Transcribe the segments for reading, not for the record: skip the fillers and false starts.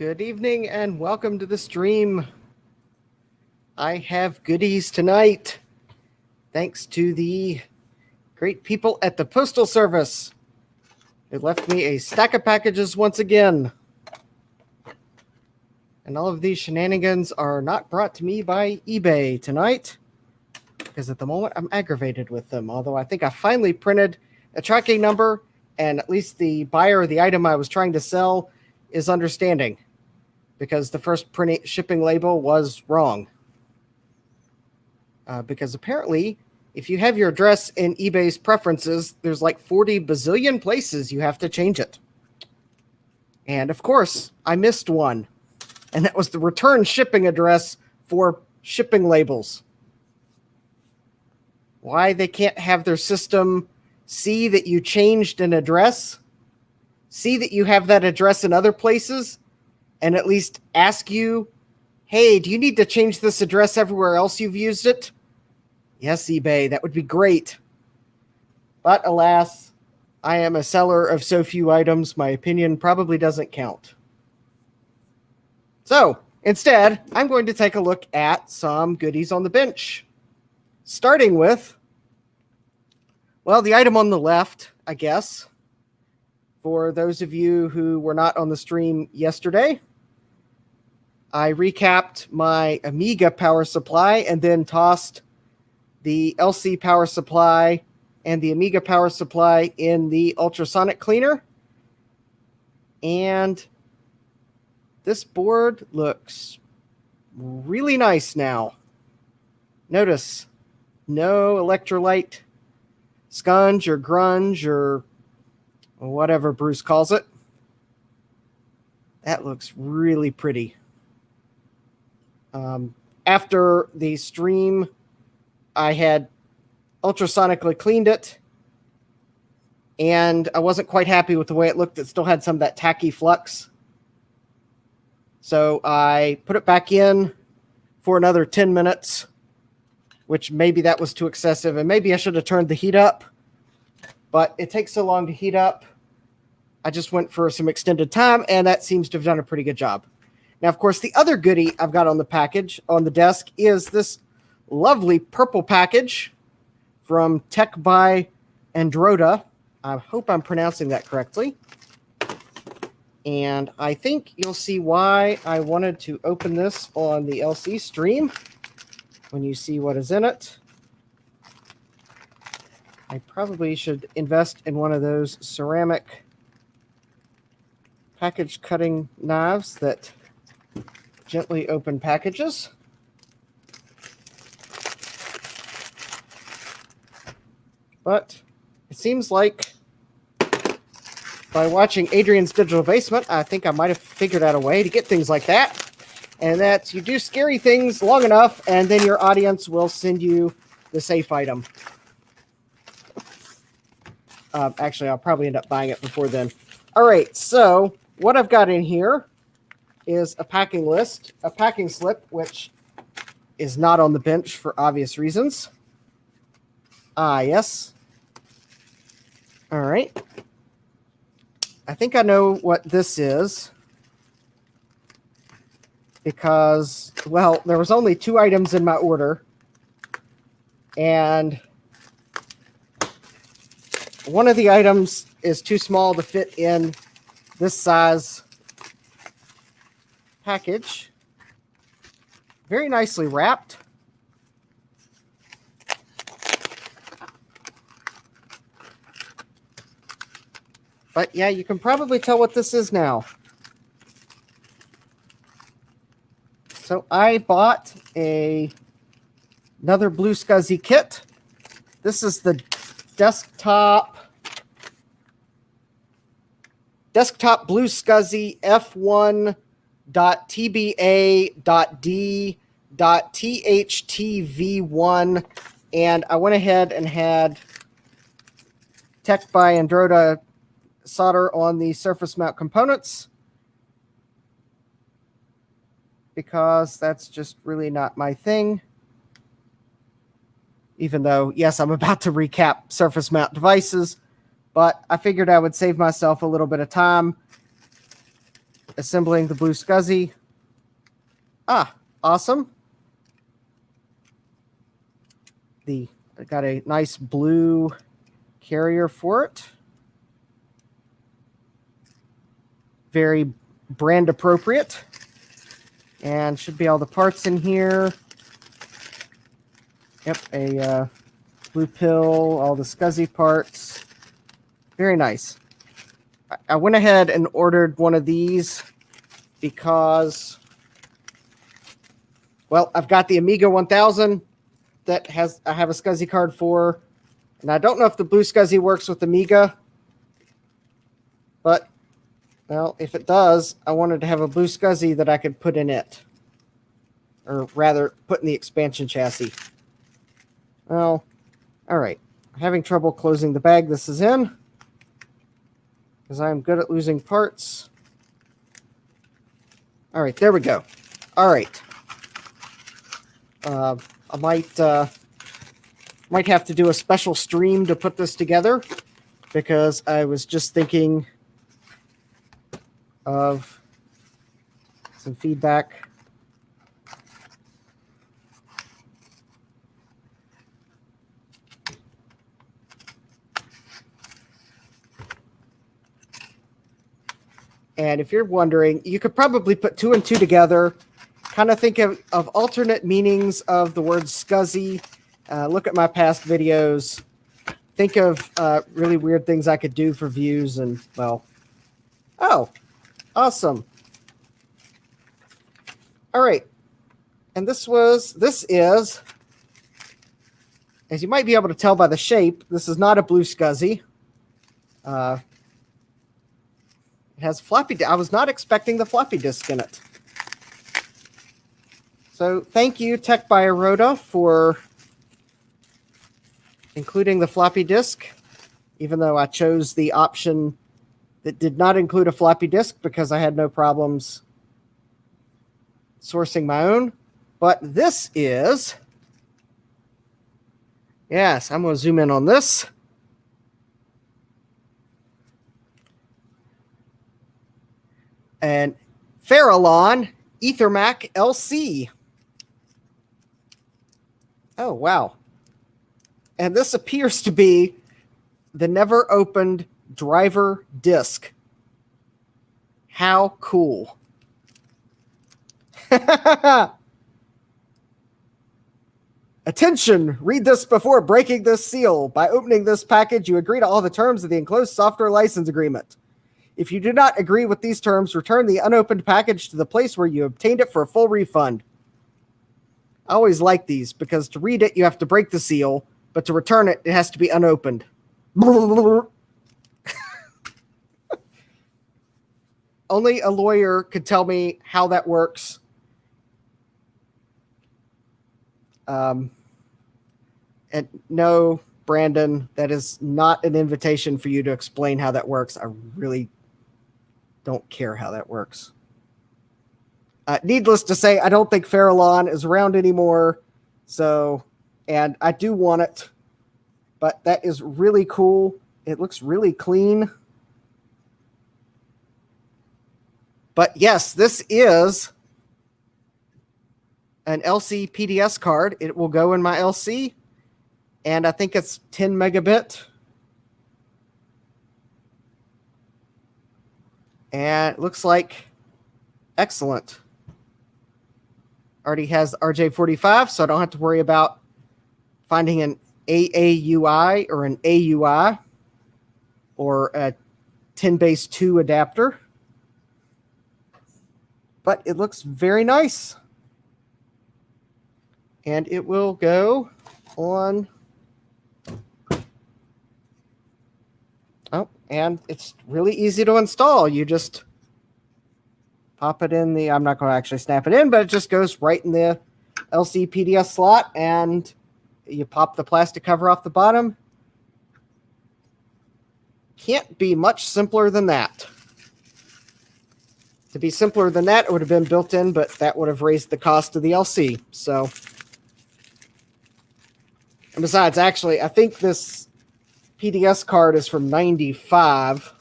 Good evening and welcome to the stream. I have goodies tonight, thanks to the great people at the Postal Service. They left me a stack of packages once again. And all of these shenanigans are not brought to me by eBay tonight, because at the moment I'm aggravated with them. Although I think I finally printed a tracking number, and at least the buyer of the item I was trying to sell is understanding, because the first shipping label was wrong. Because apparently, if you have your address in eBay's preferences, there's like 40 bazillion places you have to change it. And of course, I missed one. And that was the return shipping address for shipping labels. Why they can't have their system see that you changed an address, see that you have that address in other places, and at least ask you, hey, do you need to change this address everywhere else you've used it? Yes, eBay, that would be great. But alas, I am a seller of so few items, my opinion probably doesn't count. So, instead, I'm going to take a look at some goodies on the bench. Starting with, well, the item on the left, I guess. For those of you who were not on the stream yesterday, I recapped my Amiga power supply and then tossed the LC power supply and the Amiga power supply in the ultrasonic cleaner. And this board looks really nice now. Notice no electrolyte scunge or grunge or whatever Bruce calls it. That looks really pretty. After the stream, I had ultrasonically cleaned it, and I wasn't quite happy with the way it looked. It still had some of that tacky flux. So I put it back in for another 10 minutes, which maybe that was too excessive, and maybe I should have turned the heat up, but it takes so long to heat up. I just went for some extended time, and that seems to have done a pretty good job. Now, of course, the other goodie I've got on the package, on the desk, is this lovely purple package from Tech by Androda. I hope I'm pronouncing that correctly. And I think you'll see why I wanted to open this on the LC stream when you see what is in it. I probably should invest in one of those ceramic package cutting knives that gently open packages. But it seems like by watching Adrian's Digital Basement, I think I might have figured out a way to get things like that. And that's you do scary things long enough, and then your audience will send you the safe item. Actually, I'll probably end up buying it before then. All right, so what I've got in here is a packing list, a packing slip, which is not on the bench for obvious reasons. Yes. All right. I think I know what this is because, well, there was only 2 items in my order, and one of the items is too small to fit in this size package. Very nicely wrapped. But yeah, you can probably tell what this is now. So I bought another Blue SCSI kit. This is the desktop Blue SCSI F1.tba.d.thtv1, and I went ahead and had Tech by Androda solder on the surface mount components because that's just really not my thing. Even though, yes, I'm about to recap surface mount devices, but I figured I would save myself a little bit of time assembling the blue SCSI. Ah, awesome. I got a nice blue carrier for it. Very brand appropriate. And should be all the parts in here. Yep, a blue pill, all the SCSI parts. Very nice. I went ahead and ordered one of these because, well, I've got the Amiga 1000 that I have a SCSI card for, and I don't know if the blue SCSI works with Amiga, but, well, if it does, I wanted to have a blue SCSI that I could put in it, or rather, put in the expansion chassis. Well, all right. I'm having trouble closing the bag this is in, because I'm good at losing parts. All right, there we go. All right. I might have to do a special stream to put this together, because I was just thinking of some feedback. And if you're wondering, you could probably put 2 and 2 together, kind of think of alternate meanings of the word SCSI. Look at my past videos. Think of really weird things I could do for views, and, well, oh, awesome. All right. And this is, as you might be able to tell by the shape, this is not a blue SCSI. It has floppy disk. I was not expecting the floppy disk in it. So thank you, Tech by Aroda, for including the floppy disk, even though I chose the option that did not include a floppy disk because I had no problems sourcing my own. But this is, yes, I'm going to zoom in on this. And Farallon Ethermac LC. Oh, wow. And this appears to be the never opened driver disk. How cool. Attention! Read this before breaking this seal. By opening this package, you agree to all the terms of the enclosed software license agreement. If you do not agree with these terms, return the unopened package to the place where you obtained it for a full refund. I always like these because to read it, you have to break the seal, but to return it, it has to be unopened. Only a lawyer could tell me how that works. And no, Brandon, that is not an invitation for you to explain how that works. I really don't care how that works. Needless to say, I don't think Farallon is around anymore. So, and I do want it, but that is really cool. It looks really clean. But yes, this is an LC PDS card. It will go in my LC, and I think it's 10 megabit. And it looks like excellent. Already has RJ45, so I don't have to worry about finding an AAUI or an AUI or a 10-base-2 adapter. But it looks very nice. And it will go on. Oh, and it's really easy to install. You just pop it in the, I'm not going to actually snap it in, but it just goes right in the LC PDS slot, and you pop the plastic cover off the bottom. Can't be much simpler than that. To be simpler than that, it would have been built in, but that would have raised the cost of the LC. So, and besides, actually, I think this PDS card is from 95.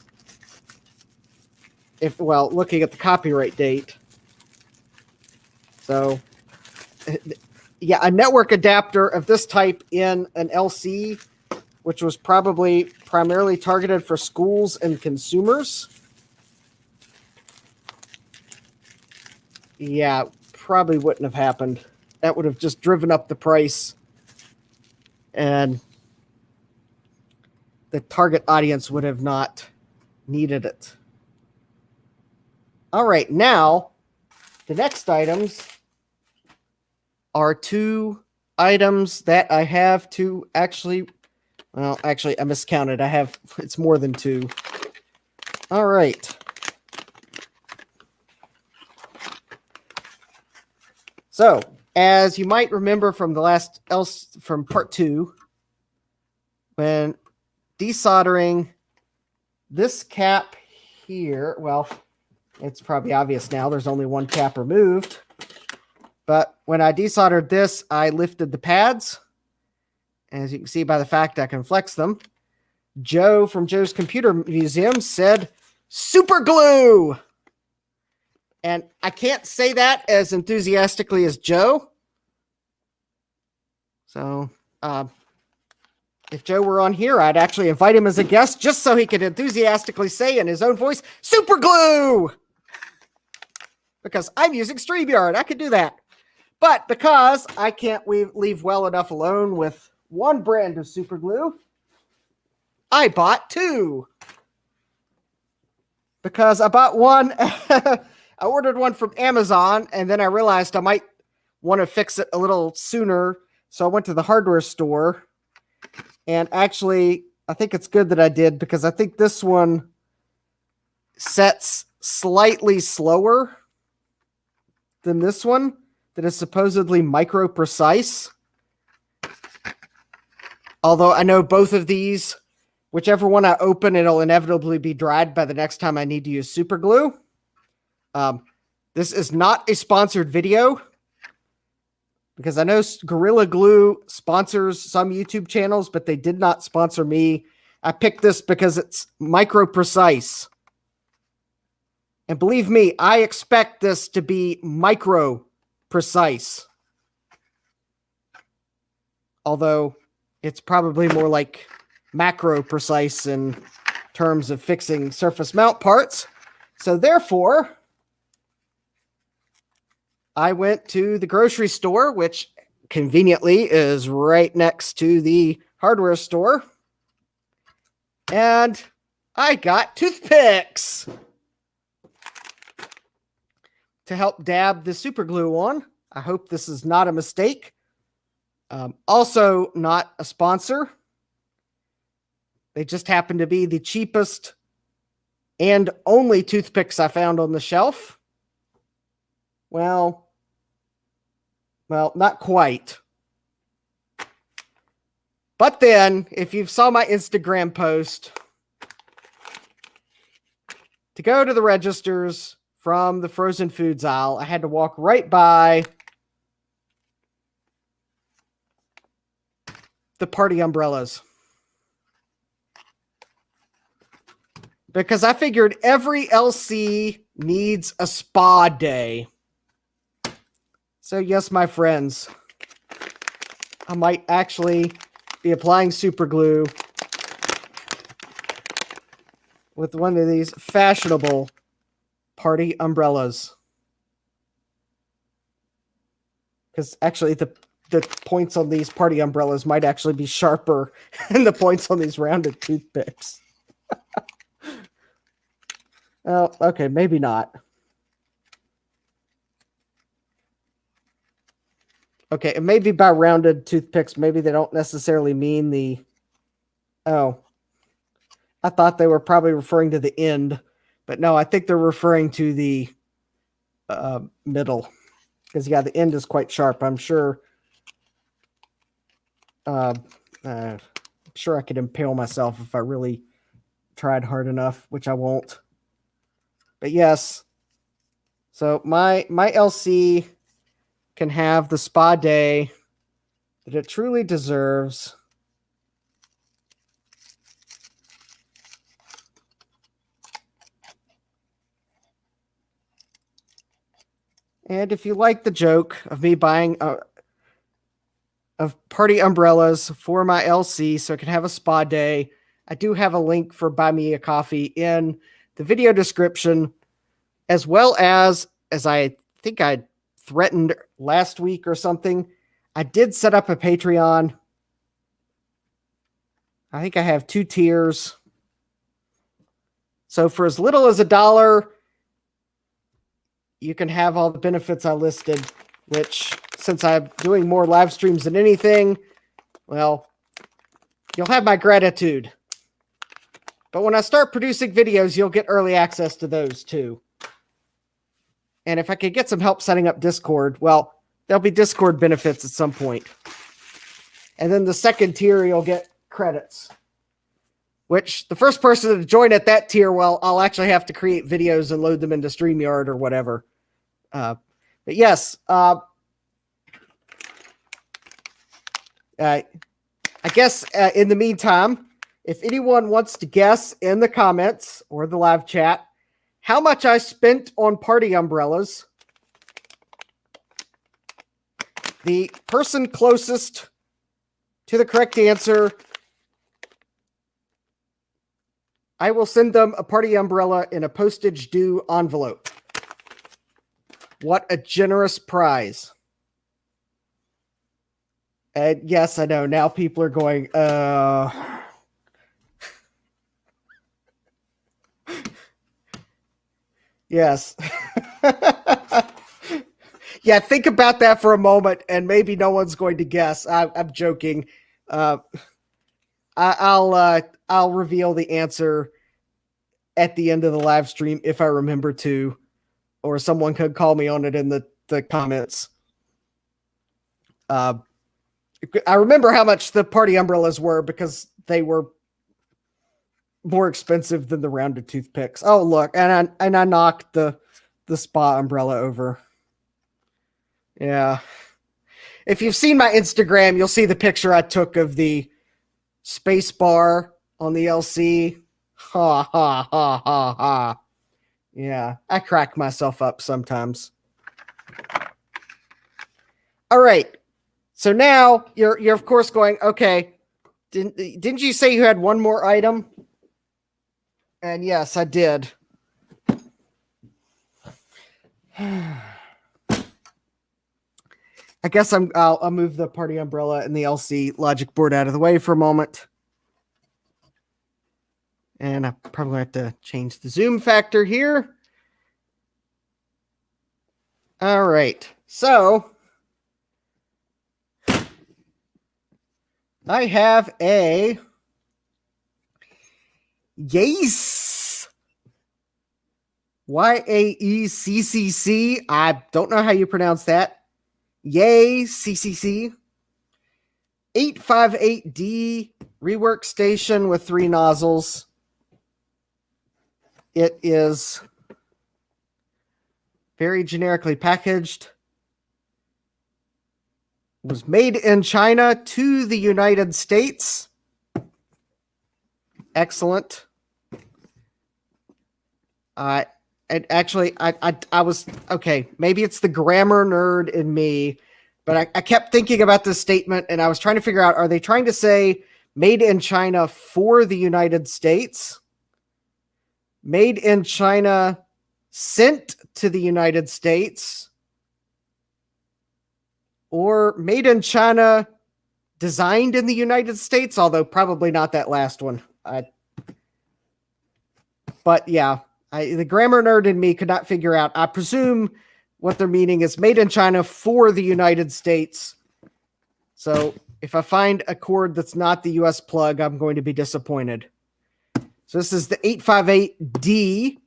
looking at the copyright date. So, yeah, a network adapter of this type in an LC, which was probably primarily targeted for schools and consumers. Yeah, probably wouldn't have happened. That would have just driven up the price, and the target audience would have not needed it. All right, now the next items are two items that I have to actually, I miscounted. It's more than two. All right. So, as you might remember from from part 2, when desoldering this cap here, well, it's probably obvious now. There's only one cap removed. But when I desoldered this, I lifted the pads. As you can see by the fact I can flex them. Joe from Joe's Computer Museum said, "Super glue!" And I can't say that as enthusiastically as Joe. So, if Joe were on here, I'd actually invite him as a guest just so he could enthusiastically say in his own voice, "Super glue!" Because I'm using StreamYard. I could do that. But because I can't leave well enough alone with one brand of super glue, I bought two. Because I bought one, I ordered one from Amazon, and then I realized I might want to fix it a little sooner. So I went to the hardware store. And actually, I think it's good that I did, because I think this one sets slightly slower than this one that is supposedly micro precise. Although I know both of these, whichever one I open, it'll inevitably be dried by the next time I need to use super glue. This is not a sponsored video, because I know Gorilla Glue sponsors some YouTube channels, but they did not sponsor me. I picked this because it's micro precise. And believe me, I expect this to be micro precise. Although it's probably more like macro precise in terms of fixing surface mount parts. So therefore, I went to the grocery store, which conveniently is right next to the hardware store, and I got toothpicks to help dab the super glue on. I hope this is not a mistake. Also not a sponsor. They just happen to be the cheapest and only toothpicks I found on the shelf. Well, not quite. But then, if you saw my Instagram post, to go to the registers from the frozen foods aisle, I had to walk right by the party umbrellas. Because I figured every LC needs a spa day. So yes, my friends, I might actually be applying super glue with one of these fashionable party umbrellas. Because actually the points on these party umbrellas might actually be sharper than the points on these rounded toothpicks. Oh, okay, maybe not. Okay, and maybe by rounded toothpicks, maybe they don't necessarily mean the... Oh. I thought they were probably referring to the end. But no, I think they're referring to the middle. Because, yeah, the end is quite sharp. I'm sure... I'm sure I could impale myself if I really tried hard enough, which I won't. But yes, so my LC can have the spa day that it truly deserves. And if you like the joke of me buying of party umbrellas for my LC so I can have a spa day, I do have a link for Buy Me a Coffee in the video description, as well as I think I threatened last week or something, I did set up a Patreon. I think I have 2 tiers. So for as little as $1, you can have all the benefits I listed, which, since I'm doing more live streams than anything, well, you'll have my gratitude. But when I start producing videos, you'll get early access to those too. And if I could get some help setting up Discord, well, there'll be Discord benefits at some point. And then the second tier, you'll get credits. Which, the first person to join at that tier, well, I'll actually have to create videos and load them into StreamYard or whatever. But yes, I guess in the meantime, if anyone wants to guess in the comments or the live chat how much I spent on party umbrellas, the person closest to the correct answer, I will send them a party umbrella in a postage due envelope. What a generous prize. And yes, I know. Now people are going, Yes. Yeah, think about that for a moment, and maybe no one's going to guess. I'm joking. I'll reveal the answer at the end of the live stream if I remember to, or someone could call me on it in the comments. I remember how much the party umbrellas were because they were more expensive than the rounded toothpicks. Oh, look, and I knocked the spa umbrella over. Yeah. If you've seen my Instagram, you'll see the picture I took of the space bar on the LC. Ha, ha, ha, ha, ha. Yeah, I crack myself up sometimes. All right. So now you're of course going, okay, didn't you say you had one more item? And yes, I did. I guess I'll move the party umbrella and the LC logic board out of the way for a moment. And I probably have to change the zoom factor here. All right. So I have a Yaeccc. Yaeccc. I don't know how you pronounce that. Yaeccc 858D rework station with 3 nozzles. It is very generically packaged. It was made in China to the United States. Excellent. And actually, I was, okay, maybe it's the grammar nerd in me, but I kept thinking about this statement and I was trying to figure out, are they trying to say made in China for the United States? Made in China sent to the United States? Or made in China designed in the United States? Although probably not that last one. But yeah. The grammar nerd in me could not figure out. I presume what they're meaning is made in China for the United States. So if I find a cord that's not the US plug, I'm going to be disappointed. So this is the 858D,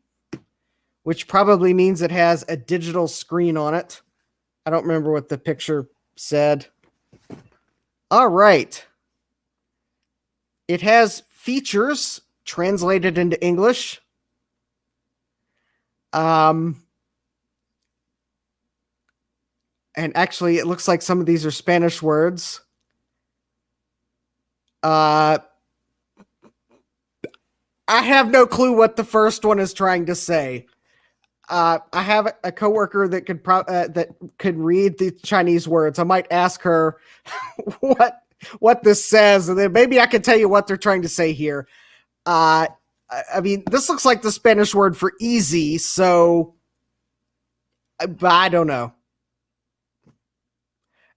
which probably means it has a digital screen on it. I don't remember what the picture said. All right. It has features translated into English. And actually, it looks like some of these are Spanish words. I have no clue what the first one is trying to say. I have a coworker that could read the Chinese words. I might ask her what this says, and then maybe I can tell you what they're trying to say here. I mean, this looks like the Spanish word for easy, so, but I don't know.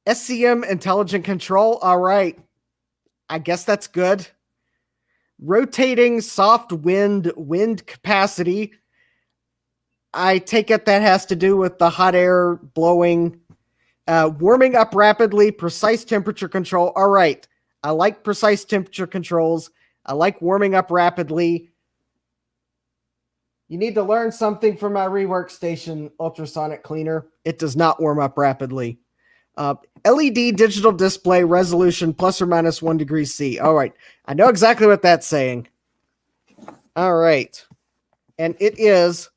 SCM intelligent control. All right. I guess that's good. Rotating soft wind capacity. I take it that has to do with the hot air blowing, warming up rapidly, precise temperature control. All right. I like precise temperature controls. I like warming up rapidly. You need to learn something from my rework station ultrasonic cleaner. It does not warm up rapidly. LED digital display resolution plus or minus 1 degree C. All right. I know exactly what that's saying. All right. And it is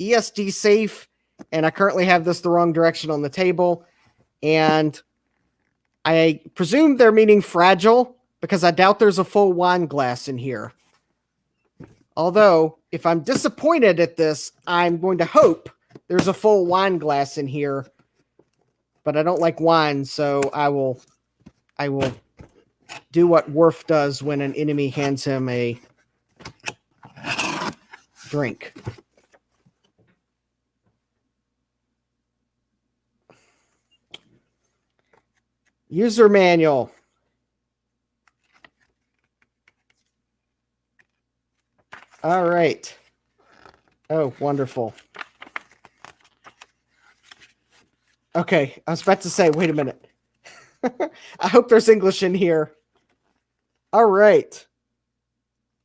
ESD safe. And I currently have this the wrong direction on the table. And I presume they're meaning fragile because I doubt there's a full wine glass in here. Although, if I'm disappointed at this, I'm going to hope there's a full wine glass in here. But I don't like wine, so I will do what Worf does when an enemy hands him a drink. User manual. All right. Oh, wonderful. Okay, I was about to say, wait a minute. I hope there's English in here. All right.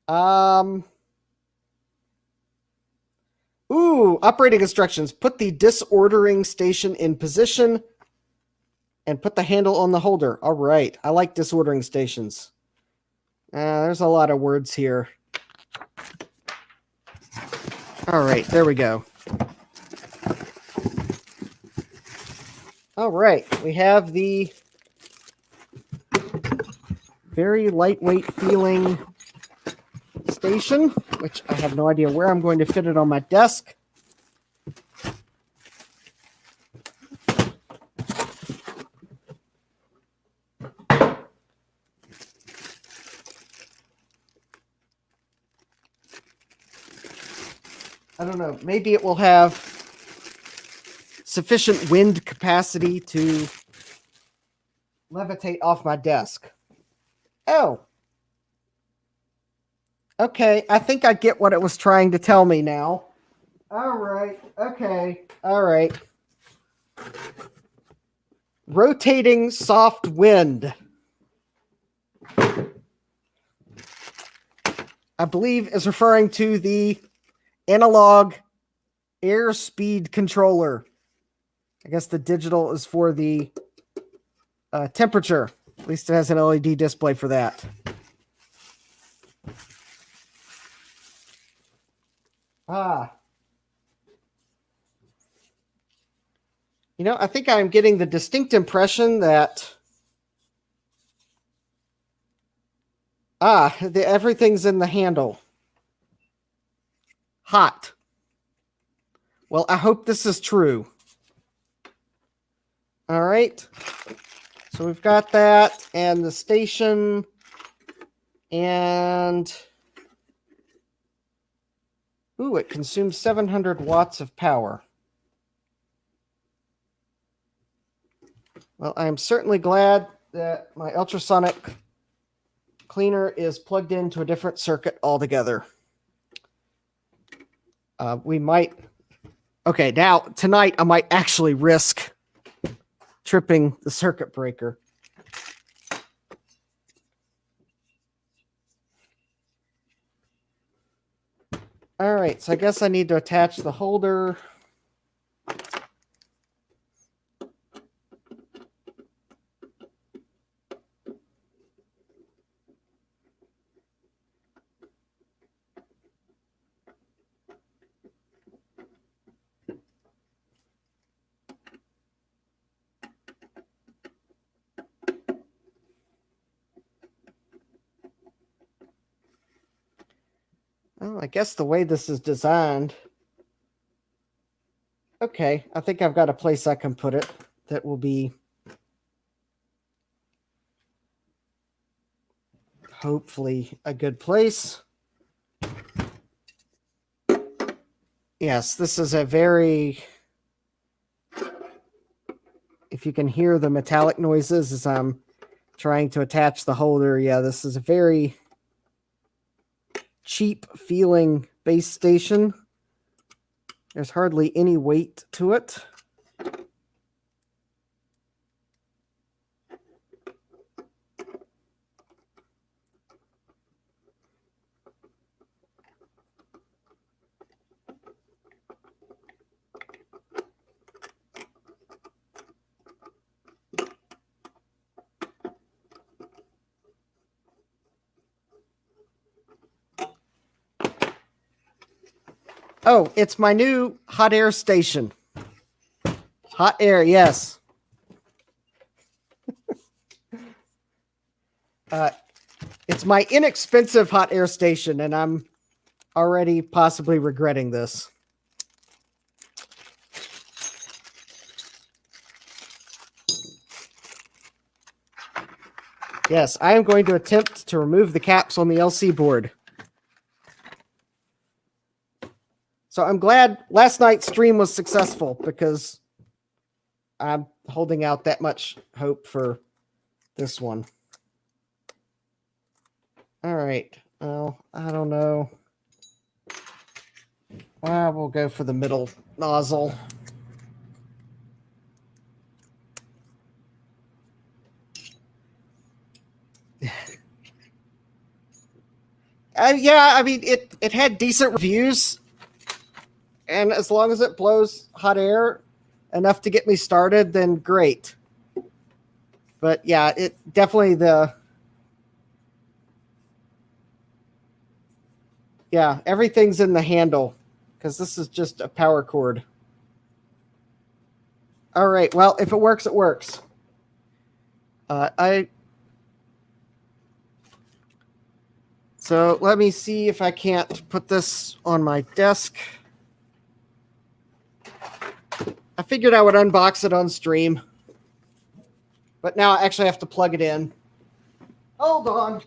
Operating instructions. Put the disordering station in position and put the handle on the holder. All right. I like disordering stations. There's a lot of words here. All right, there we go. All right, we have the very lightweight feeling station, which I have no idea where I'm going to fit it on my desk. I don't know, maybe it will have sufficient wind capacity to levitate off my desk. Oh. Okay, I think I get what it was trying to tell me now. All right, okay, all right. Rotating soft wind. I believe is referring to the analog airspeed controller. I guess the digital is for the temperature. At least it has an LED display for that. You know, I think I'm getting the distinct impression that everything's in the handle. Hot. Well, I hope this is true. All right. So we've got that and the station and it consumes 700 watts of power. Well, I am certainly glad that my ultrasonic cleaner is plugged into a different circuit altogether. Now tonight I might actually risk tripping the circuit breaker. All right, so I guess I need to attach the holder. Well, I guess the way this is designed, Okay, I think I've got a place I can put it that will be hopefully a good place. Yes, this is a very, if you can hear the metallic noises as I'm trying to attach the holder, yeah, this is a very cheap feeling base station. There's hardly any weight to it. Oh, it's my new hot air station. Hot air, yes. It's my inexpensive hot air station, and I'm already possibly regretting this. Yes, I am going to attempt to remove the caps on the LC board. So I'm glad last night's stream was successful because I'm holding out that much hope for this one. All right. Well, I don't know. Well, we'll go for the middle nozzle. Yeah, I mean, it had decent reviews. And as long as it blows hot air enough to get me started, then great. But yeah, it definitely everything's in the handle because this is just a power cord. All right, well, if it works, it works. So let me see if I can't put this on my desk. I figured I would unbox it on stream. But now I actually have to plug it in. Hold on.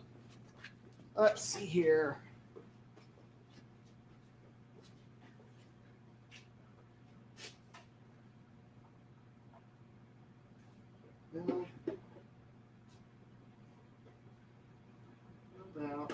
Let's see here. No. No.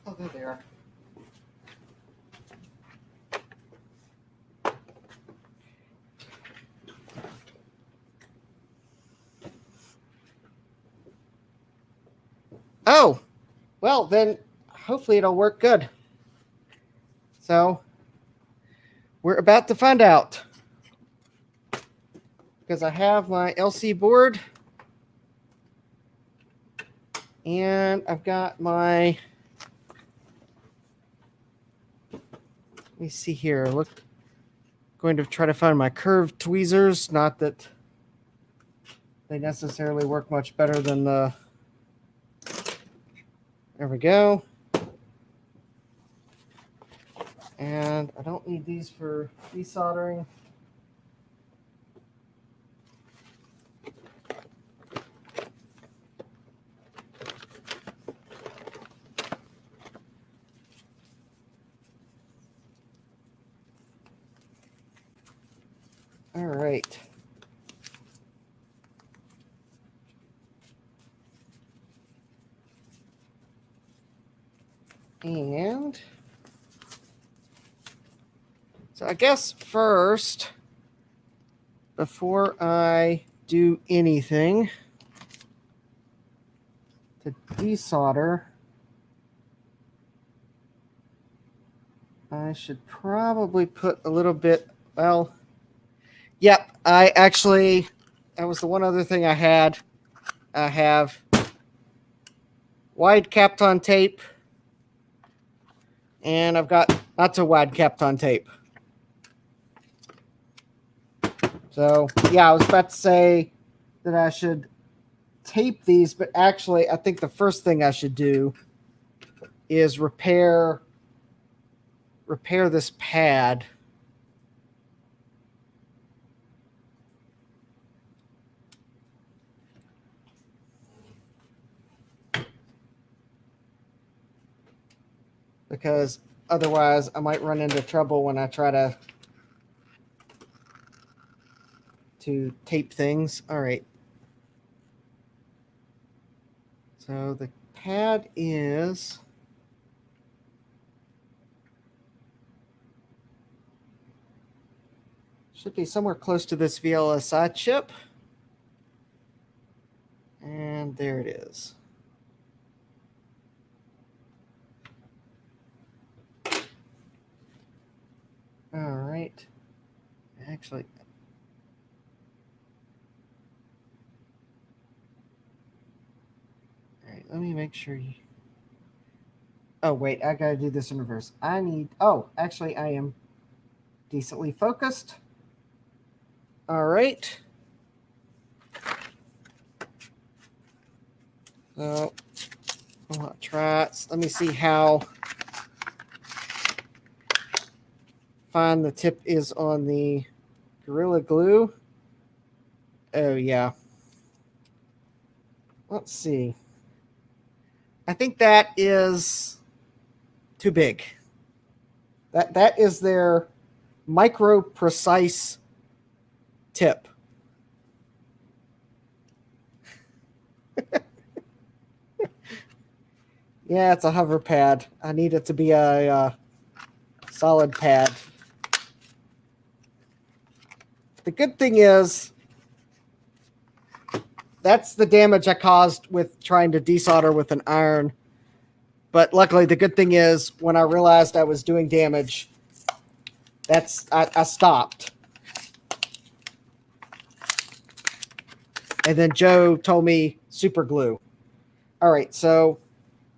Oh, there they are. Oh, well, then hopefully it'll work good. So we're about to find out. Because I have my LC board. And I've got my... Let me see here. Look, going to try to find my curved tweezers. Not that they necessarily work much better than the... There we go. And I don't need these for desoldering. All right. And so I guess first, before I do anything, to desolder, I should probably put a little bit, well, yep, that was the one other thing I had. I have wide Kapton tape, and I've got not so wide Kapton tape. So, yeah, I was about to say that I should tape these, but actually, I think the first thing I should do is repair this pad. Because otherwise I might run into trouble when I try to tape things. All right. So the pad should be somewhere close to this VLSI chip. And there it is. All right. Actually, all right, let me make sure you. Oh, wait, I gotta do this in reverse. Actually, I am decently focused. All right. So, I'll try. Let me see how fine the tip is on the Gorilla Glue. Oh, yeah. Let's see. I think that is too big. That is their micro precise tip. Yeah, it's a hover pad. I need it to be a solid pad. The good thing is that's the damage I caused with trying to desolder with an iron. But luckily, the good thing is when I realized I was doing damage, I stopped. And then Joe told me super glue. All right, so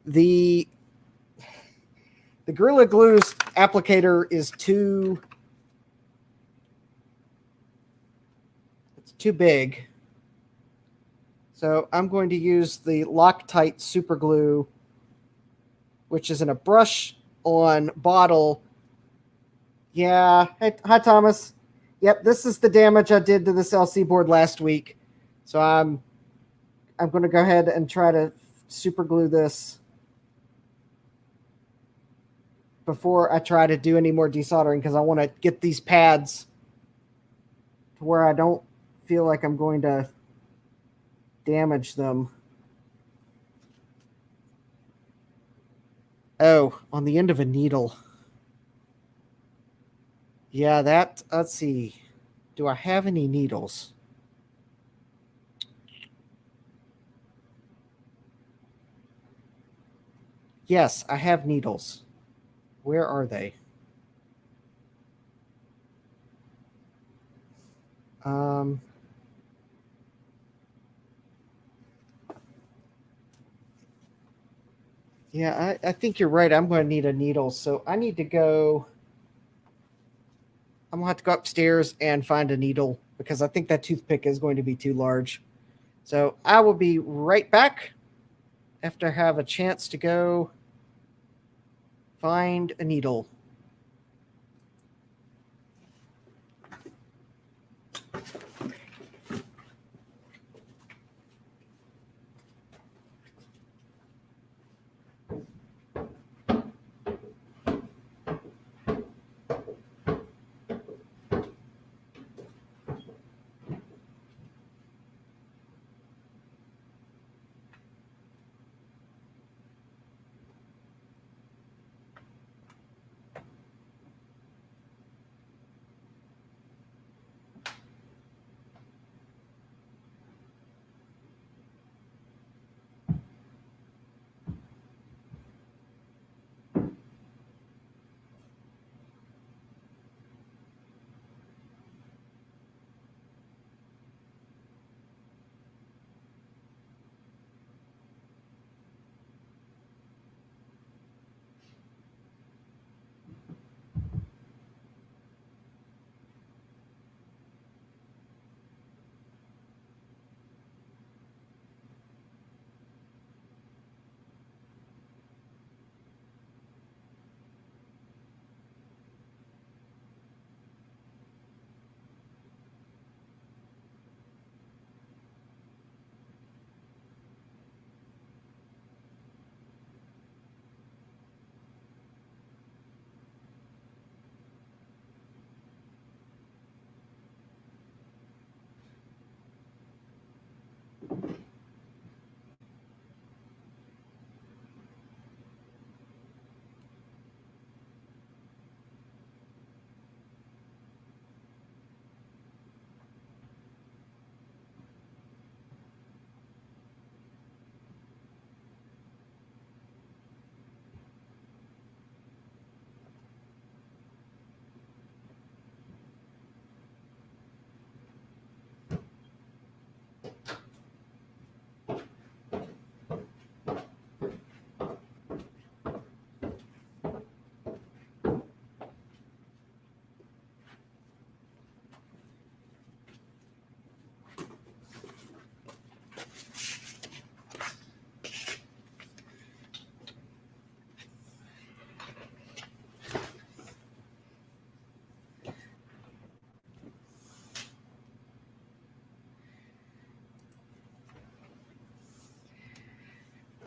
the Gorilla Glue's applicator is too big. So I'm going to use the Loctite super glue, which is in a brush on bottle. Yeah. Hey, hi, Thomas. Yep, this is the damage I did to this LC board last week. So I'm going to go ahead and try to super glue this before I try to do any more desoldering, because I want to get these pads to where I don't feel like I'm going to damage them. Oh, on the end of a needle. Yeah, let's see. Do I have any needles? Yes, I have needles. Where are they? Yeah, I think you're right. I'm going to need a needle. So I need to go. I'm going to have to go upstairs and find a needle because I think that toothpick is going to be too large. So I will be right back after I have a chance to go find a needle.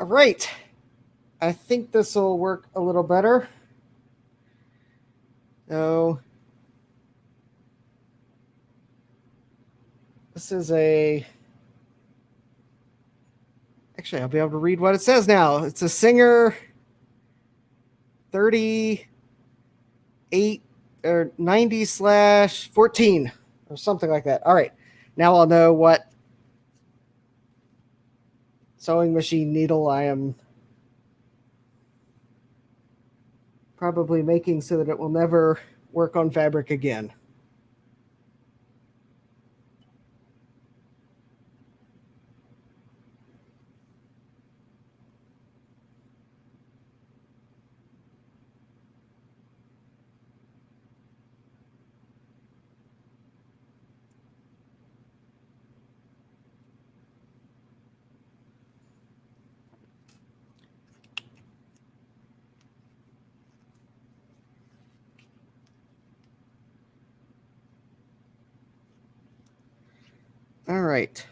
All right. I think this will work a little better. So this is a... Actually, I'll be able to read what it says now. It's a Singer 38 or 90/14 or something like that. All right. Now I'll know what sewing machine needle I am probably making so that it will never work on fabric again. All right.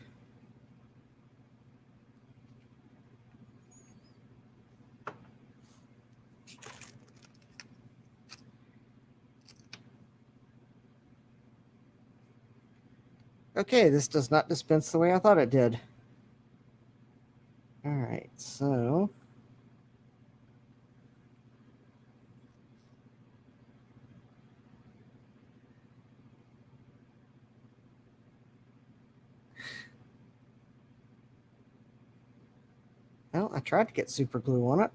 Okay, this does not dispense the way I thought it did. All right, so well, I tried to get super glue on it.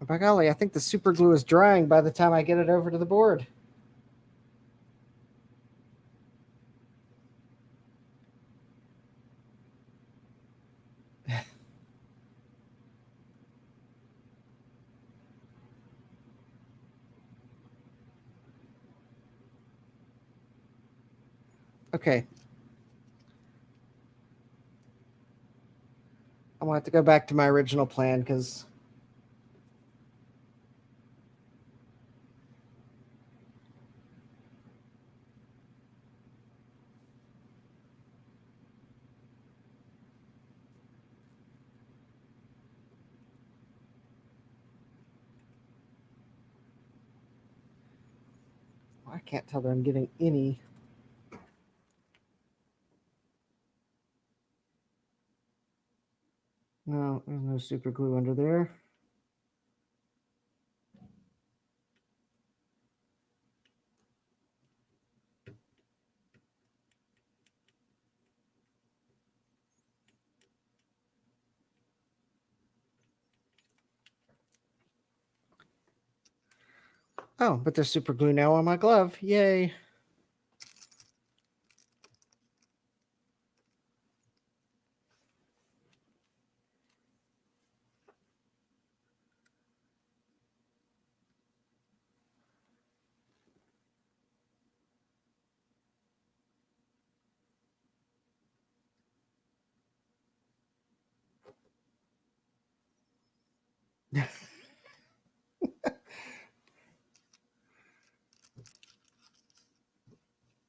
By golly, I think the super glue is drying by the time I get it over to the board. Okay. I'm going to have to go back to my original plan because... I can't tell that I'm getting any... No, there's no super glue under there. Oh, but there's super glue now on my glove. Yay.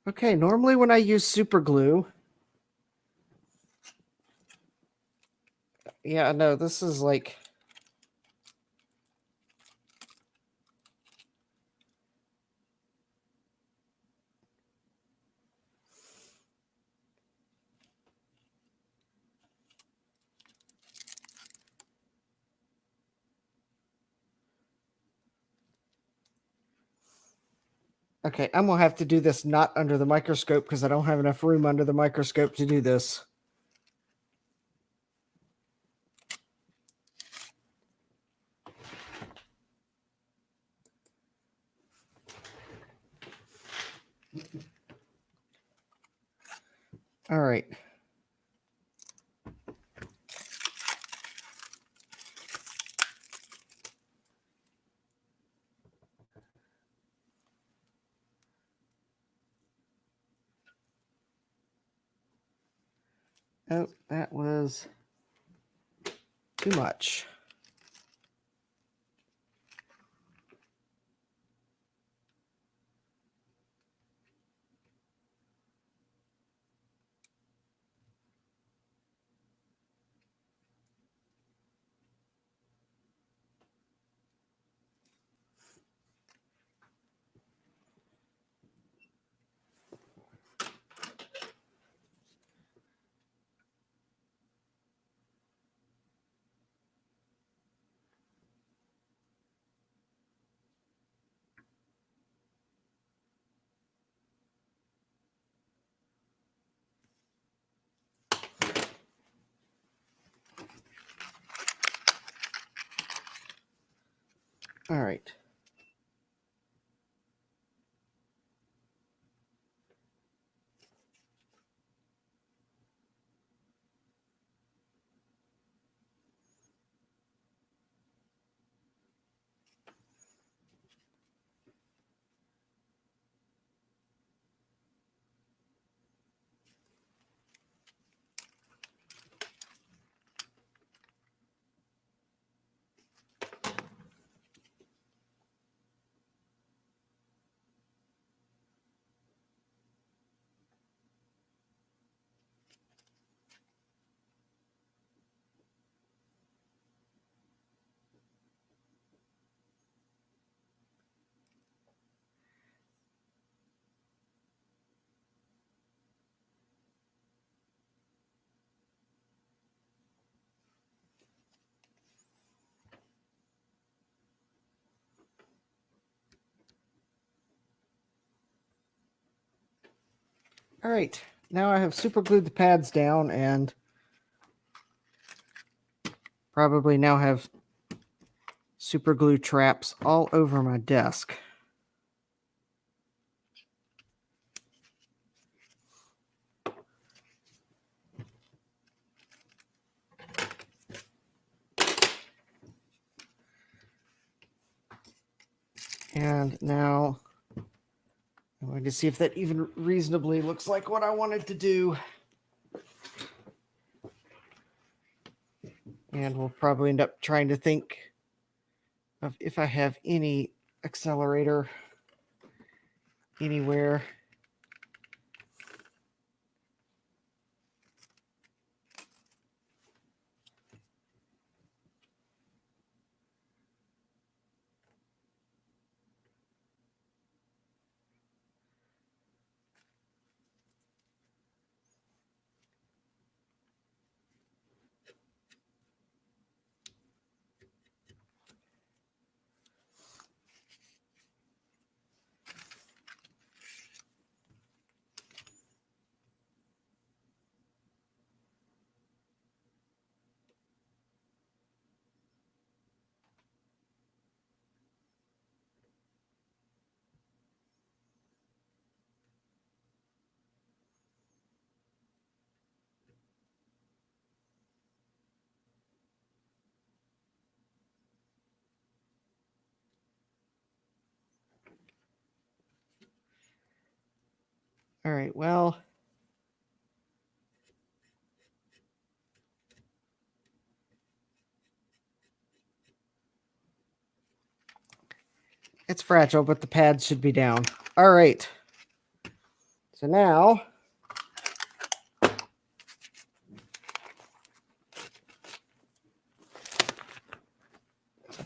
Okay, normally when I use super glue... Yeah, no, this is like... Okay, I'm going to have to do this not under the microscope because I don't have enough room under the microscope to do this. All right. Oh, that was... too much. All right. All right, now I have super glued the pads down and probably now have super glue traps all over my desk. And now I'm going to see if that even reasonably looks like what I wanted to do. And we'll probably end up trying to think of if I have any accelerator anywhere. All right, well, it's fragile, but the pads should be down. All right. So now I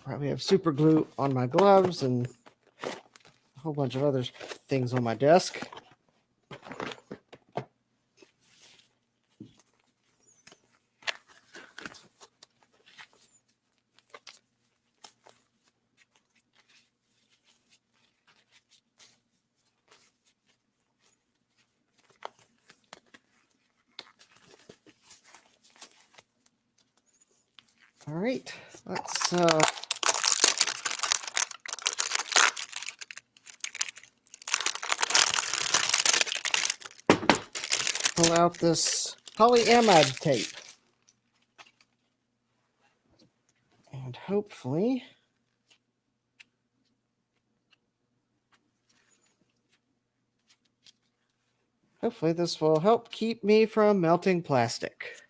probably have super glue on my gloves and a whole bunch of other things on my desk. All right, let's pull out this polyamide tape. And hopefully this will help keep me from melting plastic.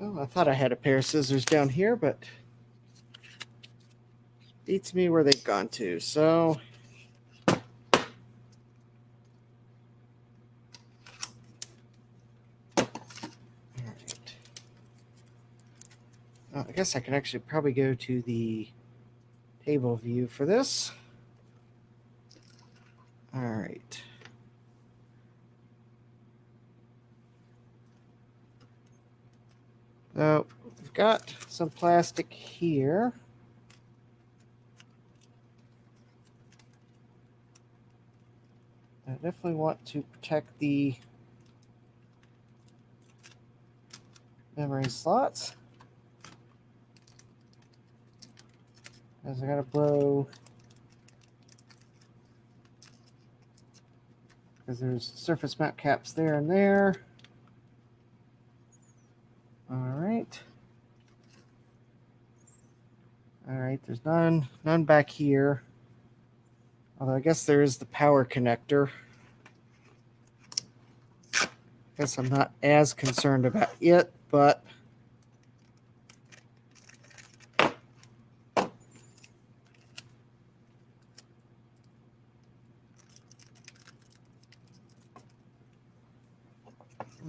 Oh, I thought I had a pair of scissors down here, but beats me where they've gone to. So I guess I can actually probably go to the table view for this. All right. So we've got some plastic here. I definitely want to protect the memory slots. As I gotta blow, because there's surface mount caps there and there. All right. All right, there's none back here. Although I guess there is the power connector. Guess I'm not as concerned about it, but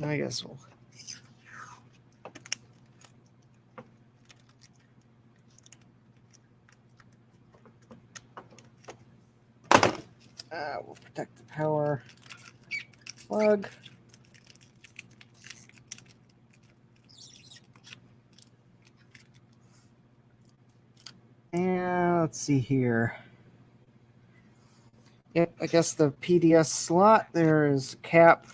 I guess we'll we'll protect the power plug. And let's see here. Yep, I guess the PDS slot, there is a cap.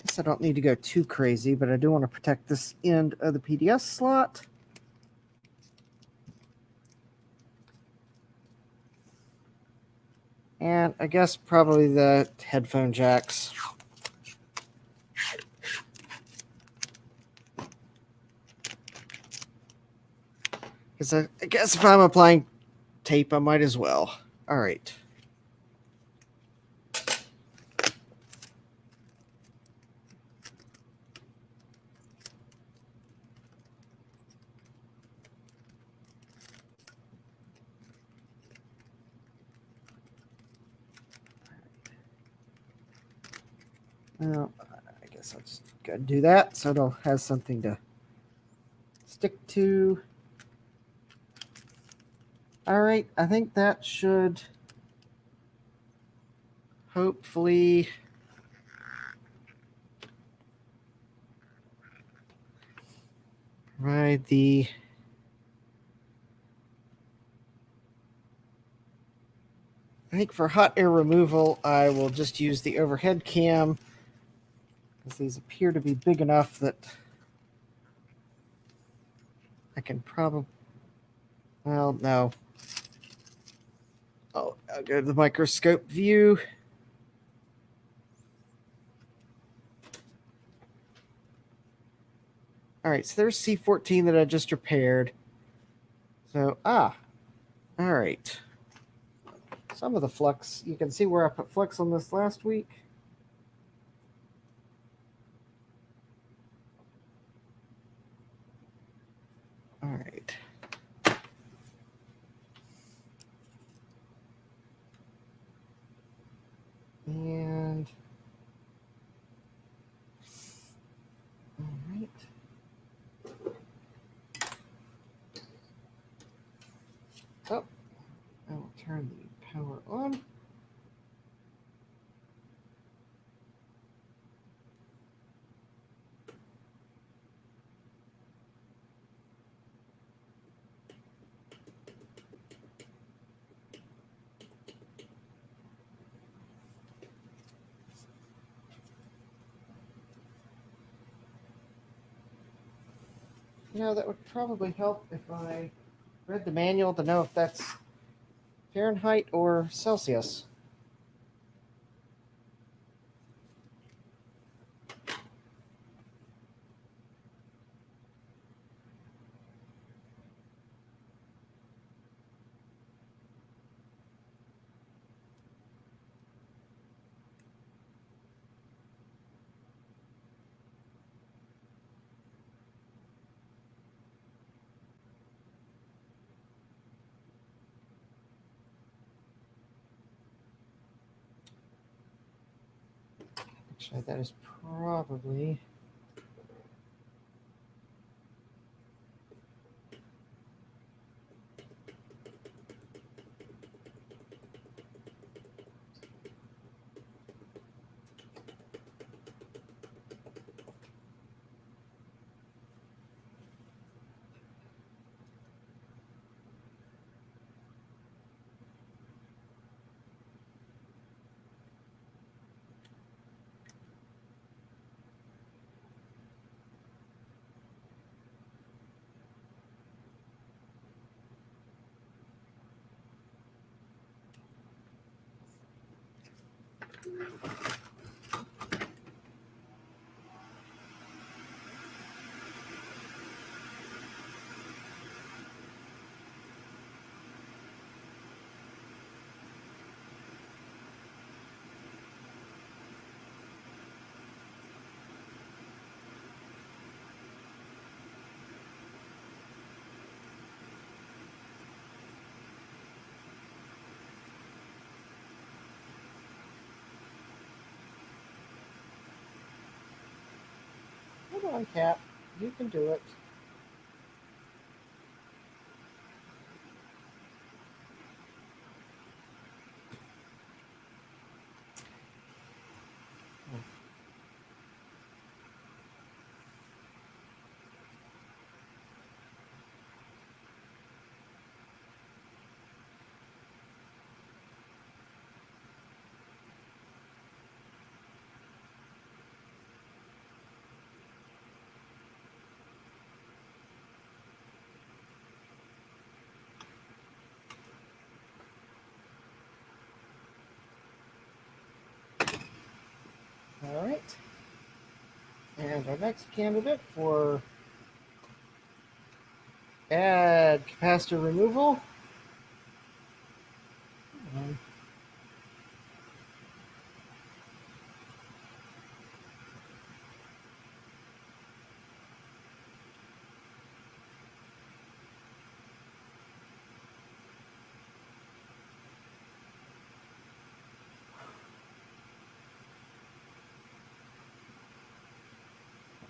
Guess I don't need to go too crazy, but I do want to protect this end of the PDS slot. And I guess probably the headphone jacks. Because I guess if I'm applying tape, I might as well. All right. Well, I guess I'll just go do that so it'll have something to stick to. All right, I think that should hopefully provide the I think for hot air removal, I will just use the overhead cam because these appear to be big enough that I can probably, well, no. I'll go to the microscope view. All right, so there's C14 that I just repaired. So, all right. Some of the flux, you can see where I put flux on this last week. All right. And, all right. Oh, I will turn the power on. You know, that would probably help if I read the manual to know if that's Fahrenheit or Celsius. Actually, that is probably... Come on, Cap. You can do it. All right. And our next candidate for add capacitor removal.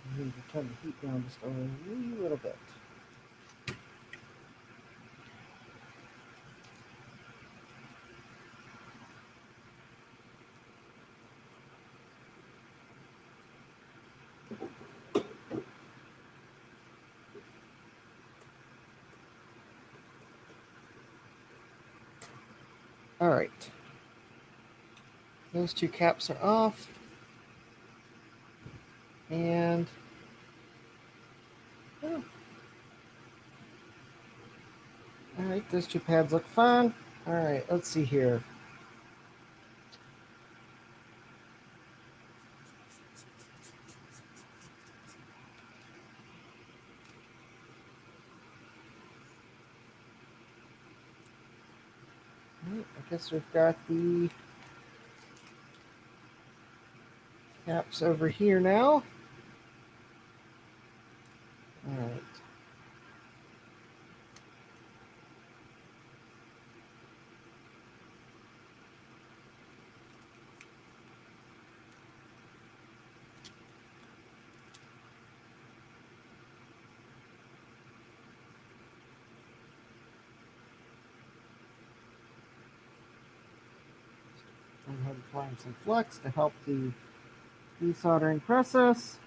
I need to turn the heat down just a wee little bit. All right. Those two caps are off. And all right, those two pads look fine. All right, let's see here. All right, I guess we've got the caps over here now. All right. I'm going to apply some flux to help the desoldering process.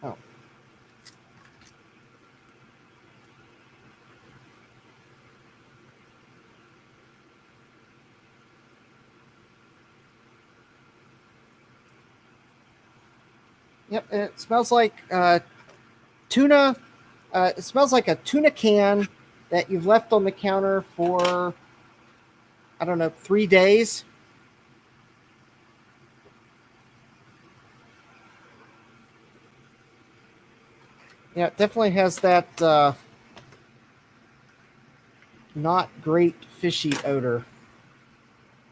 Oh. Yep, it smells like tuna. It smells like a tuna can that you've left on the counter for, I don't know, 3 days. Yeah, it definitely has that not great fishy odor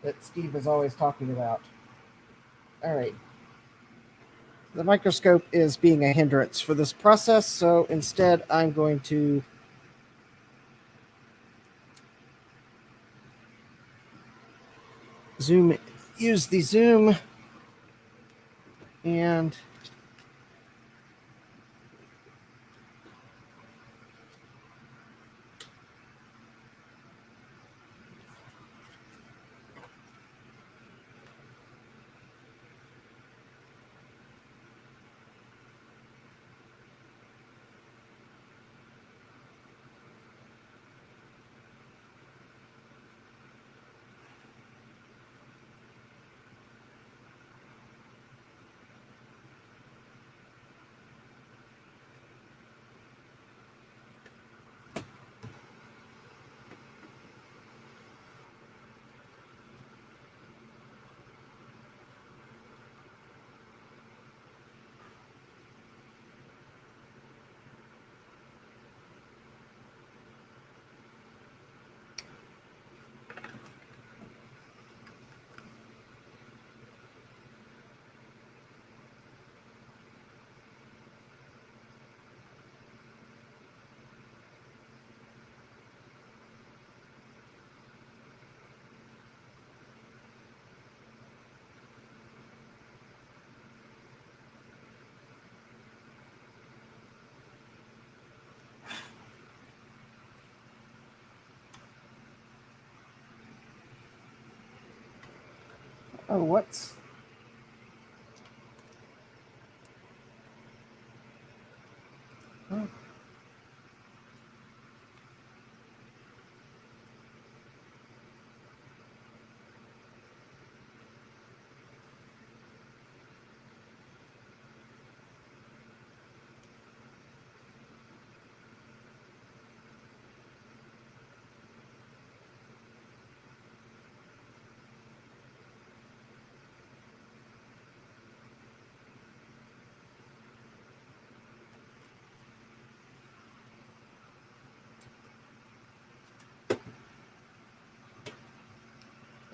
that Steve is always talking about. All right. The microscope is being a hindrance for this process, so instead I'm going to use the zoom and oh, what's oh.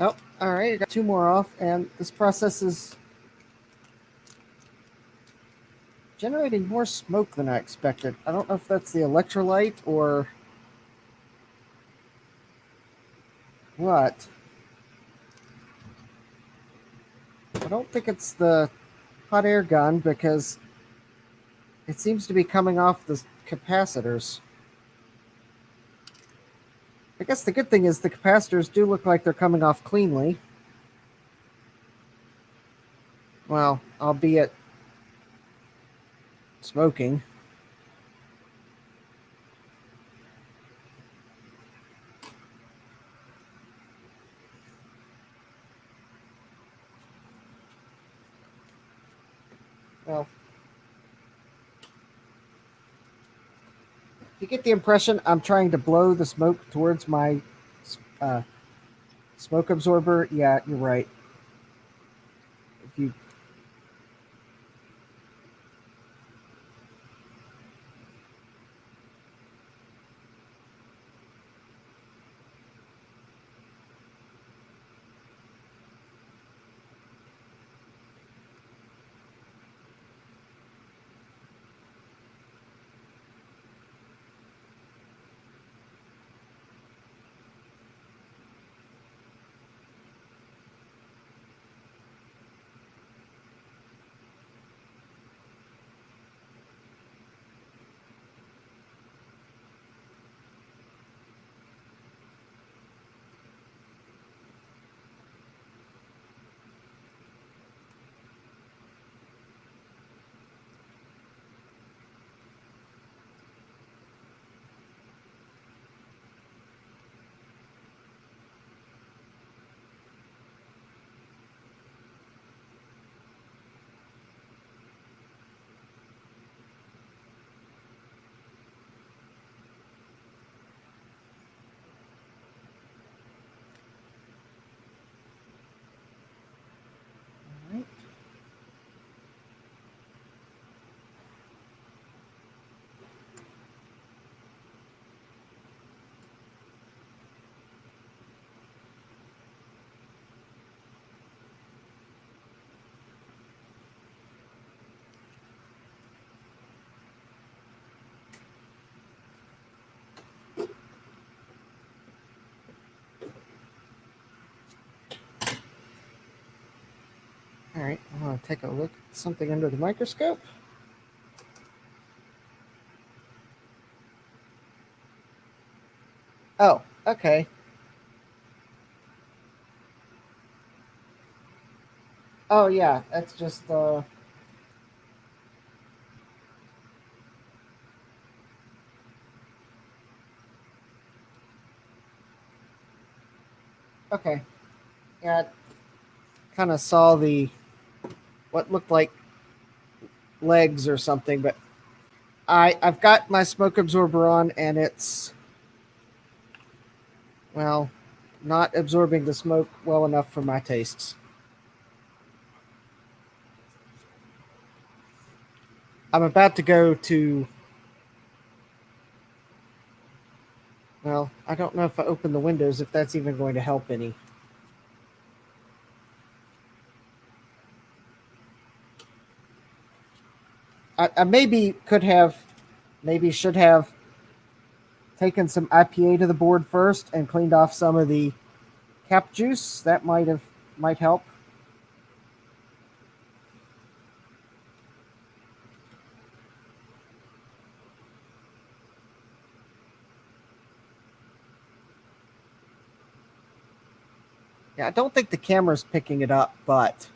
Oh, all right, I got two more off, and this process is generating more smoke than I expected. I don't know if that's the electrolyte or what. I don't think it's the hot air gun because it seems to be coming off the capacitors. I guess the good thing is the capacitors do look like they're coming off cleanly. Well, albeit smoking. Well, if you get the impression I'm trying to blow the smoke towards my smoke absorber, yeah, you're right. If you All right, I'm going to take a look at something under the microscope. Oh, okay. Oh, yeah, that's just okay. Yeah, I kind of saw the what looked like legs or something, but I've got my smoke absorber on, and it's, well, not absorbing the smoke well enough for my tastes. I'm about to go to, well, I don't know if I open the windows if that's even going to help any. I maybe could have, maybe should have taken some IPA to the board first and cleaned off some of the cap juice. That might help. Yeah, I don't think the camera's picking it up, but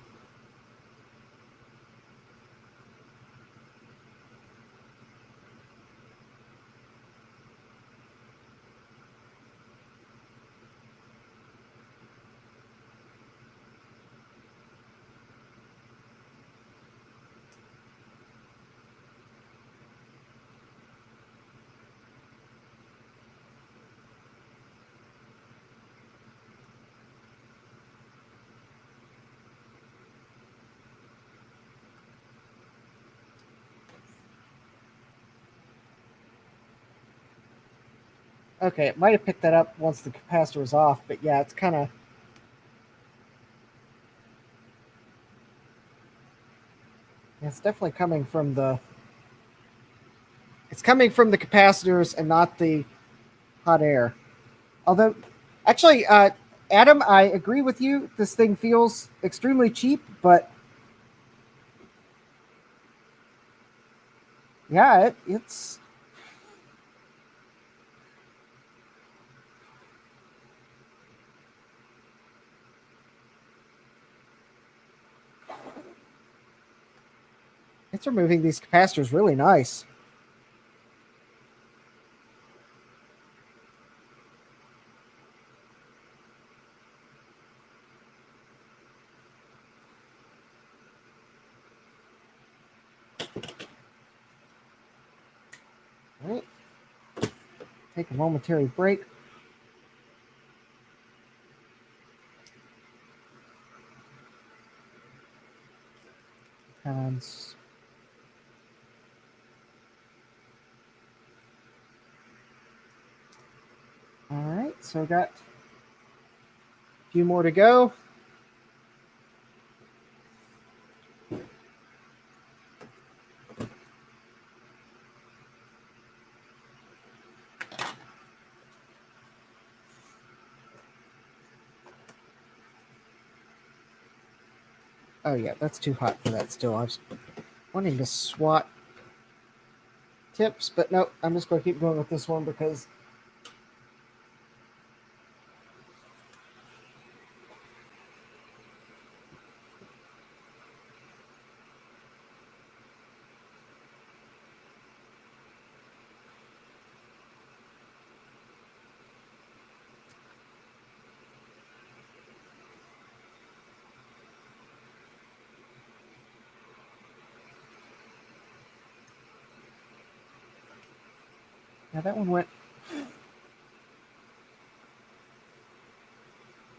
okay, it might have picked that up once the capacitor was off, but yeah, it's kind of, it's definitely coming from the, it's coming from the capacitors and not the hot air. Although, actually, Adam, I agree with you. This thing feels extremely cheap, but yeah, it's removing these capacitors really nice. All right, take a momentary break. And all right, so I got a few more to go. Oh yeah, that's too hot for that still. I was wanting to swat tips, but no, I'm just going to keep going with this one because yeah, that one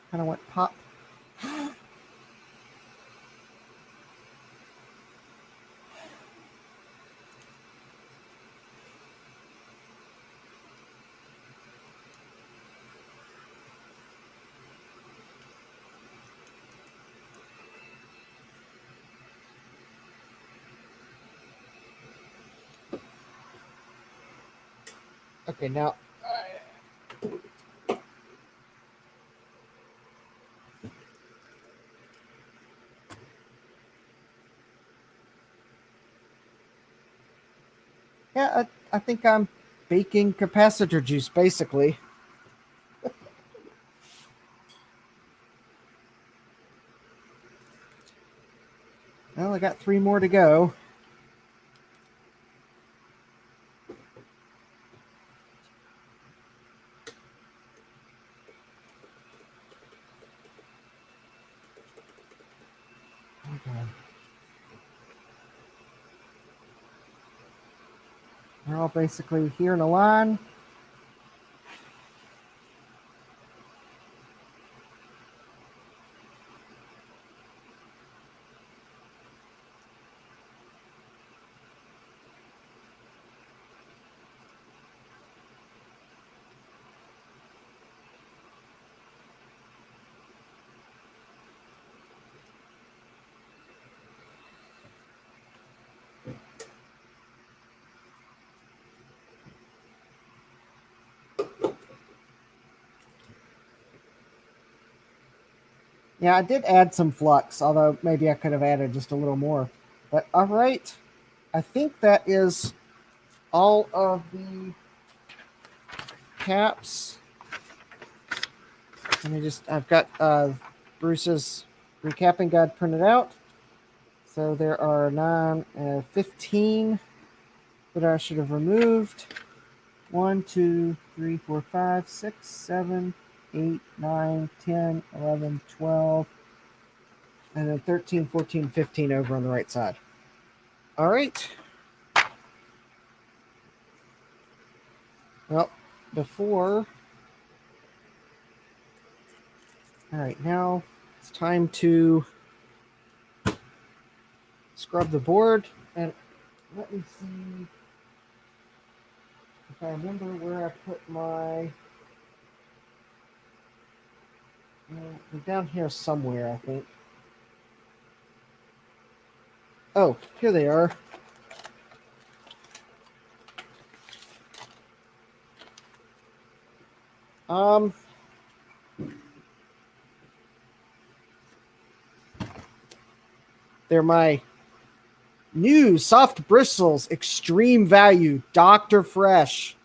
kind of went pop. Okay, now Yeah, I think I'm baking capacitor juice, basically. Well, I got 3 more to go. Okay. They're all basically here in a line. Yeah, I did add some flux, although maybe I could have added just a little more. But all right, I think that is all of the caps. Let me just, I've got Bruce's recapping guide printed out. So there are 15 that I should have removed. 1, 2, 3, 4, 5, 6, 7, 8, 9, 10, 11, 12, and then 13, 14, 15 over on the right side. All right. Well, before... All right, now it's time to scrub the board. And let me see if I remember where I put my... they're down here somewhere, I think. Oh, here they are. They're my new soft bristles, extreme value, Dr. Fresh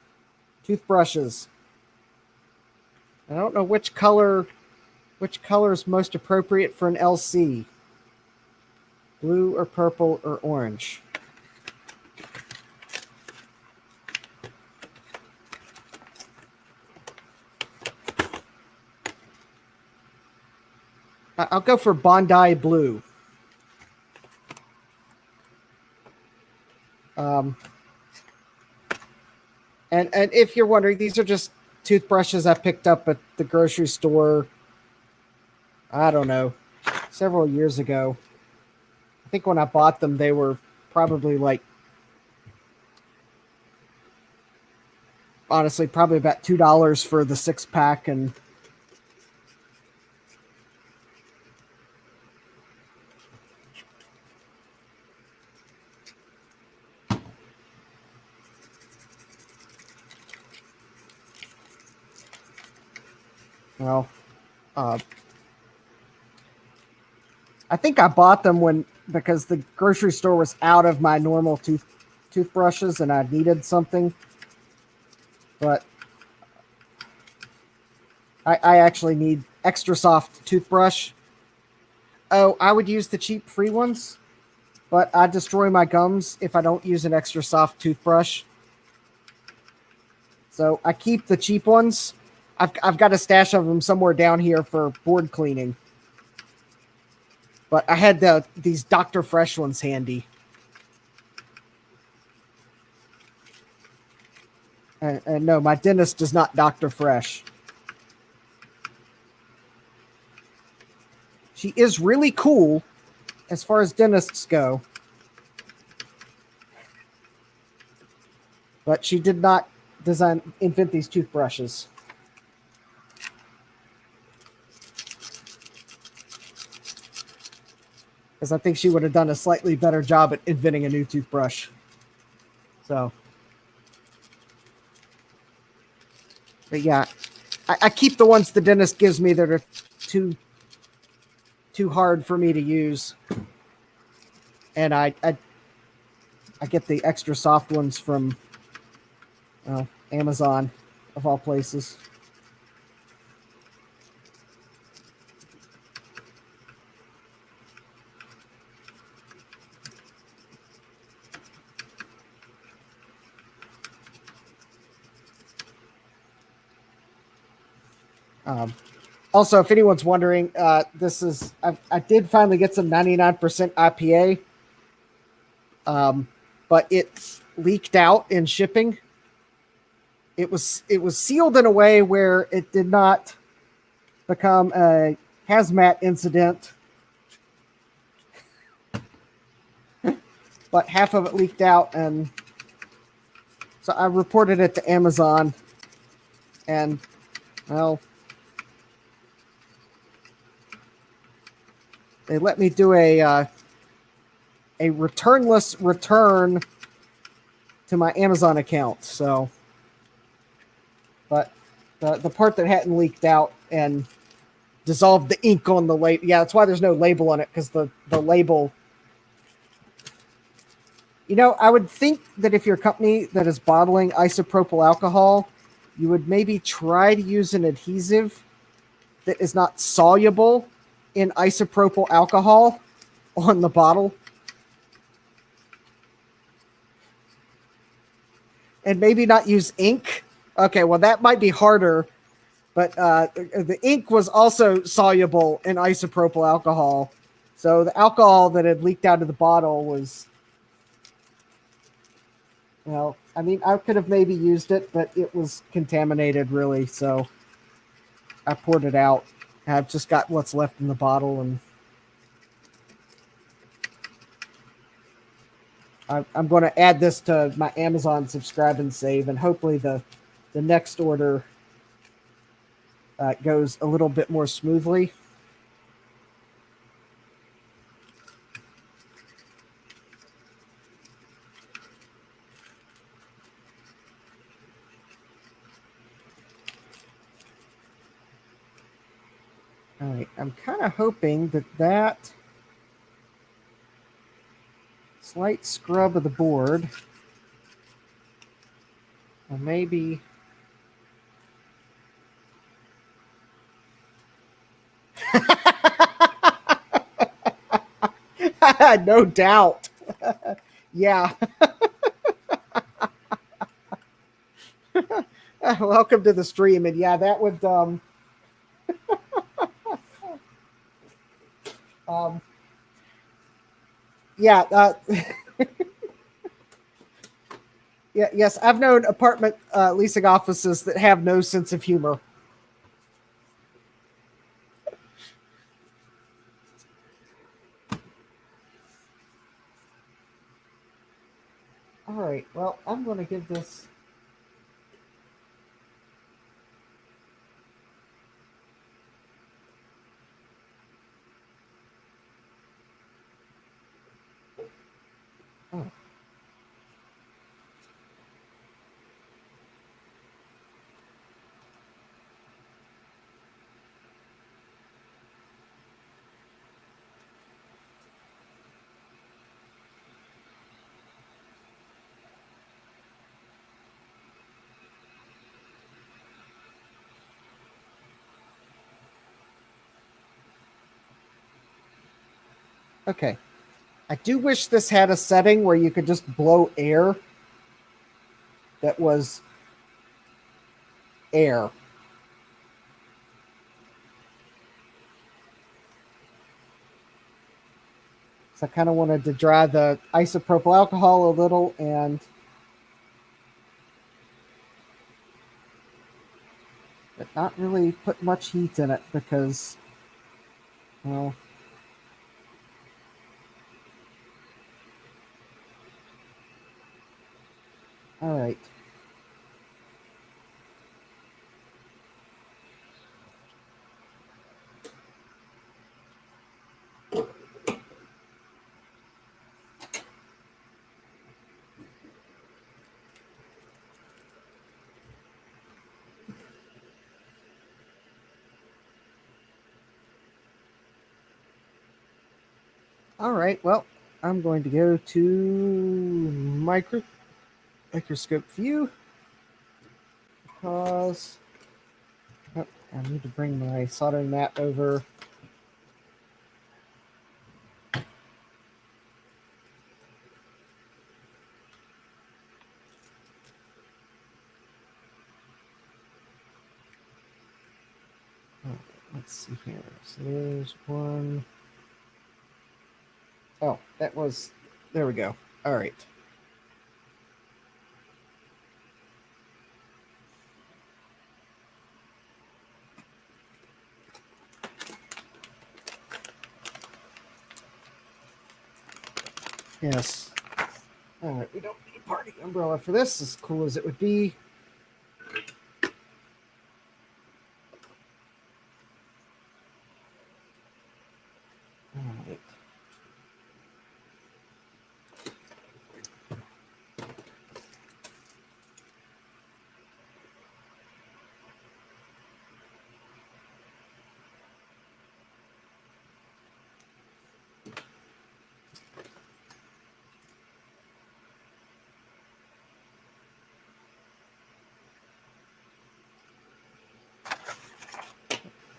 toothbrushes. I don't know which color is most appropriate for an LC. Blue or purple or orange. I'll go for Bondi Blue. And if you're wondering, these are just toothbrushes I picked up at the grocery store, I don't know, several years ago. I think when I bought them, they were probably like, honestly, probably about $2 for the 6-pack. And well, I think I bought them because the grocery store was out of my normal toothbrushes and I needed something. But I actually need extra soft toothbrush. Oh, I would use the cheap free ones, but I destroy my gums if I don't use an extra soft toothbrush. So I keep the cheap ones. I've got a stash of them somewhere down here for board cleaning. But I had these Dr. Fresh ones handy. And no, my dentist is not Dr. Fresh. She is really cool as far as dentists go. But she did not invent these toothbrushes. Because I think she would have done a slightly better job at inventing a new toothbrush. So. But yeah, I keep the ones the dentist gives me that are too hard for me to use. And I I get the extra soft ones from Amazon, of all places. Also, if anyone's wondering, this is I did finally get some 99% IPA, but it leaked out in shipping. It was sealed in a way where it did not become a hazmat incident, but half of it leaked out, and so I reported it to Amazon, and well, they let me do a returnless return to my Amazon account. So, but the part that hadn't leaked out and dissolved the ink on the label, yeah, that's why there's no label on it, because the label. You know, I would think that if you're a company that is bottling isopropyl alcohol, you would maybe try to use an adhesive that is not soluble in isopropyl alcohol on the bottle. And maybe not use ink. Okay, well, that might be harder, but the ink was also soluble in isopropyl alcohol. So the alcohol that had leaked out of the bottle was, I mean, I could have maybe used it, but it was contaminated, really. So I poured it out. I've just got what's left in the bottle, and I'm going to add this to my Amazon subscribe and save, and hopefully the next order goes a little bit more smoothly. All right, I'm kind of hoping that slight scrub of the board will maybe no doubt. Yeah. Welcome to the stream. And yeah, that would yeah, yeah, yes, I've known apartment leasing offices that have no sense of humor. All right, well, I'm going to give this. Oh. Okay. I do wish this had a setting where you could just blow air that was air. So I kind of wanted to dry the isopropyl alcohol a little and but not really put much heat in it because, well, all right. All right. Well, I'm going to go to microscope view because I need to bring my soldering mat over. Let's see here. So there's one. Oh, that was, there we go. All right. Yes. All right, we don't need a party umbrella for this, as cool as it would be. All right.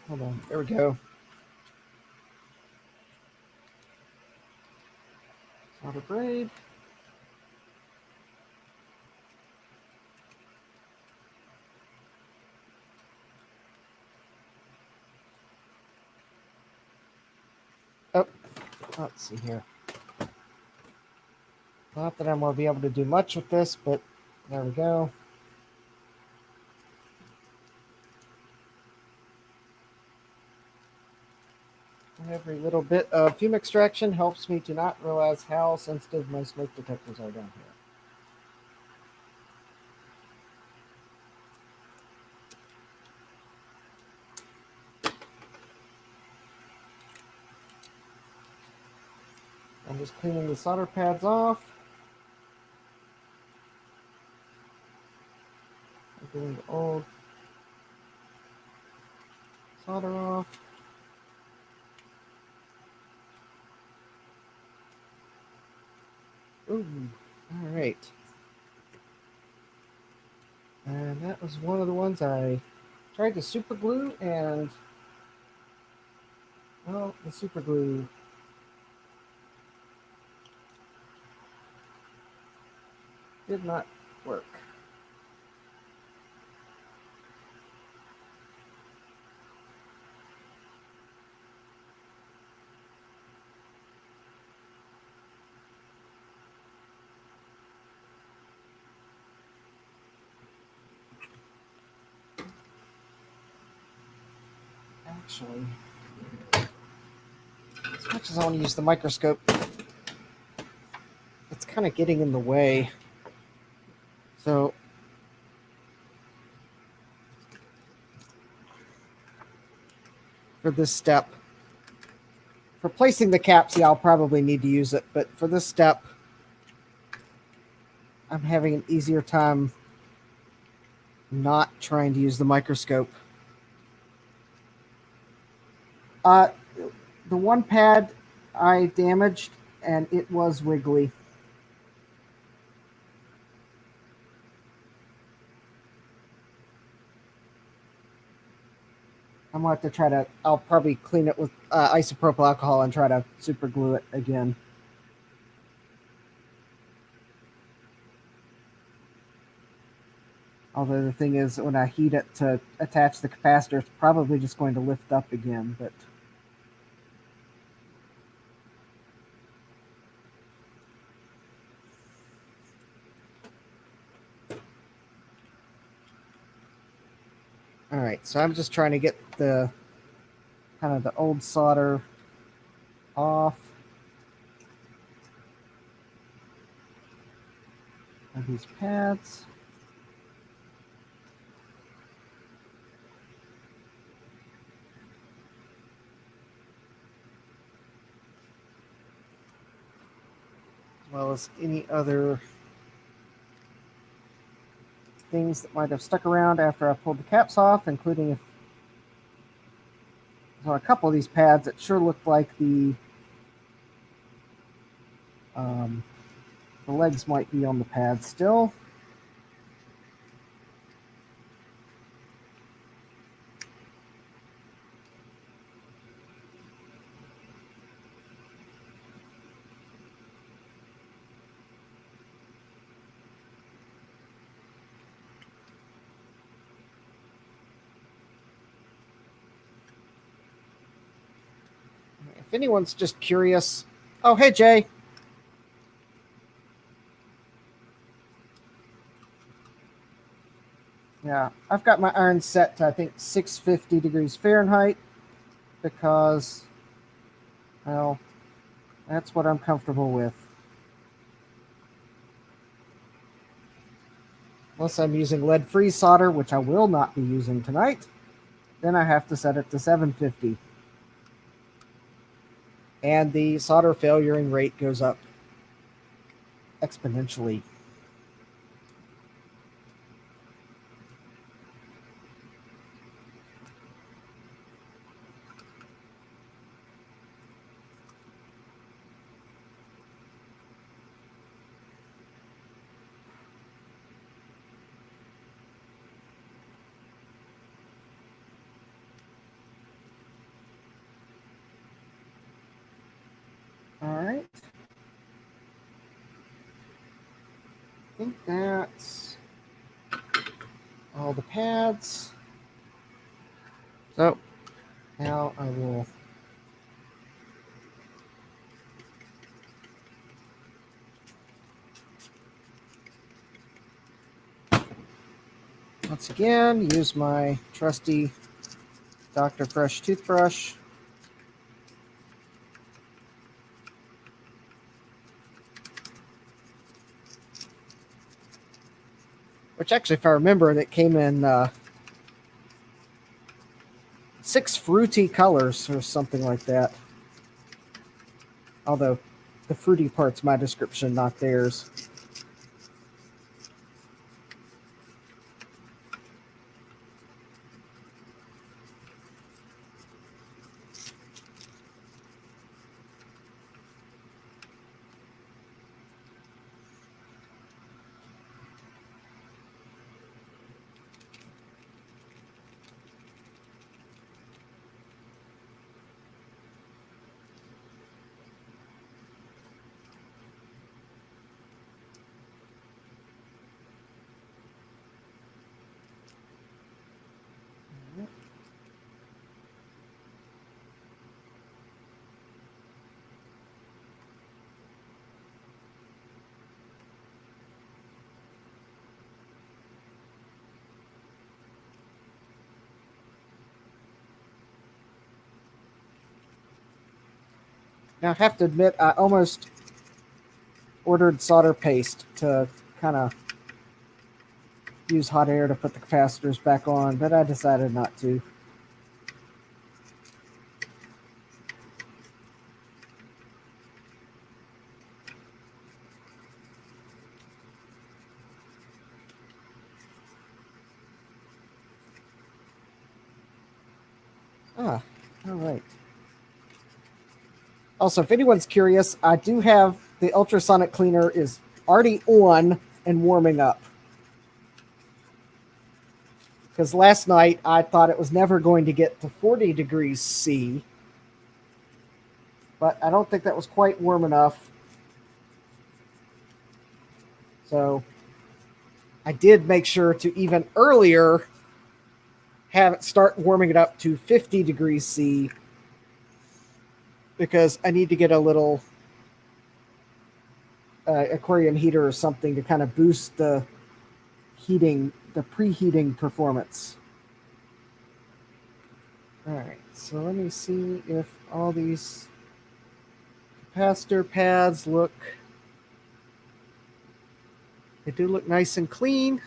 Hold on. There we go. Solder braid. Oh, let's see here. Not that I'm going to be able to do much with this, but there we go. Every little bit of fume extraction helps me to not realize how sensitive my smoke detectors are down here. I'm just cleaning the solder pads off. I'm getting the old solder off. Ooh, all right. And that was one of the ones I tried to super glue, and well, the super glue did not work. Actually, as much as I want to use the microscope, it's kind of getting in the way. So for this step, for placing the caps, yeah, I'll probably need to use it, but for this step, I'm having an easier time not trying to use the microscope. The one pad I damaged, and it was wiggly. I'm going to have to try to, I'll probably clean it with isopropyl alcohol and try to super glue it again. Although the thing is, when I heat it to attach the capacitor, it's probably just going to lift up again, but... All right, so I'm just trying to get the kind of the old solder off of these pads. As well as any other things that might have stuck around after I pulled the caps off, including if on a couple of these pads, it sure looked like the The legs might be on the pad still. If anyone's just curious, oh, hey, Jay. Yeah, I've got my iron set to, I think, 650 degrees Fahrenheit because, well, that's what I'm comfortable with. Unless I'm using lead-free solder, which I will not be using tonight, then I have to set it to 750. And the solder failuring rate goes up exponentially. All right. I think that's all the pads. So now I will once again use my trusty Dr. Fresh toothbrush. Which actually, if I remember, that came in 6 fruity colors or something like that. Although the fruity part's my description, not theirs. Now, I have to admit, I almost ordered solder paste to kind of use hot air to put the capacitors back on, but I decided not to. Ah, all right. Also, if anyone's curious, I do have the ultrasonic cleaner is already on and warming up. Because last night I thought it was never going to get to 40 degrees C. But I don't think that was quite warm enough. So I did make sure to even earlier have it start warming it up to 50 degrees C. Because I need to get a little aquarium heater or something to kind of boost the heating, the preheating performance. All right, so let me see if all these capacitor pads look, they do look nice and clean.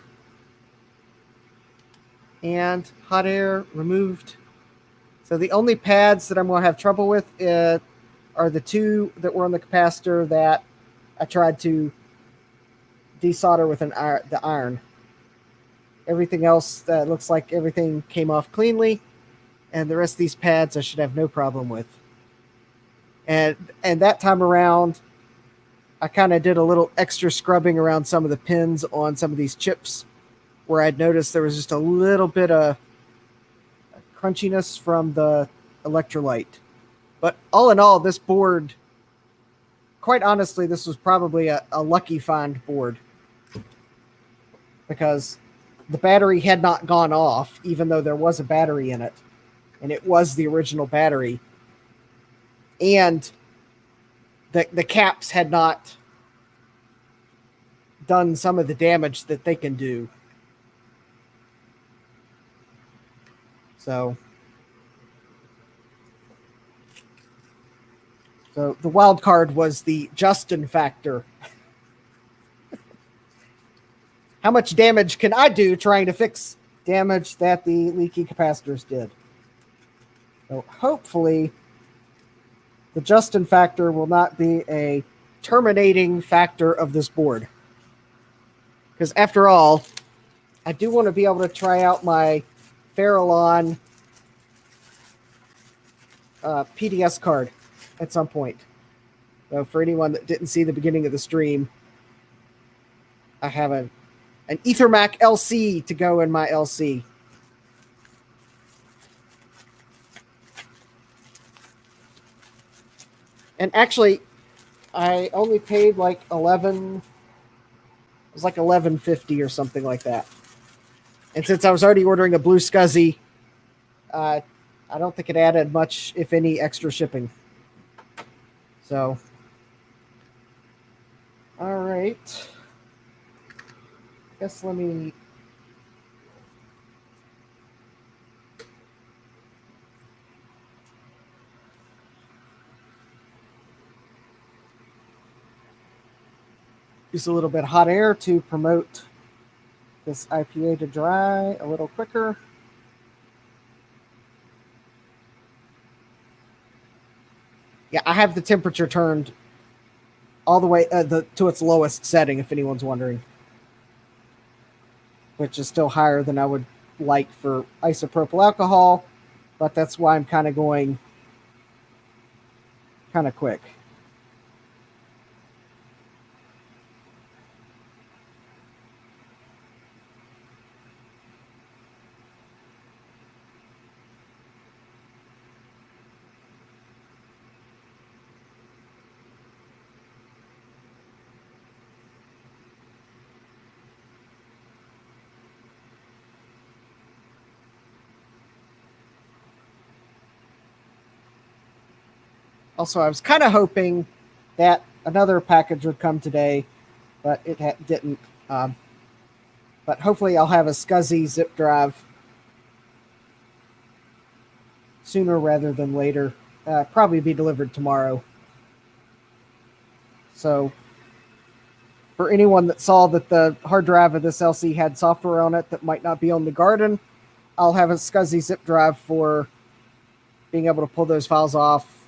And hot air removed. So the only pads that I'm going to have trouble with are the 2 that were on the capacitor that I tried to desolder with the iron. Everything else looks like everything came off cleanly, and the rest of these pads I should have no problem with. And that time around, I kind of did a little extra scrubbing around some of the pins on some of these chips where I'd noticed there was just a little bit of crunchiness from the electrolyte. But all in all, this board, quite honestly, this was probably a lucky find board because the battery had not gone off, even though there was a battery in it, and it was the original battery. And the caps had not done some of the damage that they can do. So the wild card was the Justin factor. How much damage can I do trying to fix damage that the leaky capacitors did? So hopefully the Justin factor will not be a terminating factor of this board. Because after all, I do want to be able to try out my Farallon PDS card at some point. So for anyone that didn't see the beginning of the stream, I have an Ethermac LC to go in my LC. And actually, I only paid like $11. It was like $11.50 or something like that. And since I was already ordering a blue SCSI, I don't think it added much, if any, extra shipping. So, all right. I guess let me... use a little bit of hot air to promote this IPA to dry a little quicker. Yeah, I have the temperature turned all the way to its lowest setting, if anyone's wondering, which is still higher than I would like for isopropyl alcohol, but that's why I'm kind of going kind of quick. Also, I was kind of hoping that another package would come today, but it didn't. But hopefully I'll have a SCSI zip drive sooner rather than later. Probably be delivered tomorrow. So for anyone that saw that the hard drive of this LC had software on it that might not be on the Garden, I'll have a SCSI zip drive for being able to pull those files off.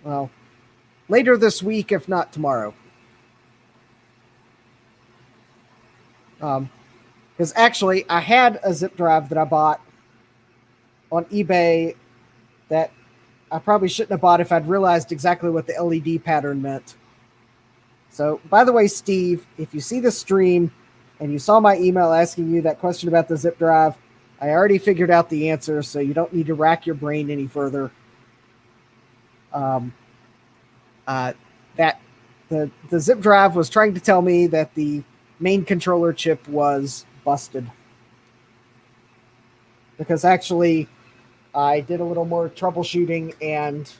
Well, later this week, if not tomorrow. Because actually, I had a zip drive that I bought on eBay that I probably shouldn't have bought if I'd realized exactly what the LED pattern meant. So, by the way, Steve, if you see the stream and you saw my email asking you that question about the zip drive, I already figured out the answer, so you don't need to rack your brain any further. That the zip drive was trying to tell me that the main controller chip was busted. Because actually, I did a little more troubleshooting and,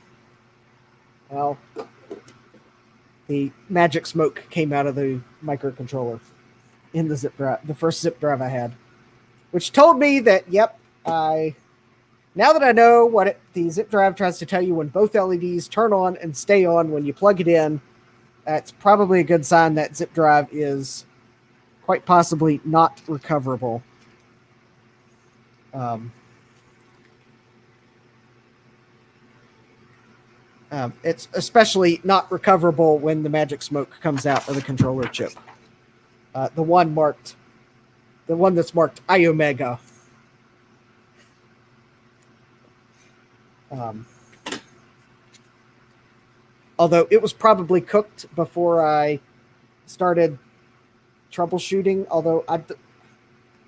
well, the magic smoke came out of the microcontroller in the zip drive, the first zip drive I had, which told me that, yep, now that I know what the zip drive tries to tell you when both LEDs turn on and stay on when you plug it in, that's probably a good sign that zip drive is quite possibly not recoverable. It's especially not recoverable when the magic smoke comes out of the controller chip. The one that's marked I Omega. Although it was probably cooked before I started troubleshooting.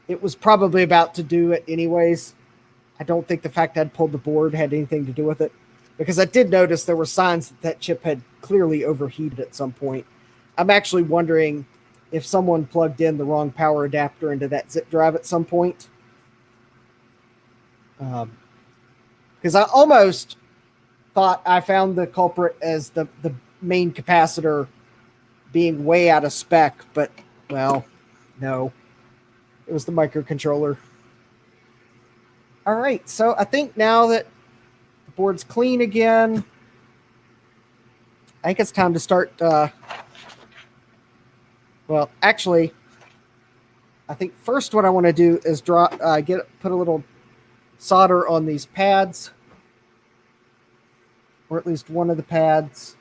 It was probably about to do it anyways. I don't think the fact I'd pulled the board had anything to do with it, because I did notice there were signs that chip had clearly overheated at some point. I'm actually wondering if someone plugged in the wrong power adapter into that zip drive at some point. Because I almost thought I found the culprit as the main capacitor being way out of spec, but, well, no. It was the microcontroller. All right, so I think now that the board's clean again, I think it's time to start. Well, actually, I think first what I want to do is put a little solder on these pads, or at least one of the pads.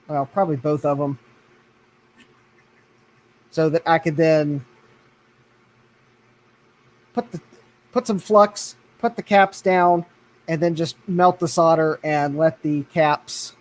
Well, probably both of them, so that I could then put some flux, put the caps down, and then just melt the solder and let the caps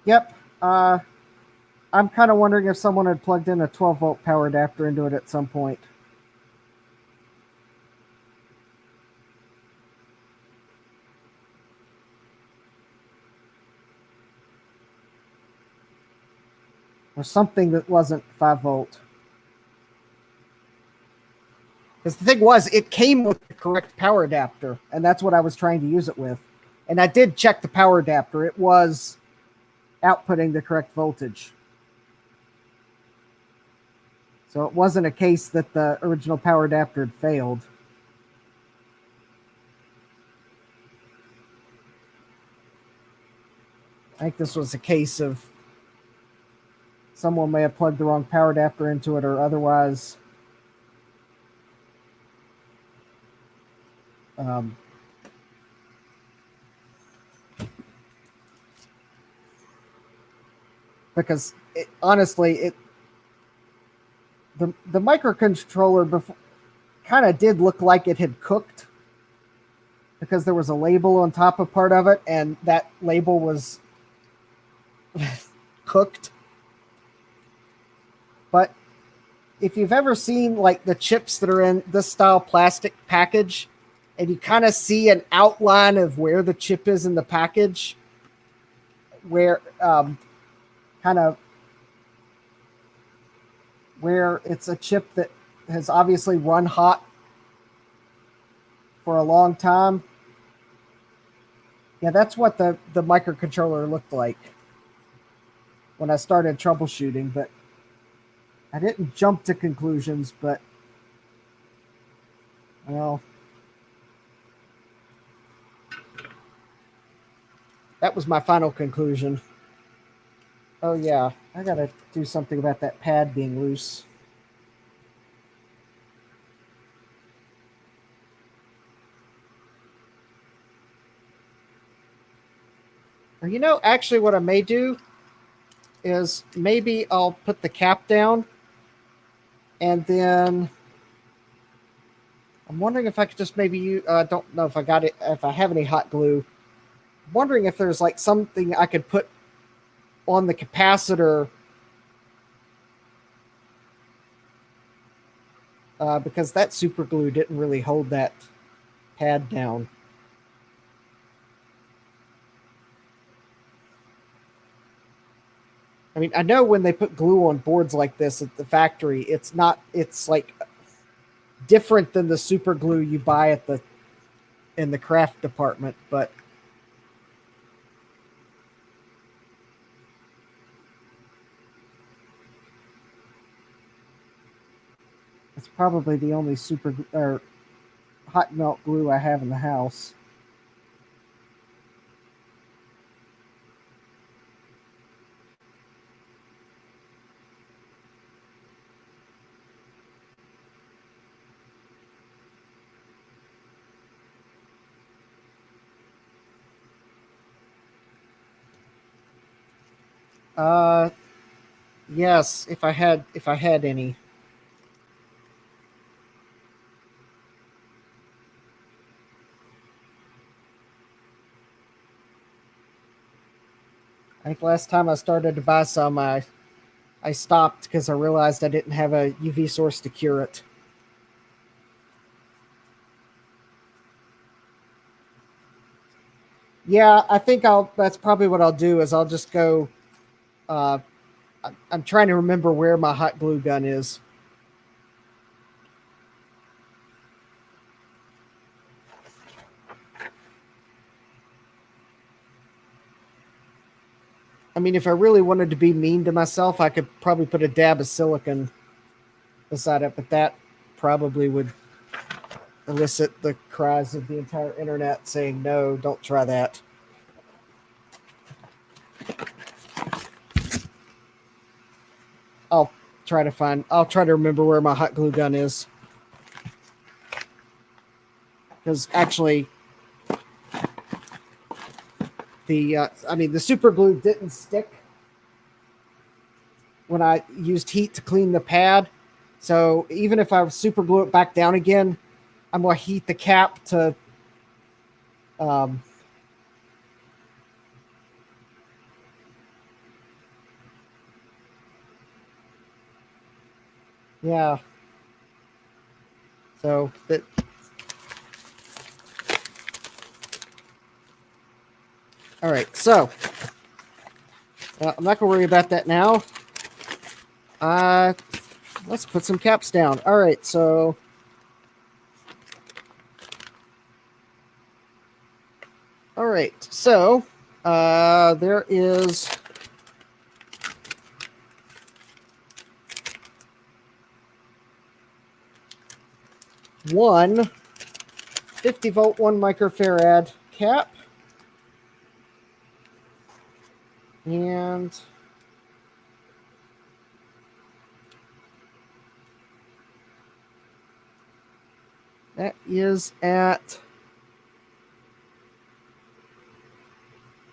Yep. I'm kind of wondering if someone had plugged in a 12-volt power adapter into it at some point. Or something that wasn't 5-volt. Because the thing was, it came with the correct power adapter, and that's what I was trying to use it with. And I did check the power adapter. It was outputting the correct voltage. So it wasn't a case that the original power adapter had failed. I think this was a case of someone may have plugged the wrong power adapter into it, or otherwise because honestly, the microcontroller kind of did look like it had cooked, because there was a label on top of part of it, and that label was cooked. But if you've ever seen like the chips that are in this style plastic package, and you kind of see an outline of where the chip is in the package, where kind of where it's a chip that has obviously run hot for a long time. Yeah, that's what the microcontroller looked like when I started troubleshooting, but I didn't jump to conclusions, but, well, that was my final conclusion. Oh yeah, I gotta do something about that pad being loose. Or, actually what I may do is maybe I'll put the cap down, and then I'm wondering if I could just maybe don't know if I have any hot glue. I'm wondering if there's like something I could put on the capacitor, because that super glue didn't really hold that pad down. I mean, I know when they put glue on boards like this at the factory, it's like different than the super glue you buy in the craft department, but It's probably the only super or hot melt glue I have in the house. Uh, yes, if I had any. I think last time I started to buy some, I stopped because I realized I didn't have a UV source to cure it. Yeah, I think that's probably what I'll do is I'll just go. Uh, I'm trying to remember where my hot glue gun is. I mean, if I really wanted to be mean to myself, I could probably put a dab of silicone beside it, but that probably would elicit the cries of the entire internet saying, no, don't try that. I'll I'll try to remember where my hot glue gun is. Because actually, the super glue didn't stick when I used heat to clean the pad. So even if I super glue it back down again, I'm going to heat the cap to um, yeah. So that all right. So I'm not going to worry about that now. Uh, let's put some caps down. All right. So all right. So there is one 50-volt 1 microfarad cap, and that is at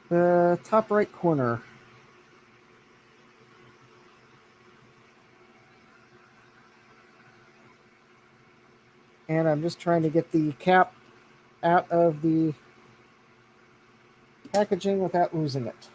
the top right corner. And I'm just trying to get the cap out of the packaging without losing it.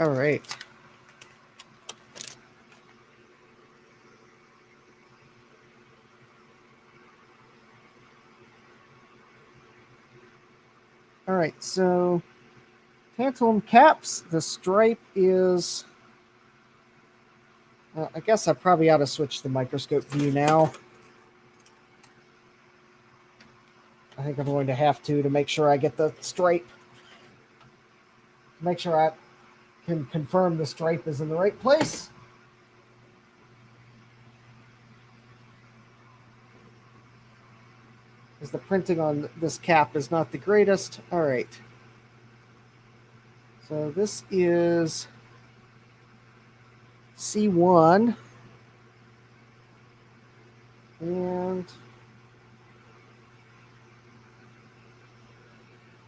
All right. All right, so tantalum caps, the stripe is, I guess I probably ought to switch the microscope view now. I think I'm going to have to make sure I get the stripe, make sure I can confirm the stripe is in the right place. Because the printing on this cap is not the greatest. All right. So this is C1. And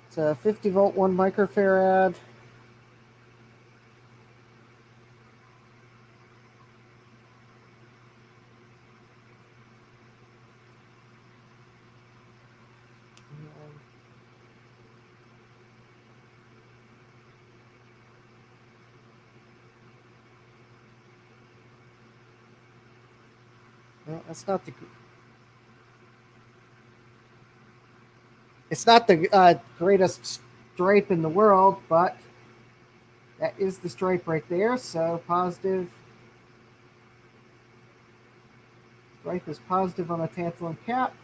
it's a 50-volt 1 microfarad. No, that's not the. It's not the greatest stripe in the world, but That is the stripe right there, so positive. Stripe is positive on the tantalum cap.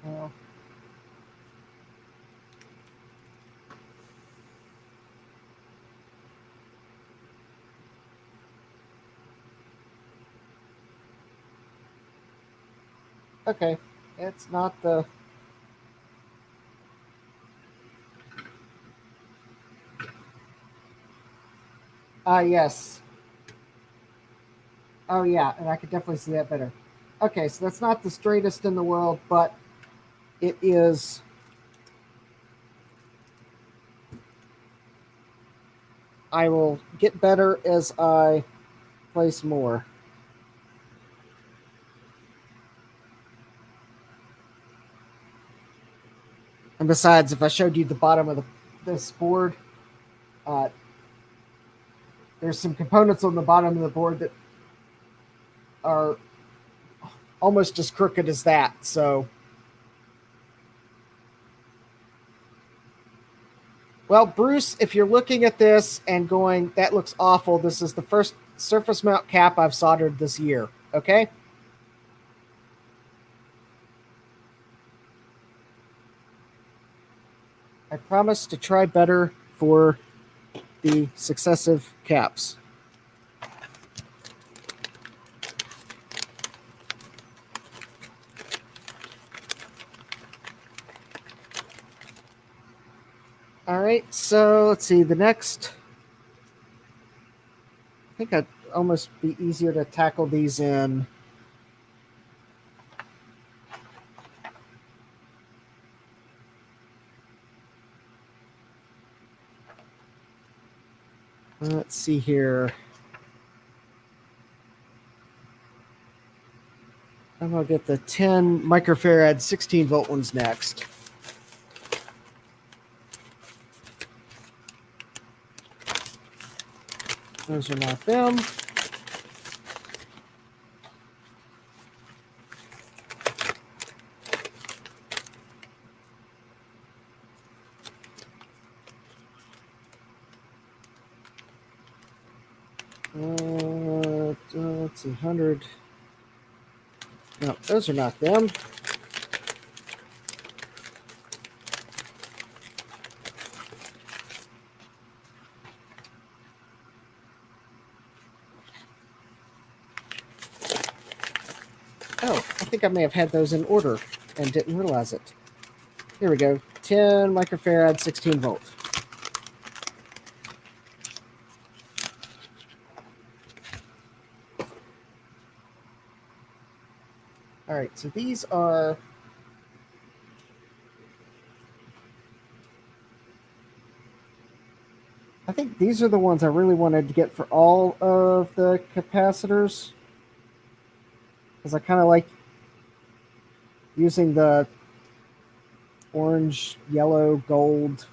Well, okay, it's not the. Yes. Oh, yeah, and I could definitely see that better. Okay, so that's not the straightest in the world, but it is. I will get better as I place more. And besides, if I showed you the bottom of this board, uh, there's some components on the bottom of the board that are almost as crooked as that. So, well, Bruce, if you're looking at this and going, that looks awful, this is the first surface mount cap I've soldered this year. Okay? I promise to try better for the successive caps. All right, so let's see. The next, I think I'd almost be easier to tackle these in. Let's see here. I'm going to get the 10 microfarad 16 volt ones next. Those are not them. Let's see, 100. No, those are not them. Oh, I think I may have had those in order and didn't realize it. Here we go. 10 microfarad, 16 volt. All right, so these are. I think these are the ones I really wanted to get for all of the capacitors. Because I kind of like using the orange, yellow, gold,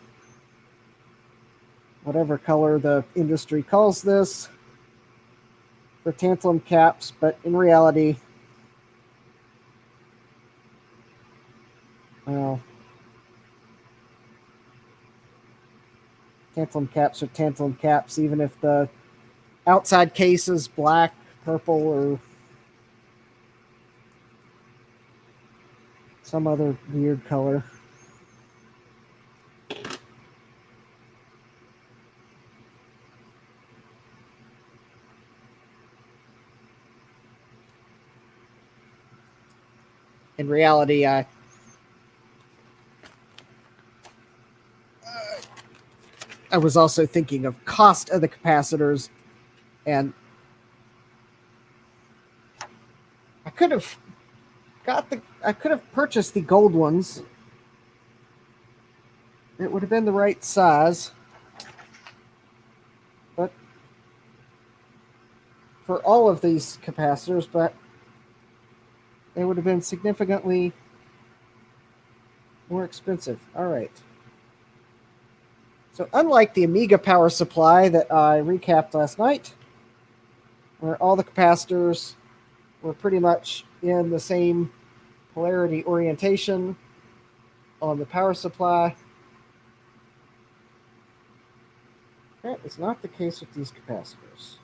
whatever color the industry calls this, for tantalum caps, but in reality, well, tantalum caps are tantalum caps, even if the outside case is black, purple, or some other weird color. in reality, I was also thinking of cost of the capacitors, and I could have purchased the gold ones. It would have been the right size, but for all of these capacitors, but they would have been significantly more expensive. All right. So unlike the Amiga power supply that I recapped last night, where all the capacitors were pretty much in the same polarity orientation on the power supply, that is not the case with these capacitors.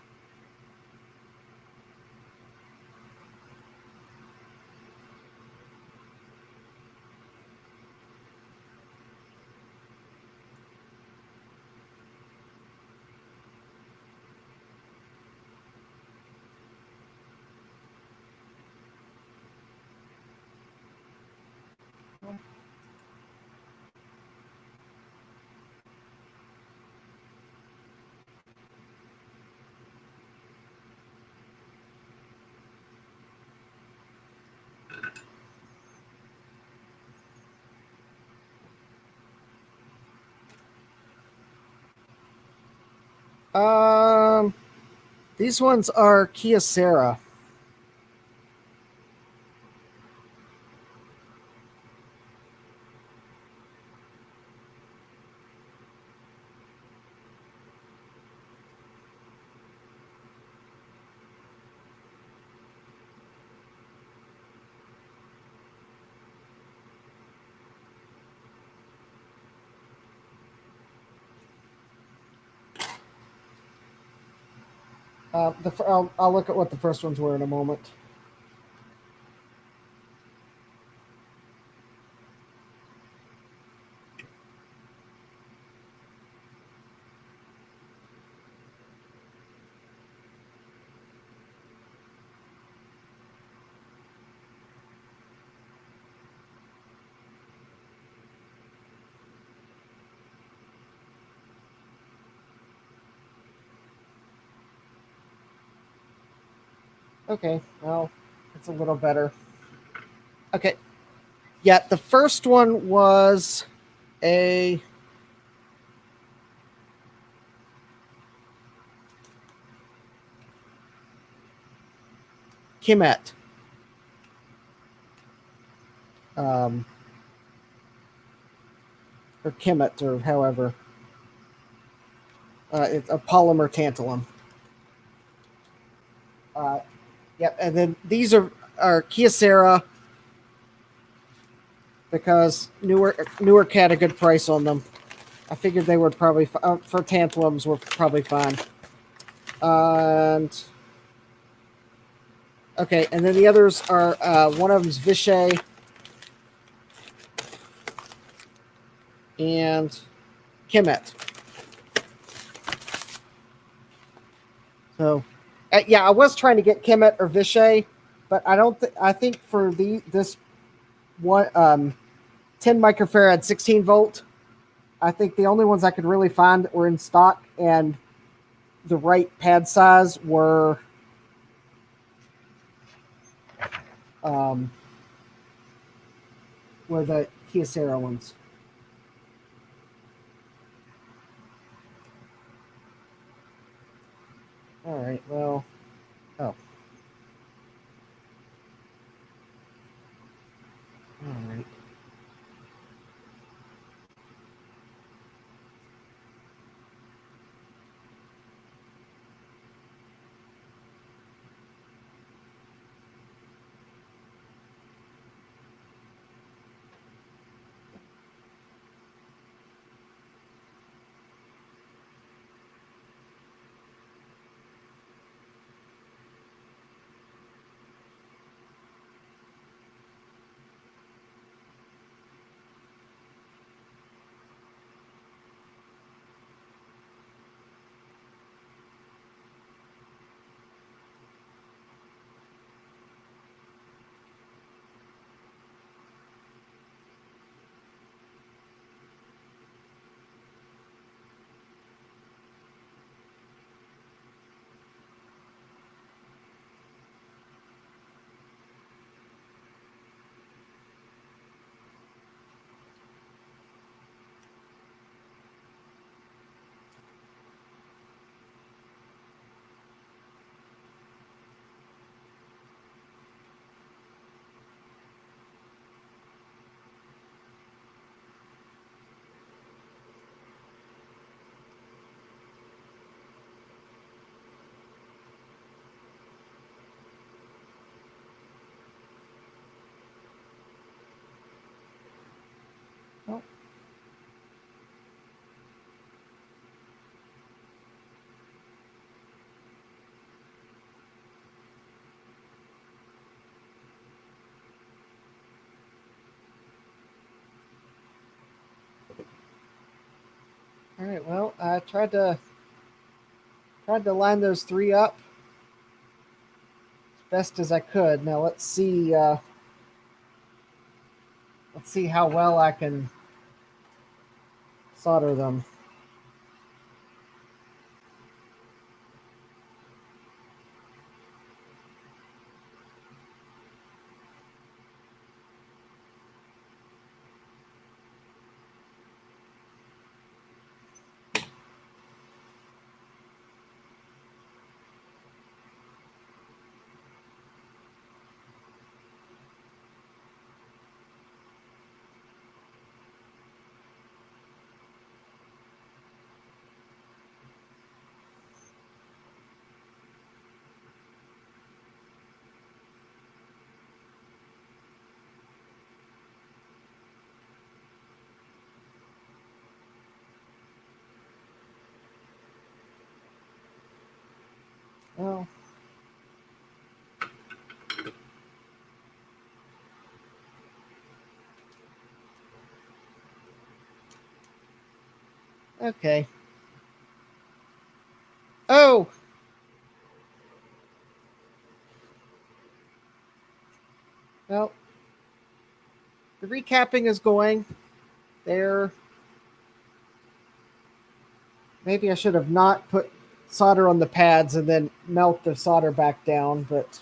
These ones are Kyocera. I'll look at what the first ones were in a moment. Okay, well, it's a little better. Okay. Yeah, the first one was a Kimet. Or Kimet, or however. It's a polymer tantalum. Yep, and then these are Kyocera because Newark had a good price on them. I figured they would probably for tantalums were probably fine. And okay, and then the others are one of them's Vichy and Kimet. So, yeah, I was trying to get Kimet or Vichy, but I don't. I think for this one 10 microfarad 16 volt, I think the only ones I could really find that were in stock and the right pad size were the Kyocera ones. All right. Well. Oh. All right. All right, well, I tried to line those three up as best as I could. Now let's see how well I can solder them. Well, okay. Oh! Well, the recapping is going. There. Maybe I should have not put solder on the pads and then melt the solder back down, but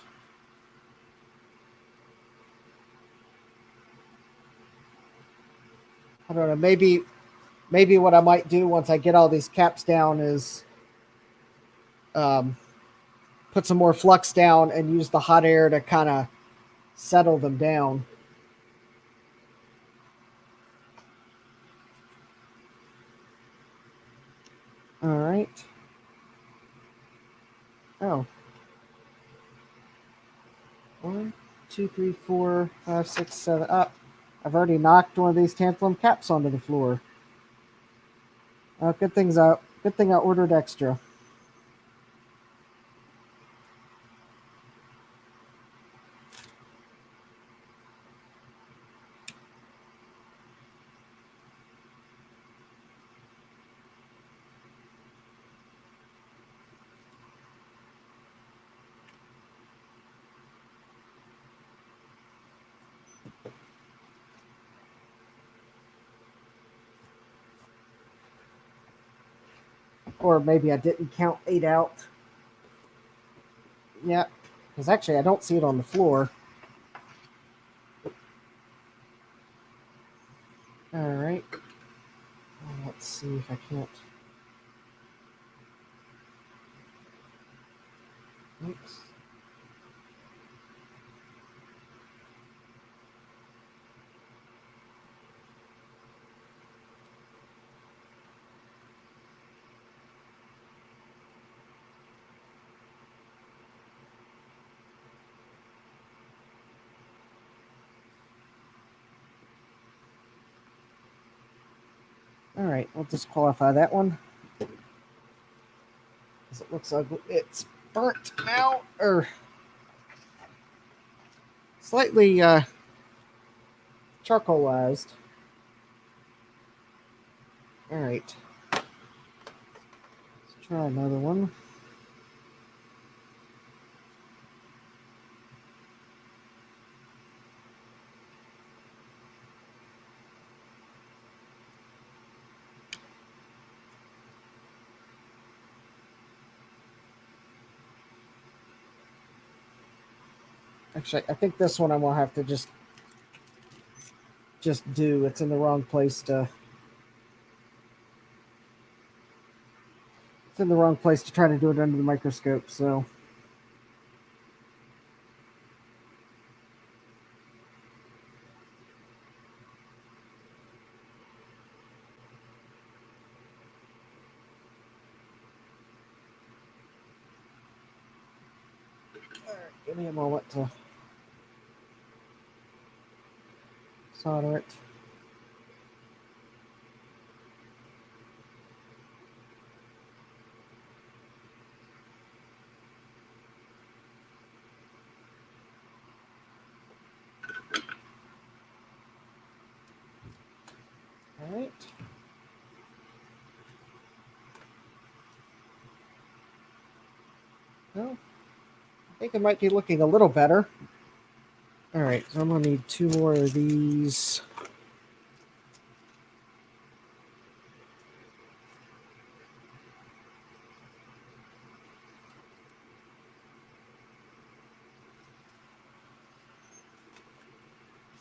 I don't know. Maybe what I might do once I get all these caps down is put some more flux down and use the hot air to kind of settle them down. All right. Oh. 1, 2, 3, 4, 5, 6, 7. Up. I've already knocked one of these tantalum caps onto the floor. Good thing I ordered extra. Or maybe I didn't count 8 out. Yeah, because actually I don't see it on the floor. All right. Let's see if I can't. Oops. All right, we'll disqualify that one. Because it looks like it's burnt out, or slightly charcoalized. All right. Let's try another one. Actually, I think this one I'm gonna have to just do. It's in the wrong place to. It's in the wrong place to try to do it under the microscope. So. All right, give me a moment to solder it. All right. Well, I think it might be looking a little better. All right, so I'm going to need 2 more of these.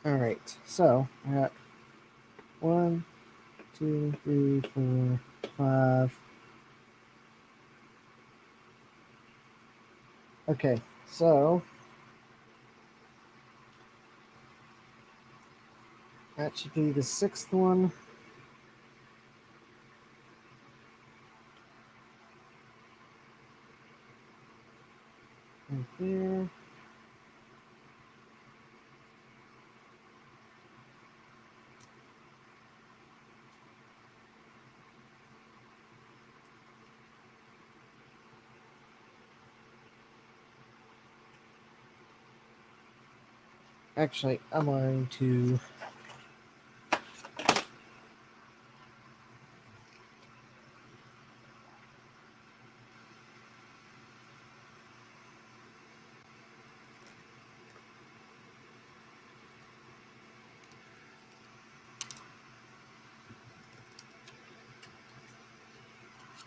All right, so I got 1, 2, 3, 4, 5. Okay, so that should be the 6th one. Right there. Actually, I'm going to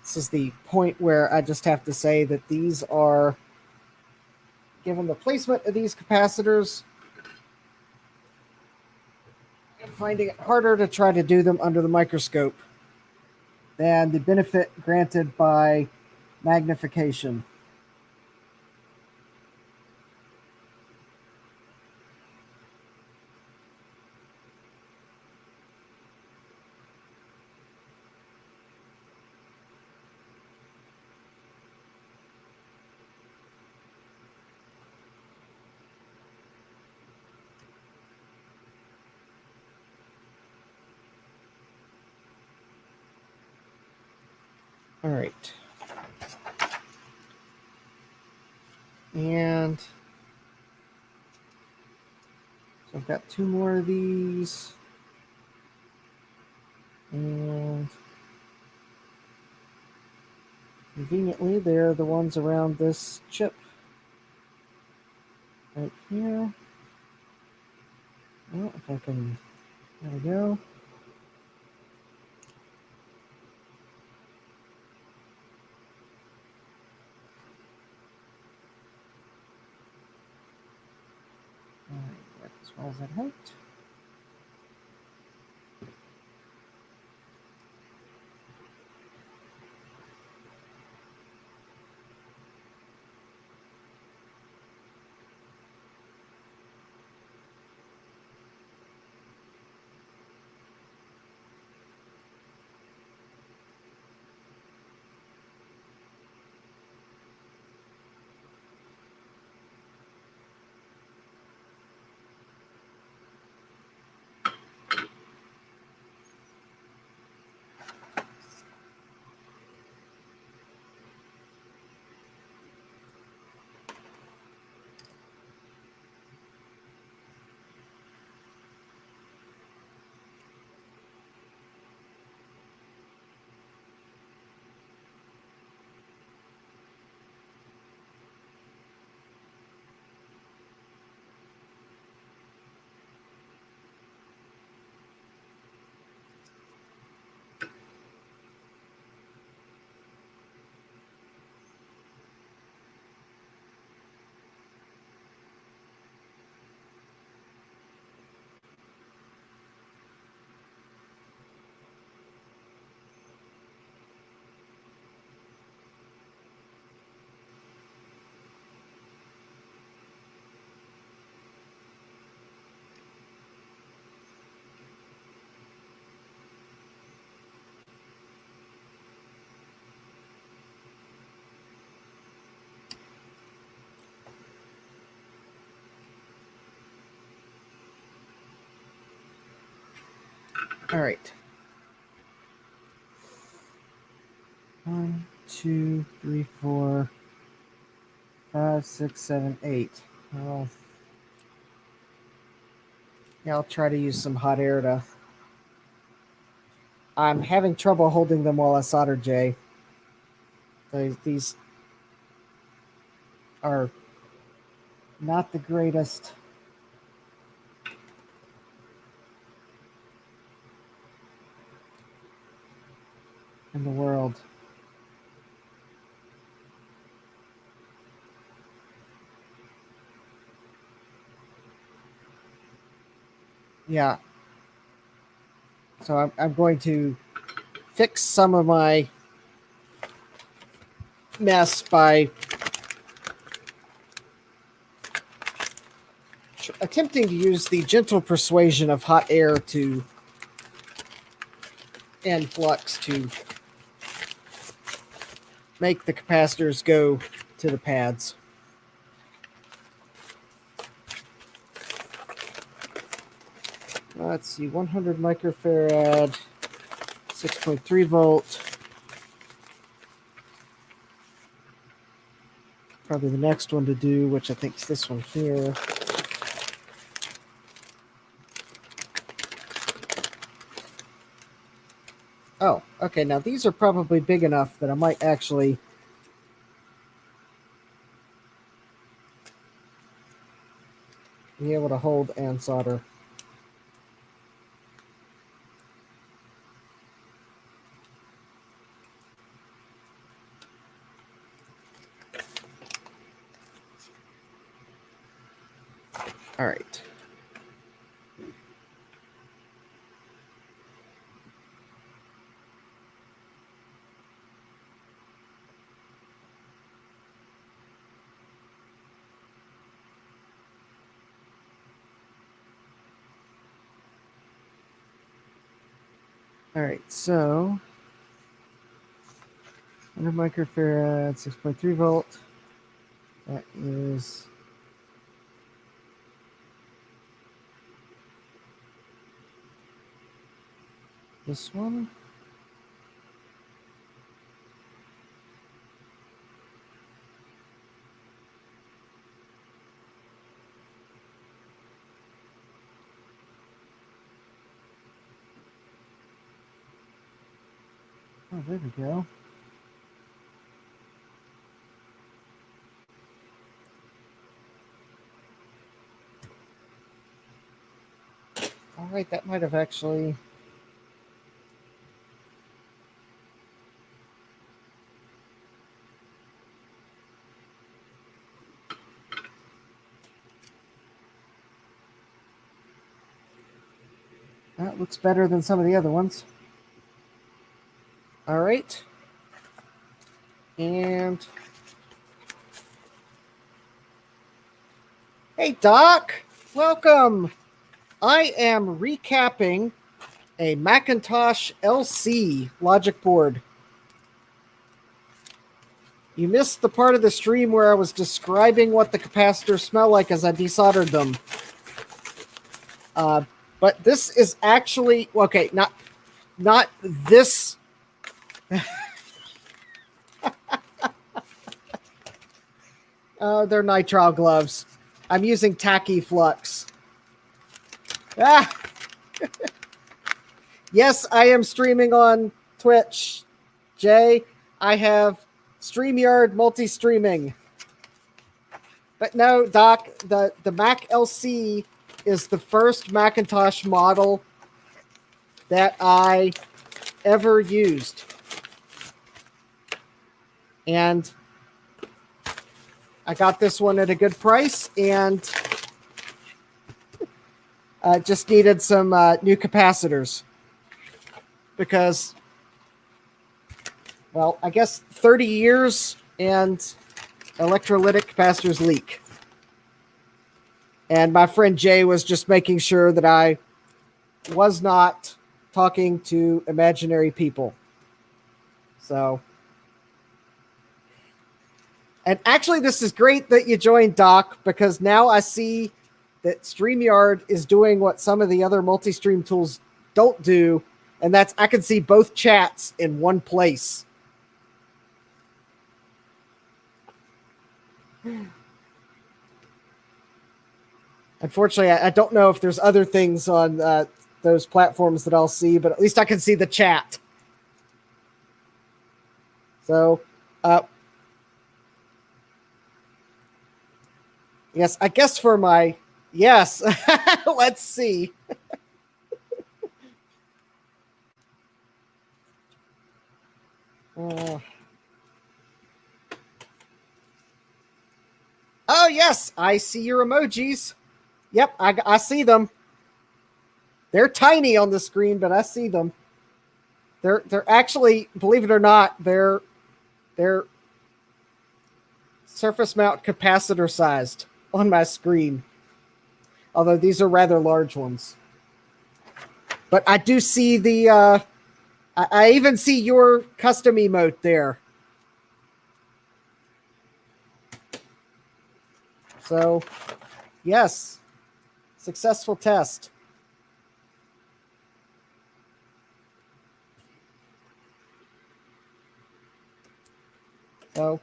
this is the point where I just have to say that these are, given the placement of these capacitors, I'm finding it harder to try to do them under the microscope than the benefit granted by magnification. All right. And so I've got 2 more of these. And conveniently, they're the ones around this chip right here. Well, if I can, there we go. All right, work as well as I'd hoped. All right. 1, 2, 3, 4, 5, 6, 7, 8. Well, yeah, I'll try to use some hot air to. I'm having trouble holding them while I solder, Jay. These are not the greatest. In the world. Yeah. So I'm going to fix some of my mess by attempting to use the gentle persuasion of hot air to and flux to make the capacitors go to the pads. Let's see, 100 microfarad, 6.3 volt. Probably the next one to do, which I think is this one here. Oh, okay. Now these are probably big enough that I might actually be able to hold and solder. All right. All right, so 100 microfarad, 6.3 volt. That is this one. Oh, there we go. All right, that might have actually... That looks better than some of the other ones. All right. And... Hey, Doc! Welcome! I am recapping a Macintosh LC logic board. You missed the part of the stream where I was describing what the capacitors smell like as I desoldered them. But this is actually... Okay, not this... They're nitrile gloves. I'm using tacky flux. Ah! Yes, I am streaming on Twitch. Jay, I have StreamYard multi-streaming. But no, Doc, the Mac LC is the first Macintosh model that I ever used. And I got this one at a good price, and just needed some new capacitors. Because, well, I guess 30 years and electrolytic capacitors leak. And my friend Jay was just making sure that I was not talking to imaginary people. So... And actually, this is great that you joined, Doc, because now I see that StreamYard is doing what some of the other multi-stream tools don't do, and that's I can see both chats in one place. Unfortunately, I don't know if there's other things on those platforms that I'll see, but at least I can see the chat. So... Yes, I guess for my, yes, let's see. Oh, yes, I see your emojis. Yep, I see them. They're tiny on the screen, but I see them. They're actually, believe it or not, they're surface mount capacitor sized on my screen. Although these are rather large ones. But I do see the I even see your custom emote there. So, yes, successful test. So,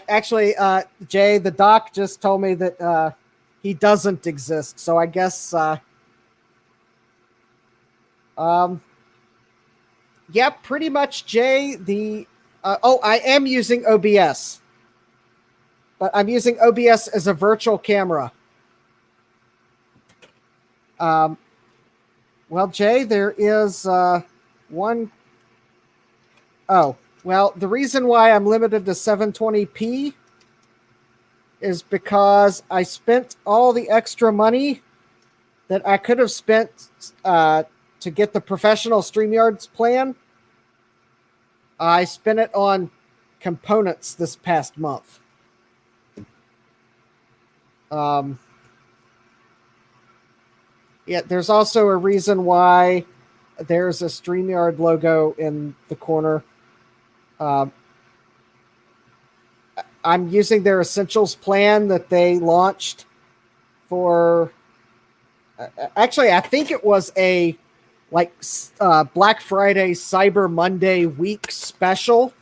actually, Jay, the doc just told me that he doesn't exist. So I guess, yeah, pretty much, Jay. I am using OBS, but I'm using OBS as a virtual camera. Well, Jay, there is one. Oh, well, the reason why I'm limited to 720p is because I spent all the extra money that I could have spent to get the professional StreamYards plan. I spent it on components this past month. Yeah, there's also a reason why there's a StreamYard logo in the corner. I'm using their Essentials plan that they launched for. Actually, I think it was a Black Friday, Cyber Monday week special,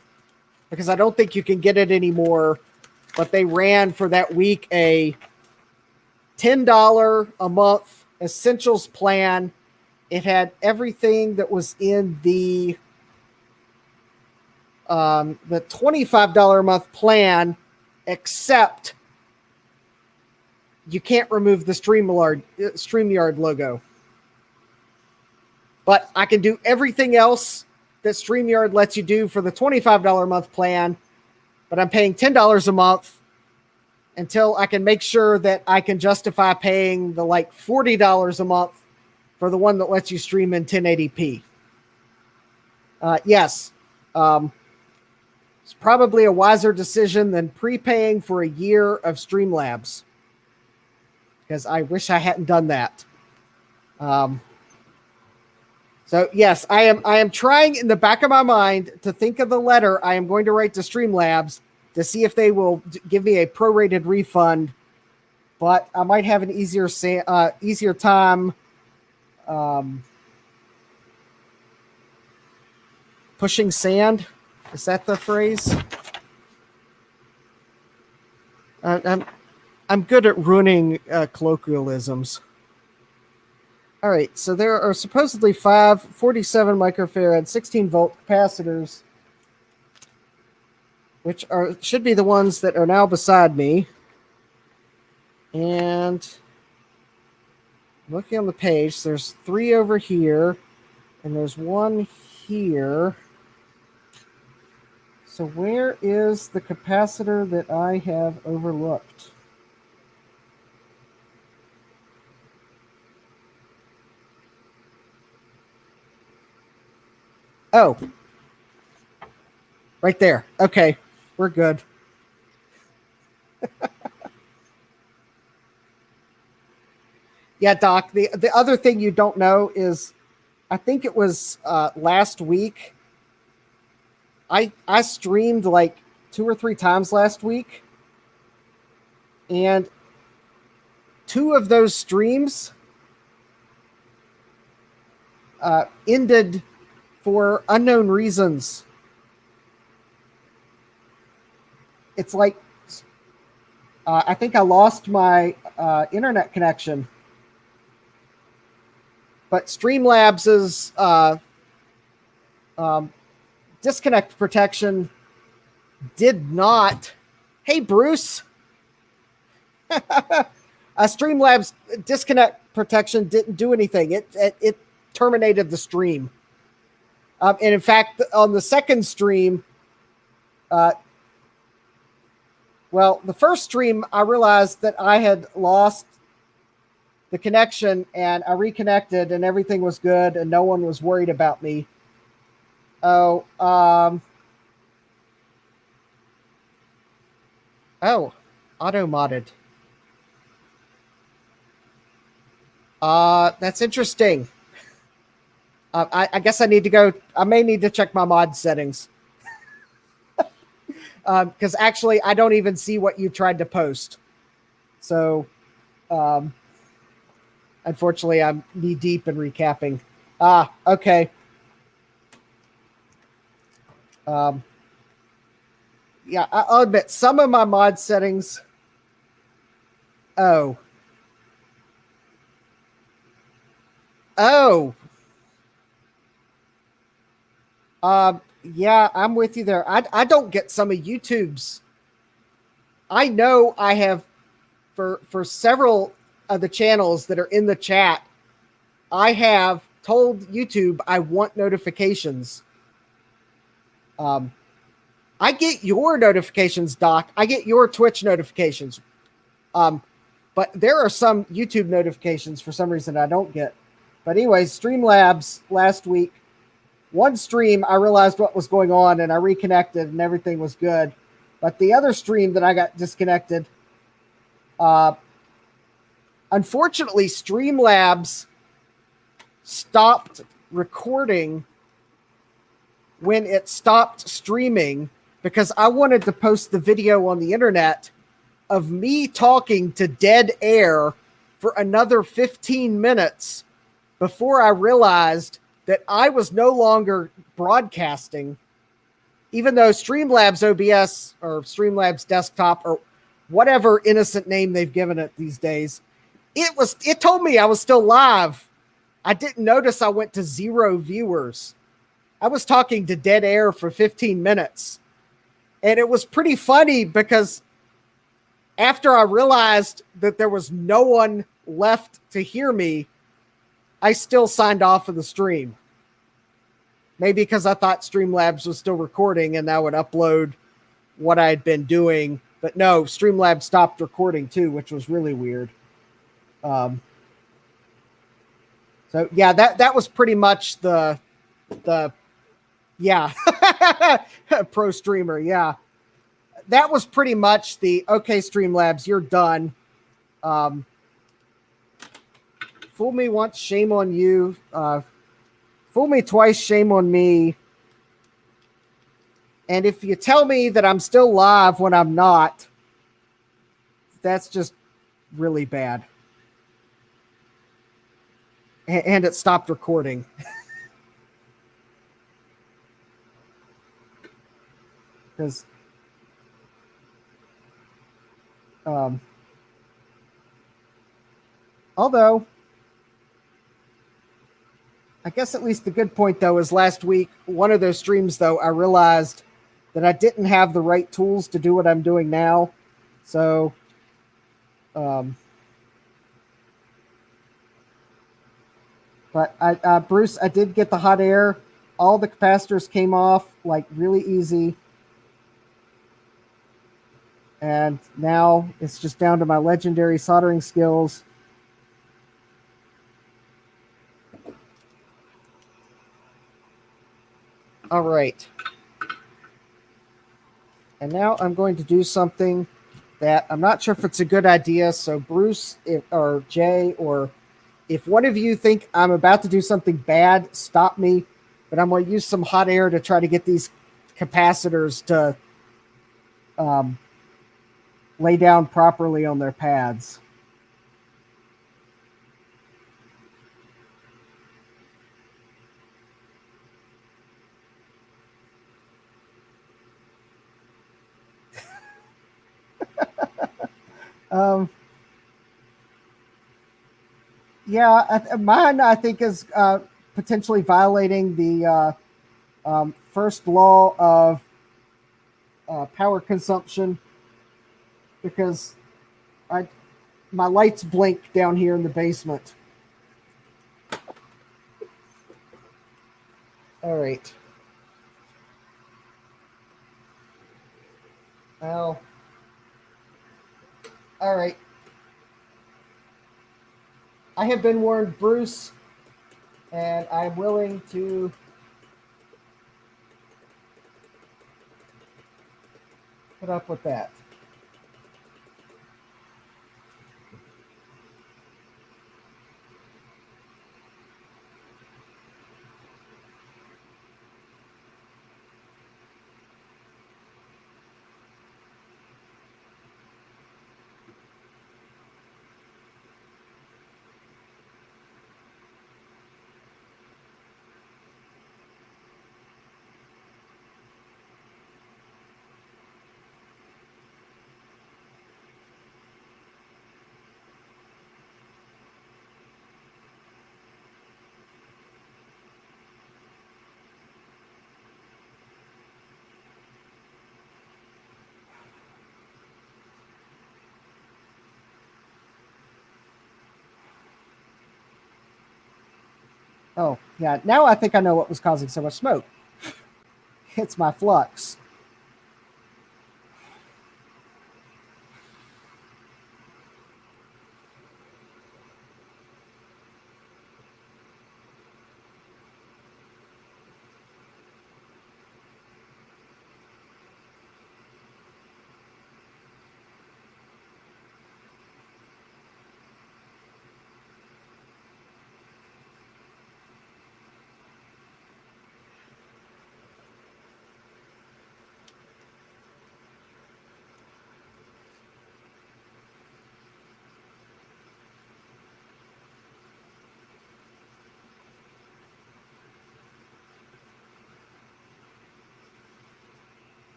because I don't think you can get it anymore. But they ran for that week a $10 a month Essentials plan. It had everything that was in the $25 a month plan, except you can't remove the StreamYard logo. But I can do everything else that StreamYard lets you do for the $25 a month plan, but I'm paying $10 a month until I can make sure that I can justify paying the $40 a month for the one that lets you stream in 1080p. Yes. It's probably a wiser decision than prepaying for a year of Streamlabs, because I wish I hadn't done that. So yes, I am trying in the back of my mind to think of the letter I am going to write to Streamlabs to see if they will give me a prorated refund. But I might have an easier time pushing sand. Is that the phrase? I'm good at ruining colloquialisms. All right, so there are supposedly 5 47 microfarad 16 volt capacitors, which should be the ones that are now beside me. And looking on the page, there's 3 over here, and there's 1 here. So where is the capacitor that I have overlooked? Oh, right there. Okay, we're good. Yeah, Doc, the other thing you don't know is, I think it was last week, I streamed 2 or 3 times last week, and 2 of those streams ended for unknown reasons. It's I think I lost my internet connection. But Streamlabs's um, disconnect protection did not. Hey, Bruce. Streamlabs disconnect protection didn't do anything. It terminated the stream. And in fact, on the second stream, well, the first stream, I realized that I had lost the connection, and I reconnected, and everything was good, and no one was worried about me. Oh, auto modded. That's interesting. I guess I need to go. I may need to check my mod settings. Because actually, I don't even see what you tried to post. So, unfortunately, I'm knee deep in recapping. Okay. Yeah, I'll admit, some of my mod settings. Oh. Yeah, I'm with you there. I don't get some of YouTube's. I know I have for several of the channels that are in the chat, I have told YouTube I want notifications. I get your notifications, Doc. I get your Twitch notifications. But there are some YouTube notifications for some reason I don't get. But anyways, Streamlabs last week, one stream, I realized what was going on, and I reconnected, and everything was good. But the other stream that I got disconnected, unfortunately, Streamlabs stopped recording when it stopped streaming, because I wanted to post the video on the internet of me talking to dead air for another 15 minutes before I realized that I was no longer broadcasting, even though Streamlabs OBS or Streamlabs Desktop or whatever innocent name they've given it these days, it told me I was still live. I didn't notice I went to 0 viewers. I was talking to dead air for 15 minutes. And it was pretty funny because after I realized that there was no one left to hear me, I still signed off of the stream. Maybe because I thought Streamlabs was still recording and I would upload what I had been doing. But no, Streamlabs stopped recording too, which was really weird. So yeah, that was pretty much the yeah. Pro streamer, yeah. That was pretty much the okay, Streamlabs, you're done. Fool me once, shame on you. Fool me twice, shame on me. And if you tell me that I'm still live when I'm not, that's just really bad. And it stopped recording. Because although I guess at least the good point, though, is last week, one of those streams, though, I realized that I didn't have the right tools to do what I'm doing now. So, but Bruce, I did get the hot air. All the capacitors came off, like, really easy. And now it's just down to my legendary soldering skills. All right. And now I'm going to do something that I'm not sure if it's a good idea. So Bruce or Jay, or if one of you think I'm about to do something bad, stop me. But I'm going to use some hot air to try to get these capacitors to lay down properly on their pads. Yeah, mine I think is potentially violating the first law of power consumption because I my lights blink down here in the basement. All right. Well, all right. I have been warned, Bruce, and I'm willing to put up with that. Oh, yeah. Now I think I know what was causing so much smoke. It's my flux.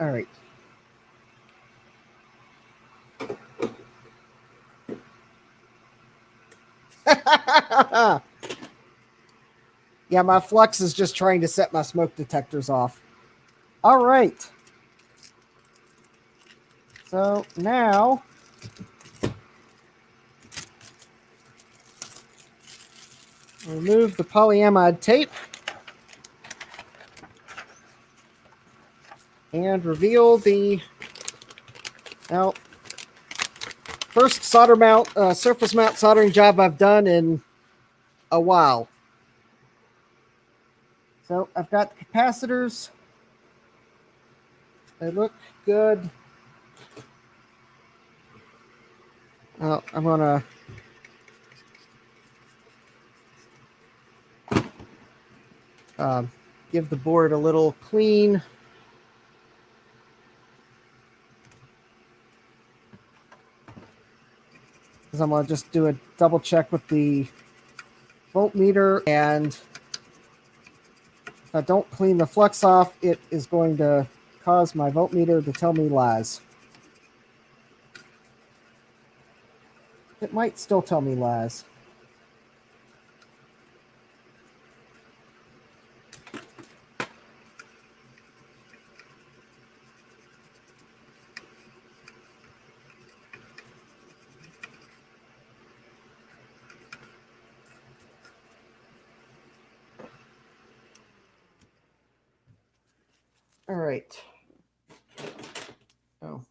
All right. Yeah, my flux is just trying to set my smoke detectors off. All right. So now remove the polyamide tape and reveal the first solder mount, surface mount soldering job I've done in a while. So I've got the capacitors. They look good. I'm gonna give the board a little clean. Because I'm gonna just do a double check with the voltmeter, and if I don't clean the flux off, it is going to cause my voltmeter to tell me lies. It might still tell me lies. All right. Oh.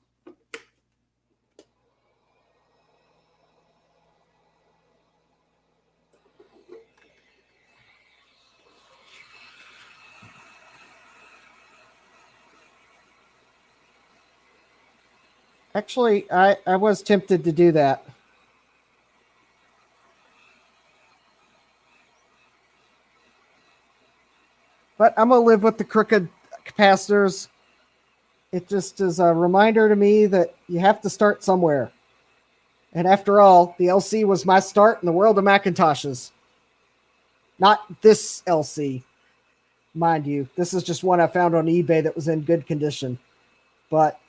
Actually, I was tempted to do that. But I'm going to live with the crooked capacitors. It just is a reminder to me that you have to start somewhere. And after all, the LC was my start in the world of Macintoshes. Not this LC, mind you. This is just one I found on eBay that was in good condition. But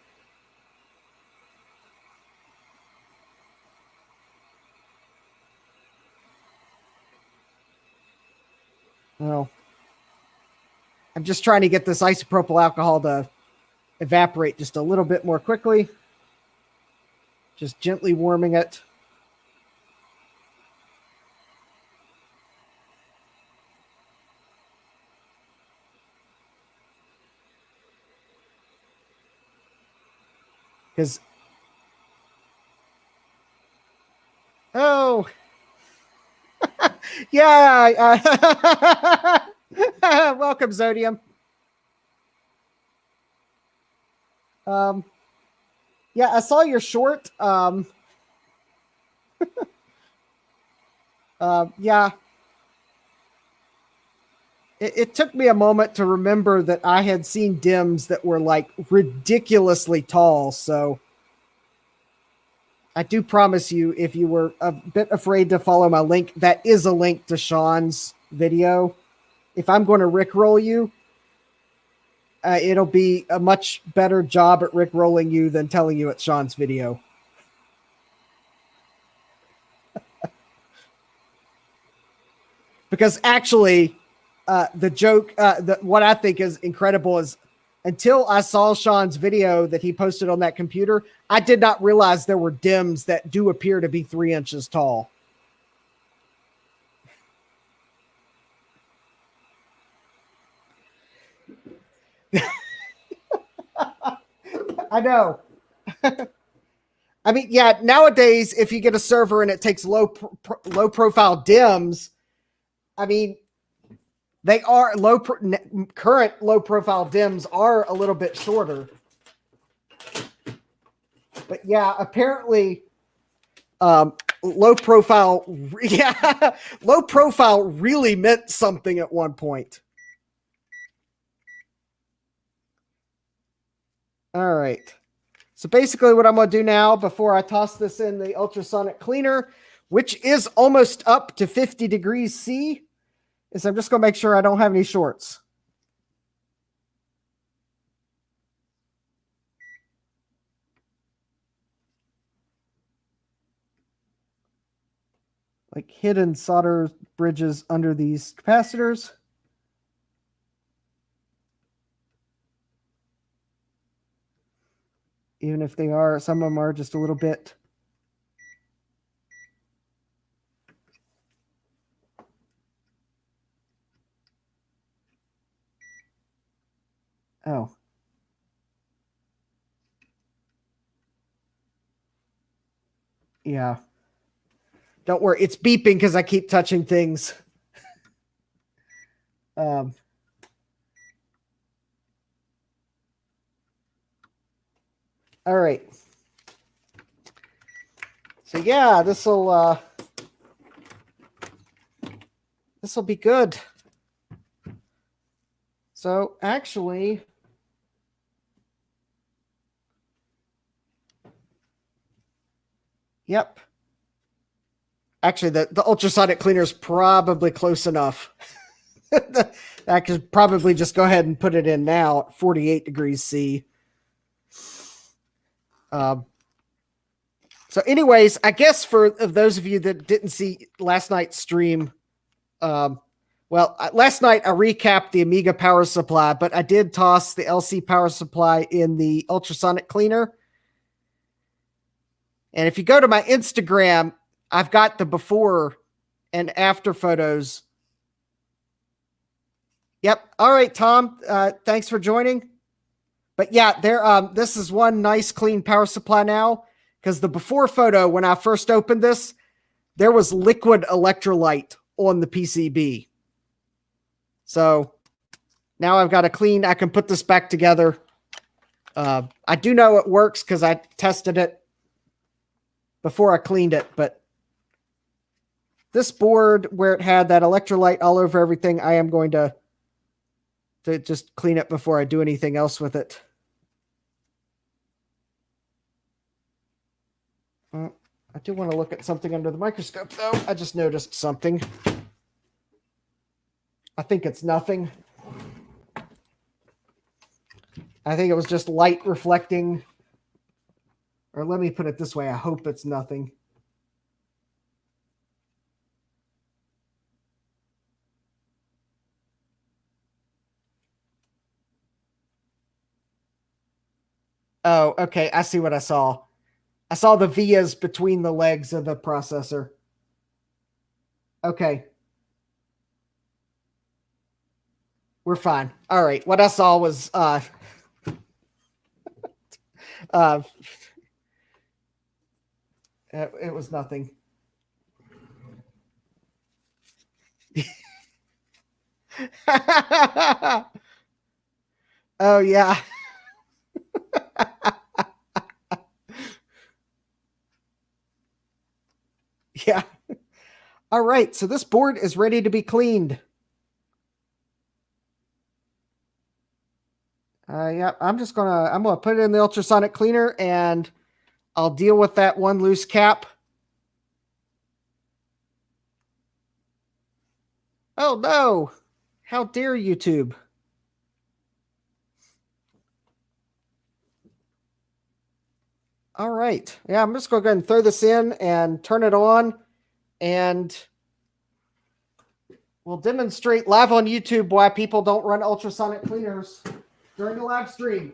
Well, I'm just trying to get this isopropyl alcohol to evaporate just a little bit more quickly. Just gently warming it. Because, oh, yeah. Welcome, Zodium. Yeah, I saw your short. Yeah. It took me a moment to remember that I had seen dims that were like ridiculously tall. So I do promise you, if you were a bit afraid to follow my link, that is a link to Sean's video. If I'm going to Rickroll you, it'll be a much better job at Rickrolling you than telling you it's Sean's video. Because actually, the joke, what I think is incredible is until I saw Sean's video that he posted on that computer, I did not realize there were dims that do appear to be 3 inches tall. I know. I mean, yeah, nowadays, if you get a server and it takes low profile dims, I mean, they are current low profile dims are a little bit shorter. But yeah, apparently low profile really meant something at one point. All right. So basically what I'm going to do now before I toss this in the ultrasonic cleaner, which is almost up to 50 degrees C, is I'm just going to make sure I don't have any shorts. Like hidden solder bridges under these capacitors. Even if they are, some of them are just a little bit. Oh. Yeah. Don't worry. It's beeping because I keep touching things. All right. So yeah, this will be good. So actually, yep. Actually, the ultrasonic cleaner is probably close enough. I could probably just go ahead and put it in now at 48 degrees C. So anyways, I guess for those of you that didn't see last night's stream, last night I recapped the Amiga power supply, but I did toss the LC power supply in the ultrasonic cleaner. And if you go to my Instagram, I've got the before and after photos. Yep. All right, Tom. Thanks for joining. But yeah, this is one nice clean power supply now, because the before photo, when I first opened this, there was liquid electrolyte on the PCB. So now I've got a clean, I can put this back together. I do know it works because I tested it before I cleaned it, but this board where it had that electrolyte all over everything, I am going to just clean it before I do anything else with it. I do want to look at something under the microscope, though. I just noticed something. I think it's nothing. I think it was just light reflecting. Or let me put it this way. I hope it's nothing. Oh, okay. I see what I saw. I saw the vias between the legs of the processor. Okay. We're fine. All right. What I saw was uh it was nothing. Oh yeah. Yeah. All right. So this board is ready to be cleaned. Yeah, I'm gonna put it in the ultrasonic cleaner and I'll deal with that one loose cap. Oh no! How dare YouTube? All right. Yeah, I'm just going to go ahead and throw this in and turn it on, and we'll demonstrate live on YouTube why people don't run ultrasonic cleaners during the live stream.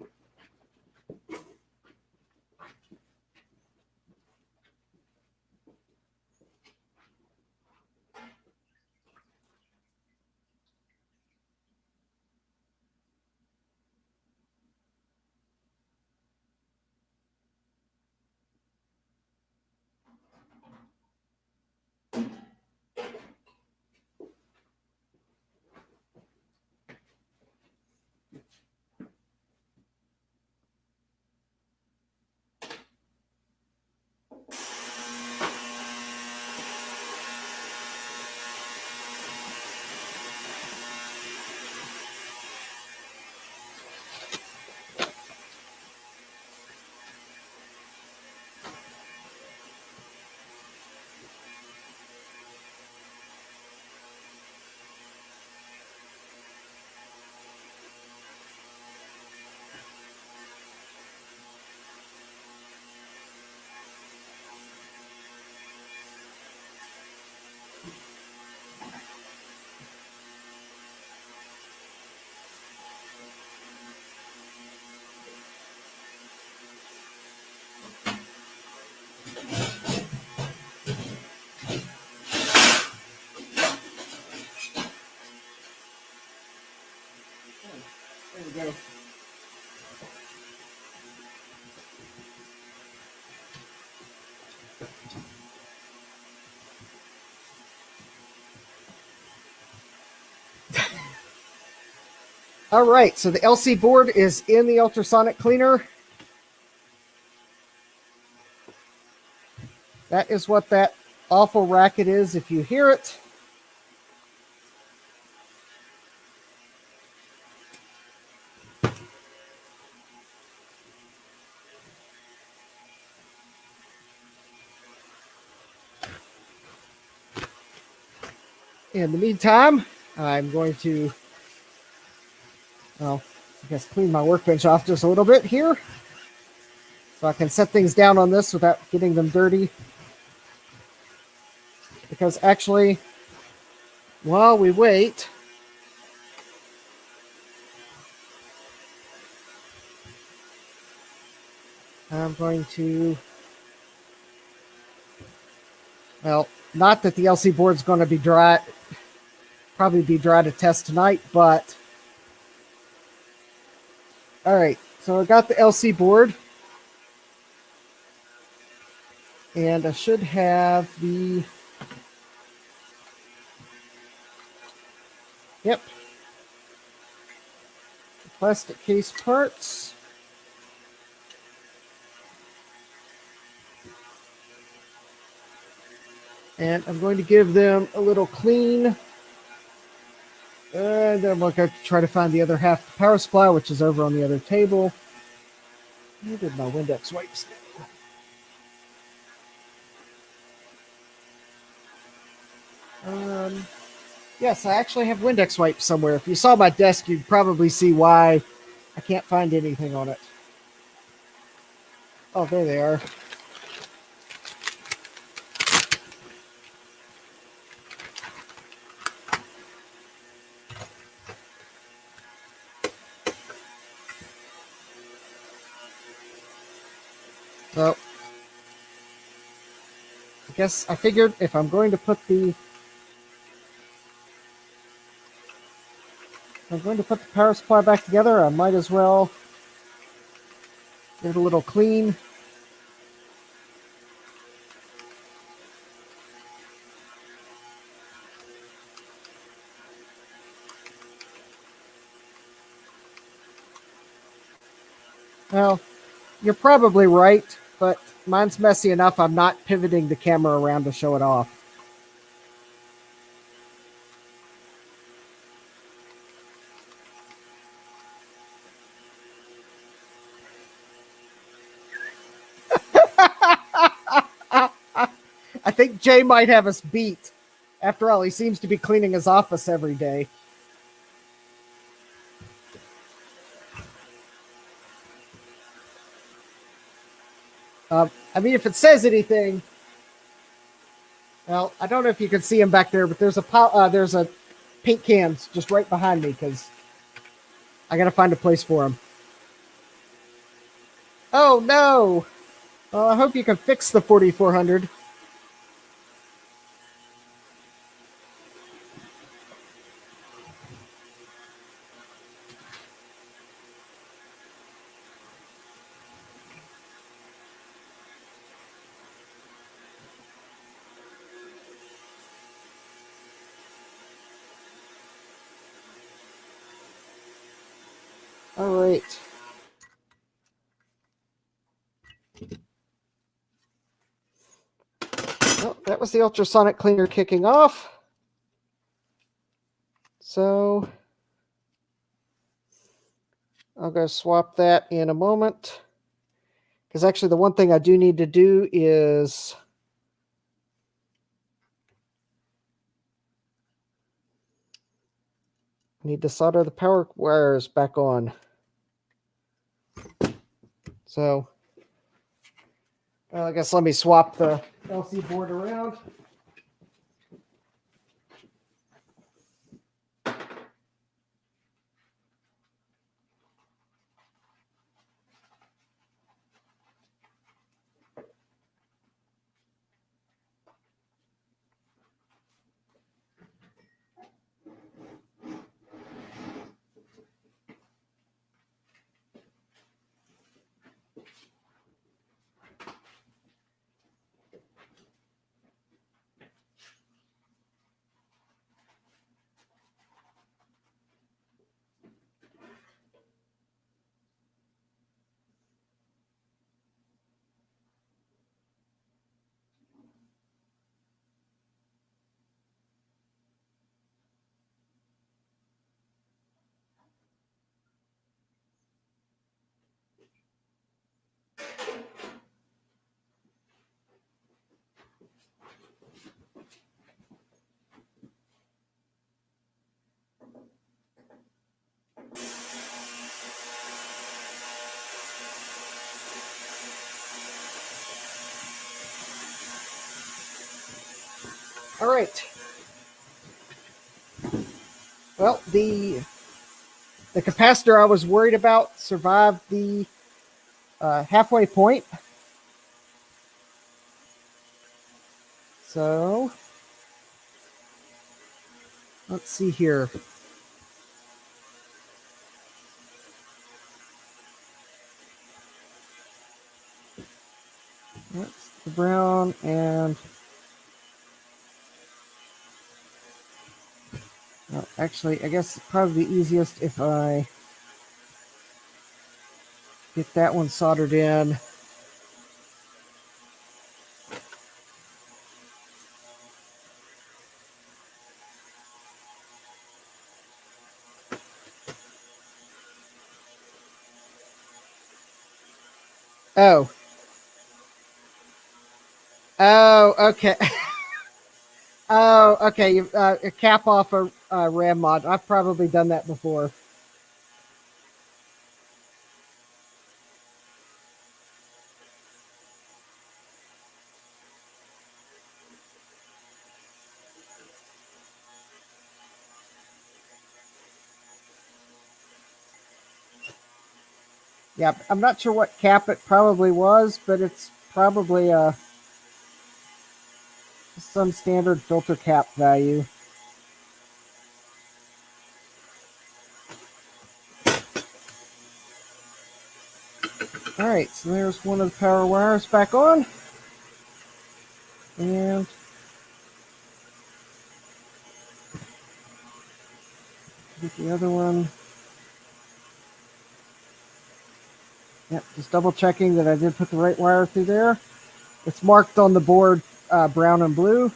There we go. All right, so the LC board is in the ultrasonic cleaner. That is what that awful racket is if you hear it. In the meantime, I'm going to, well, I guess clean my workbench off just a little bit here so I can set things down on this without getting them dirty. Because actually, while we wait, I'm going to, well, not that the LC board's going to be dry, probably be dry to test tonight, but all right, so I got the LC board, and I should have the, yep, the plastic case parts. And I'm going to give them a little clean. And then I'm going to try to find the other half of the power supply, which is over on the other table. Where did my Windex wipes go? Yes, I actually have Windex wipes somewhere. If you saw my desk, you'd probably see why I can't find anything on it. Oh, there they are. So I guess I figured if I'm going to put the power supply back together, I might as well give it a little clean. Well, you're probably right, but mine's messy enough I'm not pivoting the camera around to show it off. I think Jay might have us beat. After all, he seems to be cleaning his office every day. I mean, if it says anything, well, I don't know if you can see him back there, but there's a paint can just right behind me because I got to find a place for him. Oh no! Well, I hope you can fix the 4400. All right. Well, that was the ultrasonic cleaner kicking off. So I'll go swap that in a moment. Because actually the one thing I do need to do is need to solder the power wires back on. So I guess let me swap the LC board around. All right. Well, the capacitor I was worried about survived the halfway point. So let's see here. That's the brown and well, actually, I guess it's probably the easiest if I get that one soldered in. Oh. Oh, okay. Oh, okay. You cap off a RAM mod. I've probably done that before. Yeah, I'm not sure what cap it probably was, but it's probably some standard filter cap value. All right, so there's one of the power wires back on. And get the other one. Yep, just double checking that I did put the right wire through there. It's marked on the board brown and blue.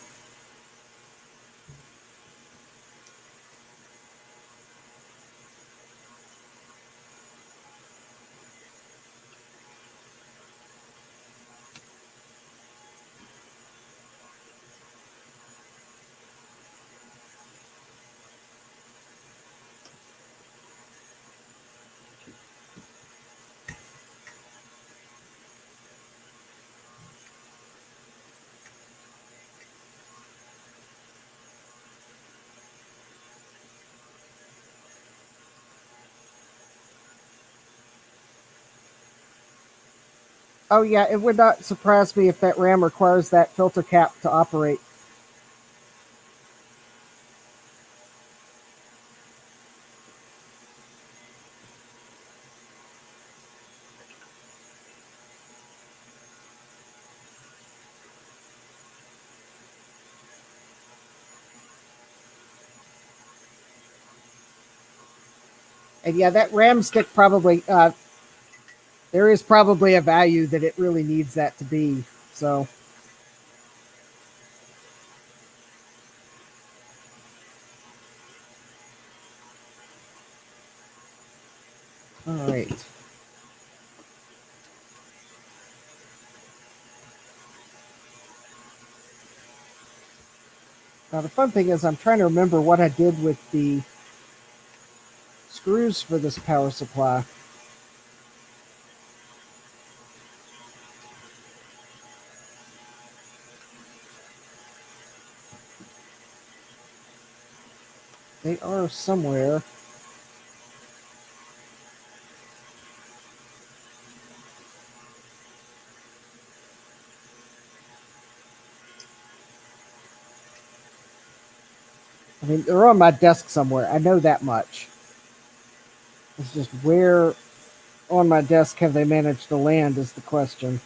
Oh yeah, it would not surprise me if that RAM requires that filter cap to operate. And yeah, that RAM stick probably, there is probably a value that it really needs that to be. So, all right. Now the fun thing is I'm trying to remember what I did with the screws for this power supply. They are somewhere. I mean, they're on my desk somewhere. I know that much. It's just where on my desk have they managed to land is the question.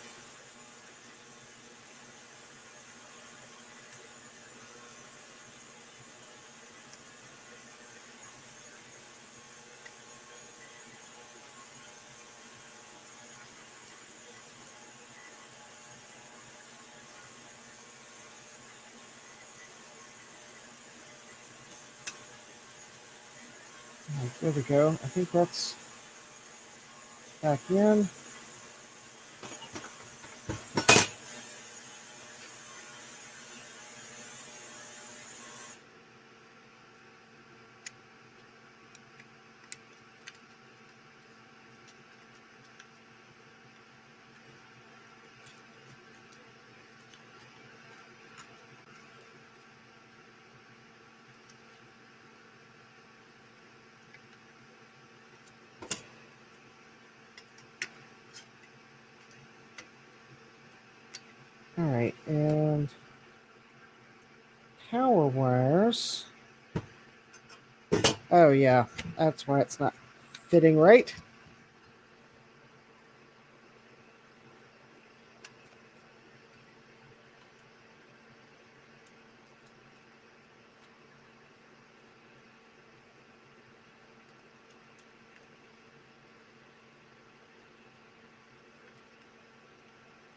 There we go. I think that's back in. All right, and power wires. Oh yeah, that's why it's not fitting right.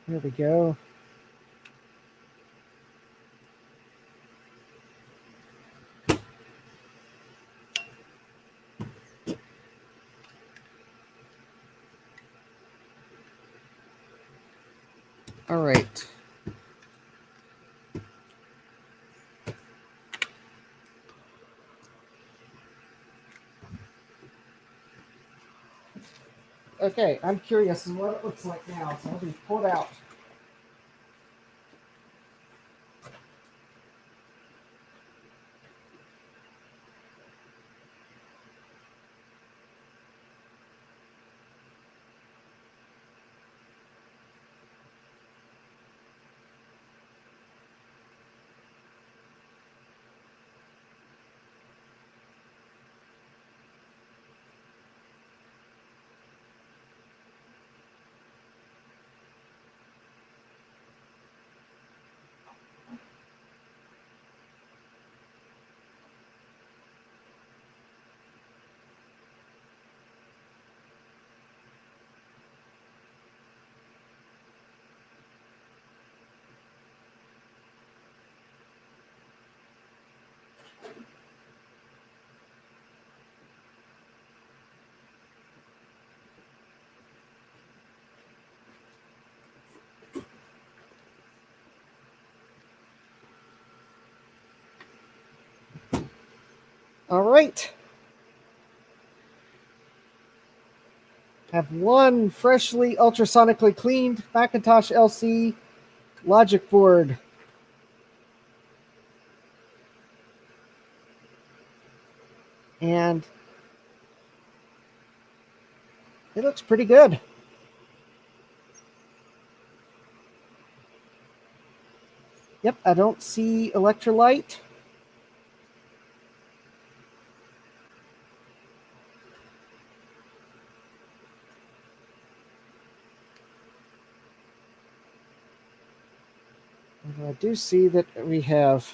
There we go. All right. Okay, I'm curious what it looks like now, so I'll be pulled out. All right. Have one freshly ultrasonically cleaned Macintosh LC logic board. And it looks pretty good. Yep, I don't see electrolyte. And I do see that we have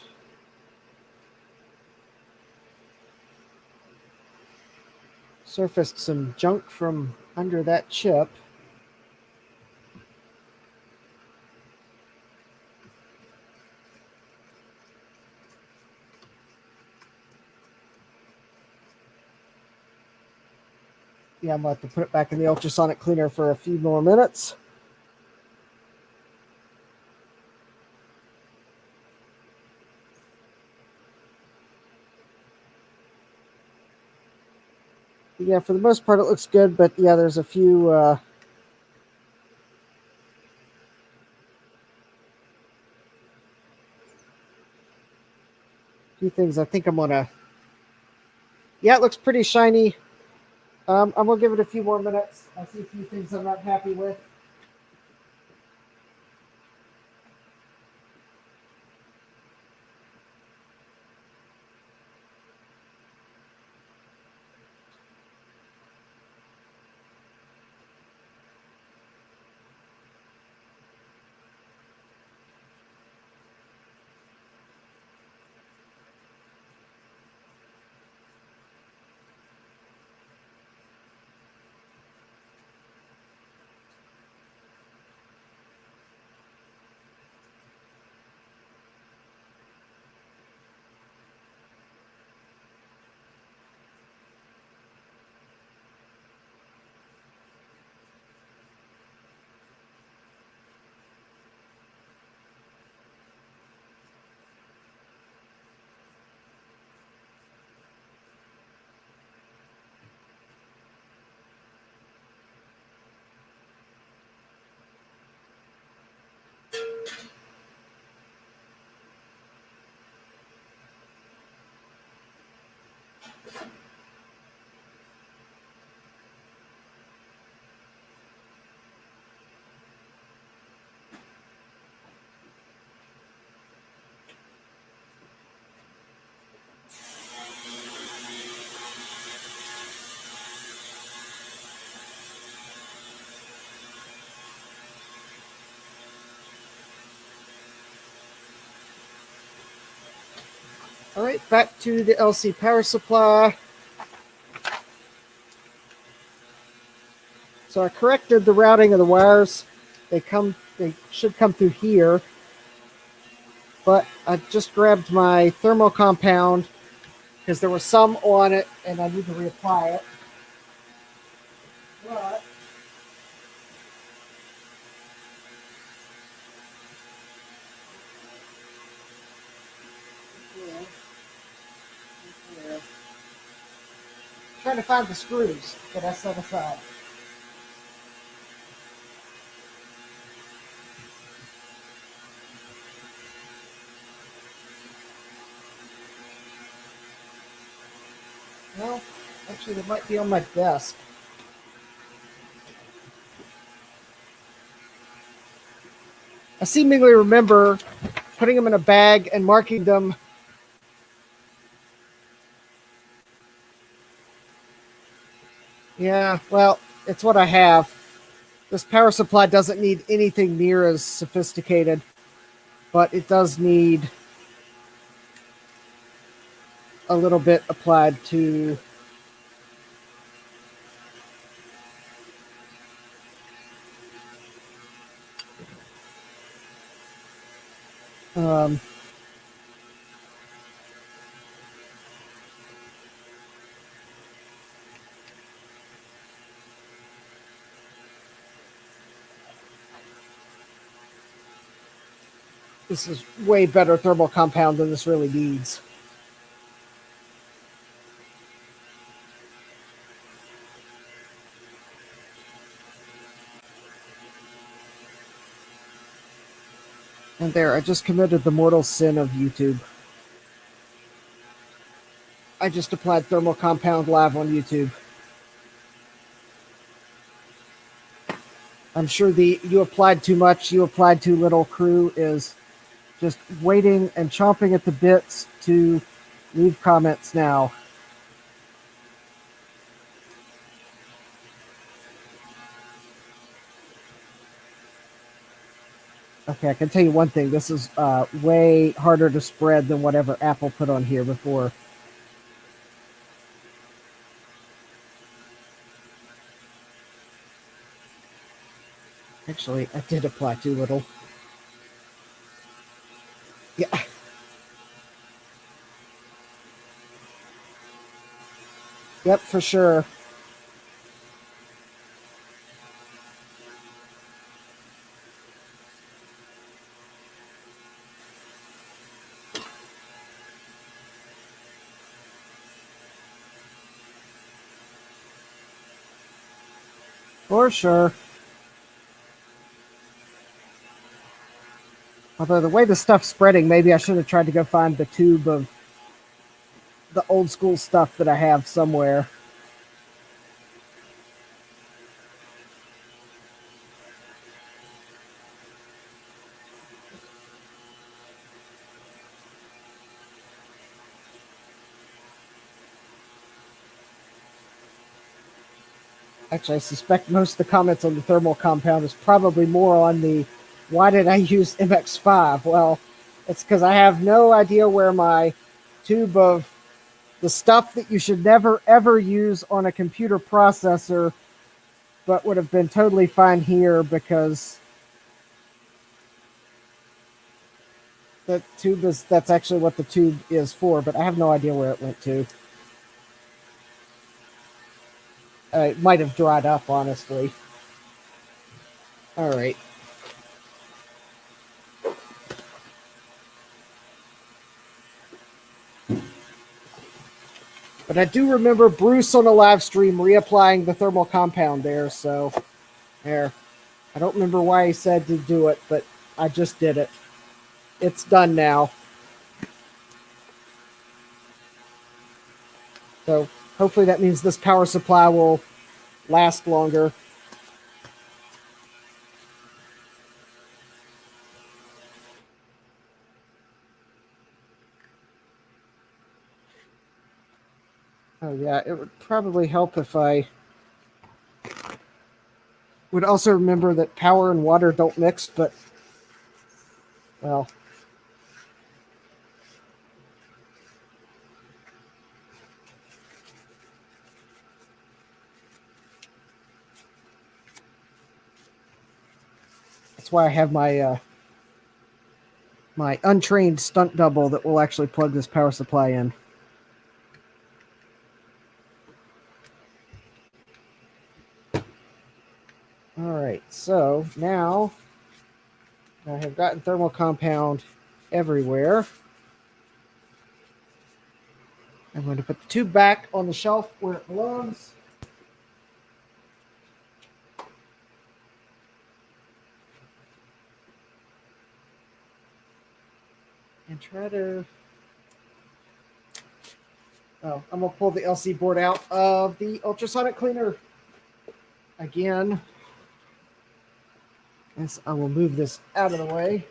surfaced some junk from under that chip. Yeah, I'm going to have to put it back in the ultrasonic cleaner for a few more minutes. Yeah, for the most part, it looks good, but yeah, there's a few things I think I'm gonna. Yeah, it looks pretty shiny. I'm gonna give it a few more minutes. I see a few things I'm not happy with. All right, back to the LC power supply. So I corrected the routing of the wires. They should come through here. But I just grabbed my thermal compound because there was some on it and I need to reapply it. But yeah. Trying to find the screws that I set aside. Well, actually, they might be on my desk. I seemingly remember putting them in a bag and marking them. Yeah, well, it's what I have. This power supply doesn't need anything near as sophisticated, but it does need a little bit applied to um, this is way better thermal compound than this really needs. And there, I just committed the mortal sin of YouTube. I just applied thermal compound live on YouTube. I'm sure the "you applied too much, you applied too little" crew is just waiting and chomping at the bits to leave comments now. Okay, I can tell you one thing. This is way harder to spread than whatever Apple put on here before. Actually, I did apply too little. Yeah. Yep, for sure. For sure. Although the way the stuff's spreading, maybe I should have tried to go find the tube of the old school stuff that I have somewhere. Actually, I suspect most of the comments on the thermal compound is probably more on the "why did I use MX5?" Well, it's because I have no idea where my tube of the stuff that you should never ever use on a computer processor, but would have been totally fine here because the tube is, that's actually what the tube is for, but I have no idea where it went to. It might have dried up, honestly. All right. But I do remember Bruce on a live stream reapplying the thermal compound there, so there. I don't remember why he said to do it, but I just did it. It's done now. So hopefully that means this power supply will last longer. Oh yeah, it would probably help if I would also remember that power and water don't mix, but well, that's why I have my my untrained stunt double that will actually plug this power supply in. All right, so now I have gotten thermal compound everywhere. I'm going to put the tube back on the shelf where it belongs. And try to... Oh, I'm going to pull the LC board out of the ultrasonic cleaner again. Yes, I will move this out of the way.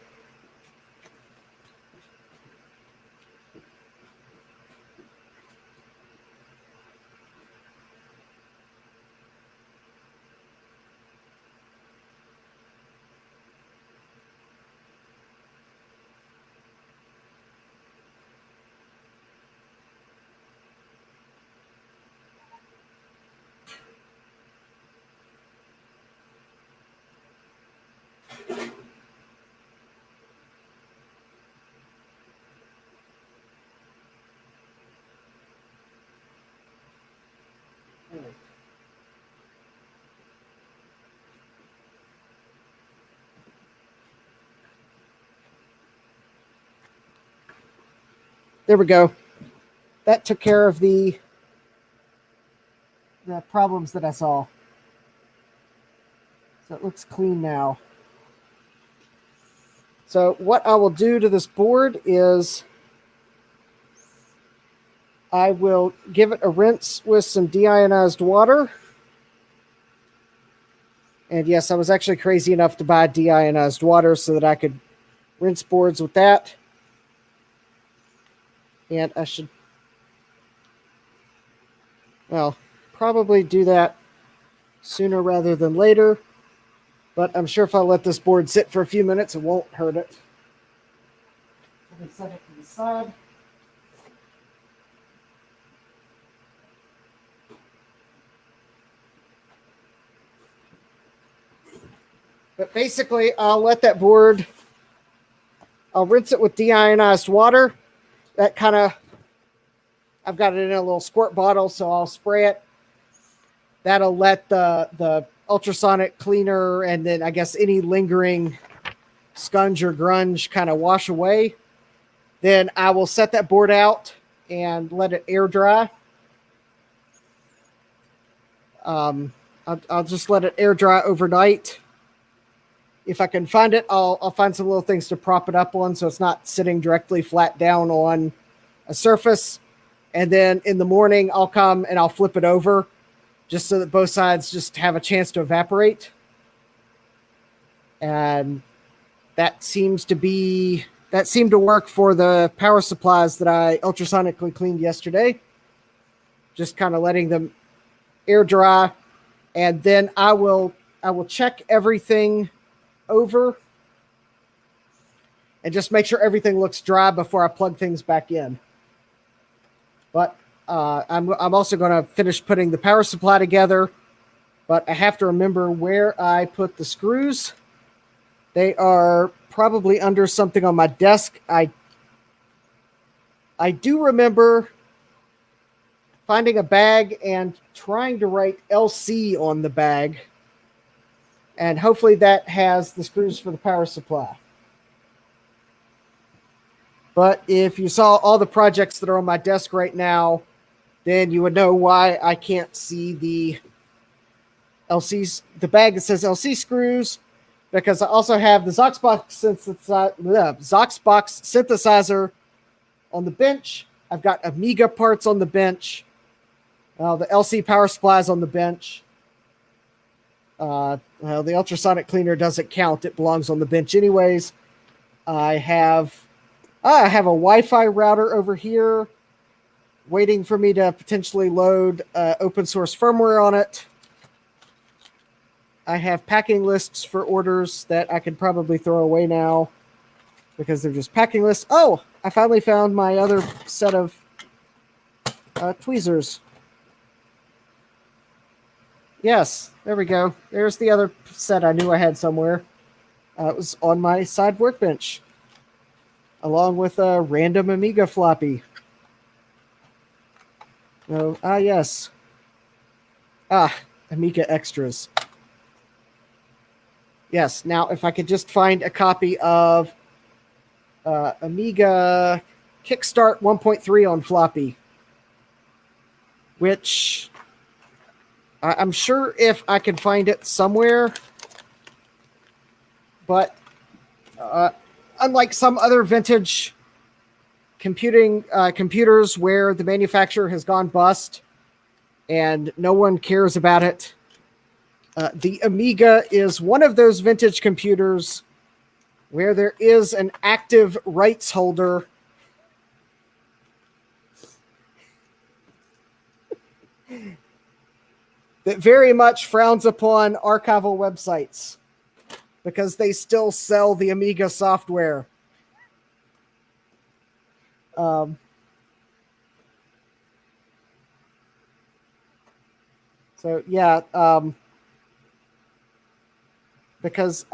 There we go. That took care of the problems that I saw. So it looks clean now. So what I will do to this board is I will give it a rinse with some deionized water. And yes, I was actually crazy enough to buy deionized water so that I could rinse boards with that. And I should, well, probably do that sooner rather than later. But I'm sure if I let this board sit for a few minutes, it won't hurt it. Let me set it to the side. But basically, I'll let that board, I'll rinse it with deionized water. That kind of, I've got it in a little squirt bottle, so I'll spray it. That'll let the ultrasonic cleaner and then I guess any lingering scunge or grunge kind of wash away. Then I will set that board out and let it air dry. I'll just let it air dry overnight. If I can find it, I'll find some little things to prop it up on so it's not sitting directly flat down on a surface. And then in the morning, I'll come and I'll flip it over just so that both sides just have a chance to evaporate. And that seemed to work for the power supplies that I ultrasonically cleaned yesterday. Just kind of letting them air dry. And then I will check everything over and just make sure everything looks dry before I plug things back in. But I'm also going to finish putting the power supply together, but I have to remember where I put the screws. They are probably under something on my desk. I do remember finding a bag and trying to write LC on the bag, and hopefully that has the screws for the power supply. But if you saw all the projects that are on my desk right now, then you would know why I can't see the LCs, the bag that says LC screws, because I also have the Zoxbox synthesizer on the bench. I've got Amiga parts on the bench. The LC power supplies on the bench. The ultrasonic cleaner doesn't count. It belongs on the bench anyways. I have a Wi-Fi router over here waiting for me to potentially load open source firmware on it. I have packing lists for orders that I could probably throw away now because they're just packing lists. Oh, I finally found my other set of tweezers. Yes, there we go. There's the other set I knew I had somewhere. It was on my side workbench, along with a random Amiga floppy. Oh, yes. Amiga extras. Yes, now if I could just find a copy of Amiga Kickstart 1.3 on floppy, which I'm sure if I can find it somewhere, but unlike some other vintage computers where the manufacturer has gone bust and no one cares about it, the Amiga is one of those vintage computers where there is an active rights holder that very much frowns upon archival websites because they still sell the Amiga software. Because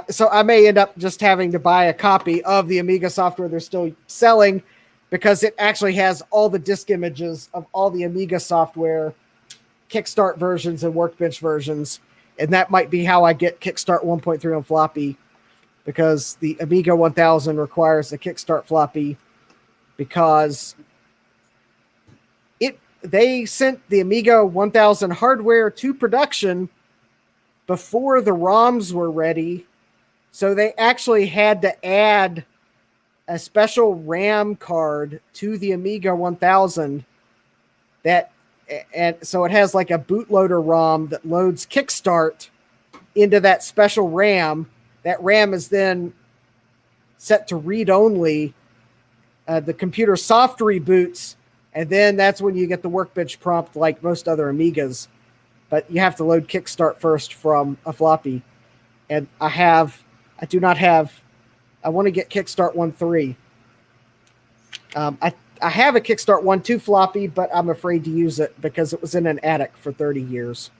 so I may end up just having to buy a copy of the Amiga software they're still selling because it actually has all the disk images of all the Amiga software, Kickstart versions and Workbench versions. And that might be how I get Kickstart 1.3 on floppy, because the Amiga 1000 requires a Kickstart floppy because they sent the Amiga 1000 hardware to production before the ROMs were ready. So they actually had to add a special RAM card to the Amiga 1000 and so it has like a bootloader ROM that loads Kickstart into that special RAM. That RAM is then set to read only. The computer soft reboots, and then that's when you get the workbench prompt like most other Amigas. But you have to load Kickstart first from a floppy. And I want to get Kickstart 1.3. I have a Kickstart 1.2 floppy, but I'm afraid to use it because it was in an attic for 30 years.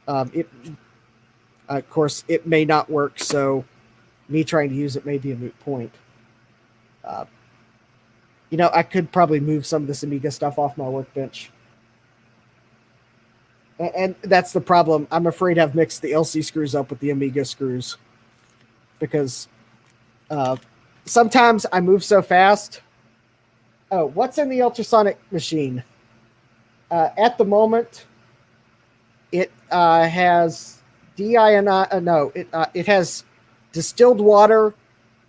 Of course, it may not work, so me trying to use it may be a moot point. I could probably move some of this Amiga stuff off my workbench. And that's the problem. I'm afraid I've mixed the LC screws up with the Amiga screws. Because sometimes I move so fast. Oh, what's in the ultrasonic machine? At the moment, it has it has distilled water,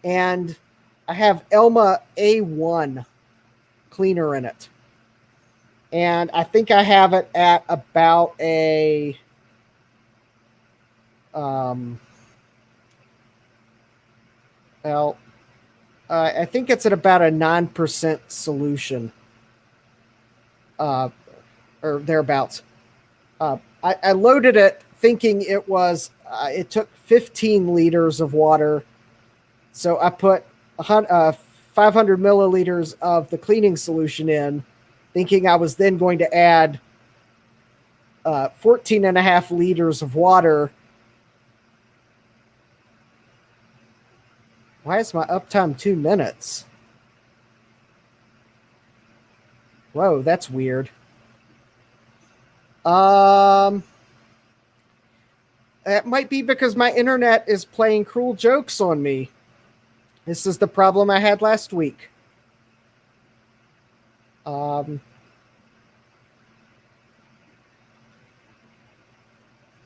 and I have Elma A1 cleaner in it. And I think I have it at about a I think it's at about a 9% solution, or thereabouts. I loaded it thinking it was, it took 15 liters of water. So I put 500 milliliters of the cleaning solution in, thinking I was then going to add 14 and a half liters of water. Why is my uptime 2 minutes? Whoa, that's weird. It might be because my internet is playing cruel jokes on me. This is the problem I had last week.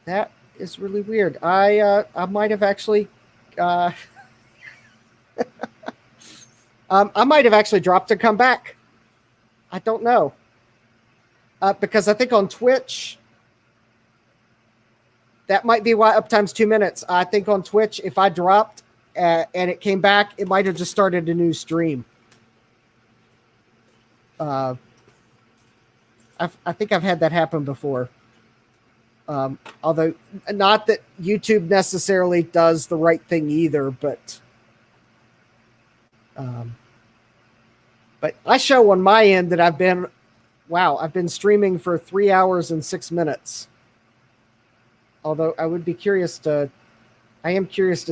That is really weird. I might have actually I might have actually dropped and come back. I don't know. Because I think on Twitch, that might be why uptime's 2 minutes. I think on Twitch, if I dropped and it came back, it might have just started a new stream. I think I've had that happen before. Although not that YouTube necessarily does the right thing either, but I show on my end that I've been streaming for 3 hours and 6 minutes. Although I am curious to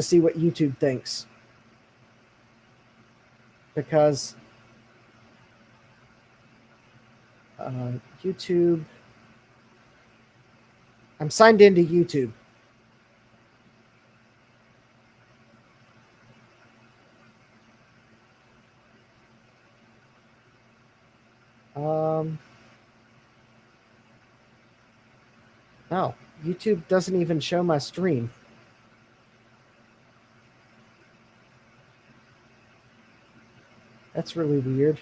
see what YouTube thinks. Because YouTube, I'm signed into YouTube. No, YouTube doesn't even show my stream. That's really weird.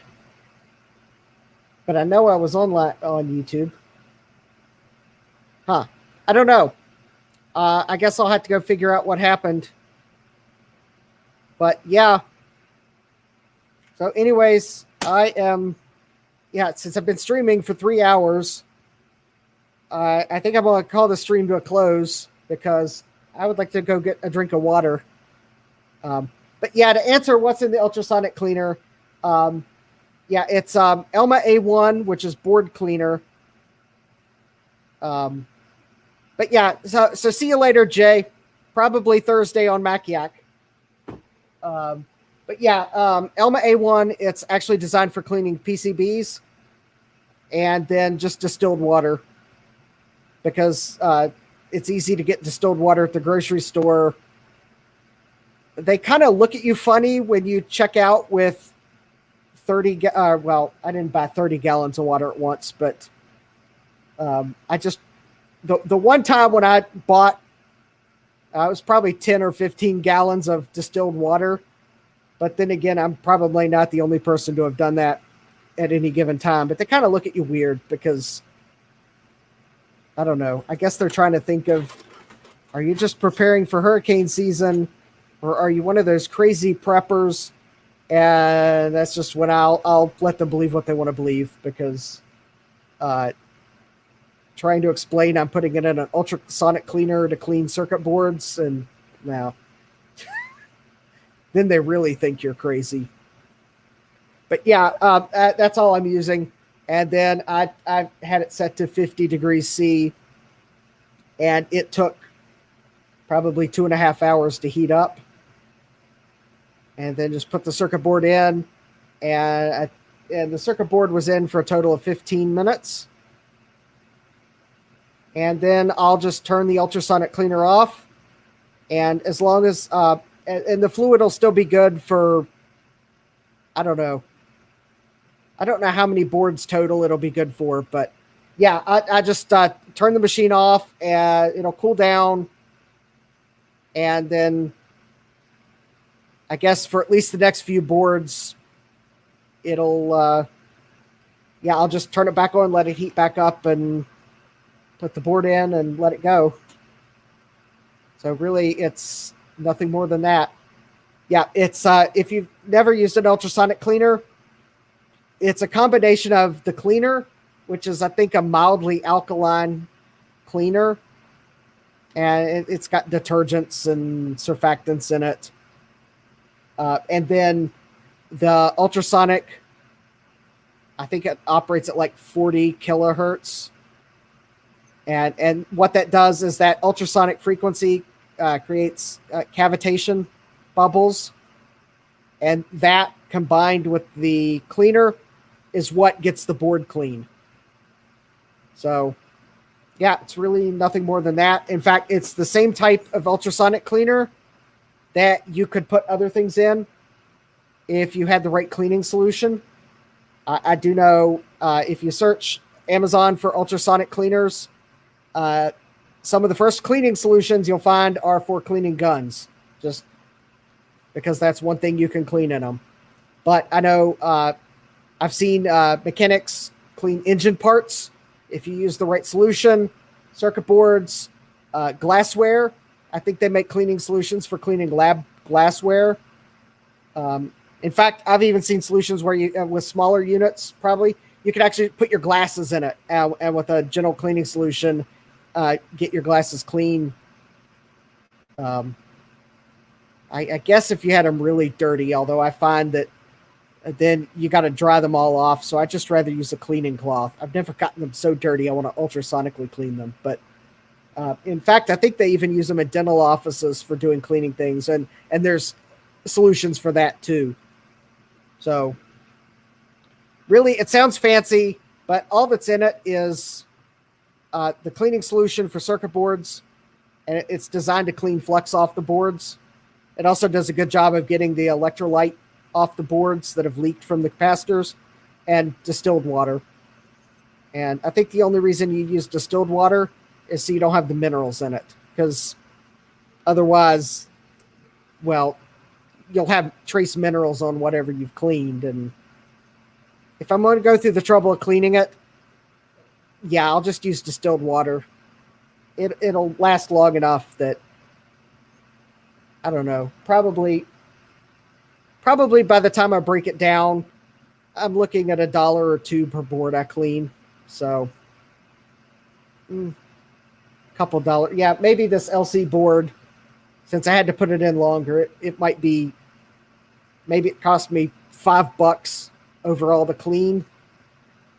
But I know I was on YouTube. Huh. I don't know. I guess I'll have to go figure out what happened. But yeah. So anyways, since I've been streaming for 3 hours, I think I'm going to call the stream to a close because I would like to go get a drink of water. But yeah, to answer what's in the ultrasonic cleaner, it's Elma A1, which is board cleaner. But yeah, so see you later, Jay. Probably Thursday on MacYak. Elma A1, it's actually designed for cleaning PCBs and then just distilled water because it's easy to get distilled water at the grocery store. They kind of look at you funny when you check out with 30. I didn't buy 30 gallons of water at once, but the one time when I bought It was probably 10 or 15 gallons of distilled water. But then again, I'm probably not the only person to have done that at any given time. But they kind of look at you weird because, I don't know. I guess they're trying to think of, are you just preparing for hurricane season? Or are you one of those crazy preppers? And that's just when I'll let them believe what they want to believe, because trying to explain I'm putting it in an ultrasonic cleaner to clean circuit boards, and now then they really think you're crazy. But yeah, that's all I'm using. And then I had it set to 50 degrees C, and it took probably 2.5 hours to heat up. And then just put the circuit board in, and the circuit board was in for a total of 15 minutes. And then I'll just turn the ultrasonic cleaner off, and as long as and the fluid will still be good for, I don't know how many boards total it'll be good for, but yeah, I just turn the machine off, and it'll cool down, and then I guess for at least the next few boards, it'll, I'll just turn it back on, let it heat back up, and put the board in and let it go. So really, it's nothing more than that. Yeah, it's if you've never used an ultrasonic cleaner, it's a combination of the cleaner, which is, I think, a mildly alkaline cleaner, and it's got detergents and surfactants in it. And then the ultrasonic, I think it operates at like 40 kilohertz. And what that does is that ultrasonic frequency creates cavitation bubbles. And that, combined with the cleaner, is what gets the board clean. So, yeah, it's really nothing more than that. In fact, it's the same type of ultrasonic cleaner that you could put other things in if you had the right cleaning solution. I do know if you search Amazon for ultrasonic cleaners, some of the first cleaning solutions you'll find are for cleaning guns, just because that's one thing you can clean in them. But I know I've seen mechanics clean engine parts if you use the right solution, circuit boards, glassware. I think they make cleaning solutions for cleaning lab glassware. In fact, I've even seen solutions where you, with smaller units, probably, you can actually put your glasses in it, and with a gentle cleaning solution, get your glasses clean. I guess if you had them really dirty, although I find that then you got to dry them all off, so I just rather use a cleaning cloth. I've never gotten them so dirty I want to ultrasonically clean them, but in fact, I think they even use them in dental offices for doing cleaning things, and there's solutions for that too. So really, it sounds fancy, but all that's in it is the cleaning solution for circuit boards, and it's designed to clean flux off the boards. It also does a good job of getting the electrolyte off the boards that have leaked from the capacitors, and distilled water. And I think the only reason you use distilled water is so you don't have the minerals in it, because otherwise, well, you'll have trace minerals on whatever you've cleaned. And if I'm going to go through the trouble of cleaning it, yeah, I'll just use distilled water. It'll last long enough that, I don't know, probably by the time I break it down, I'm looking at $1 or $2 per board I clean. So, couple dollars. Yeah, maybe this LC board, since I had to put it in longer, it might be, maybe it cost me $5 overall to clean.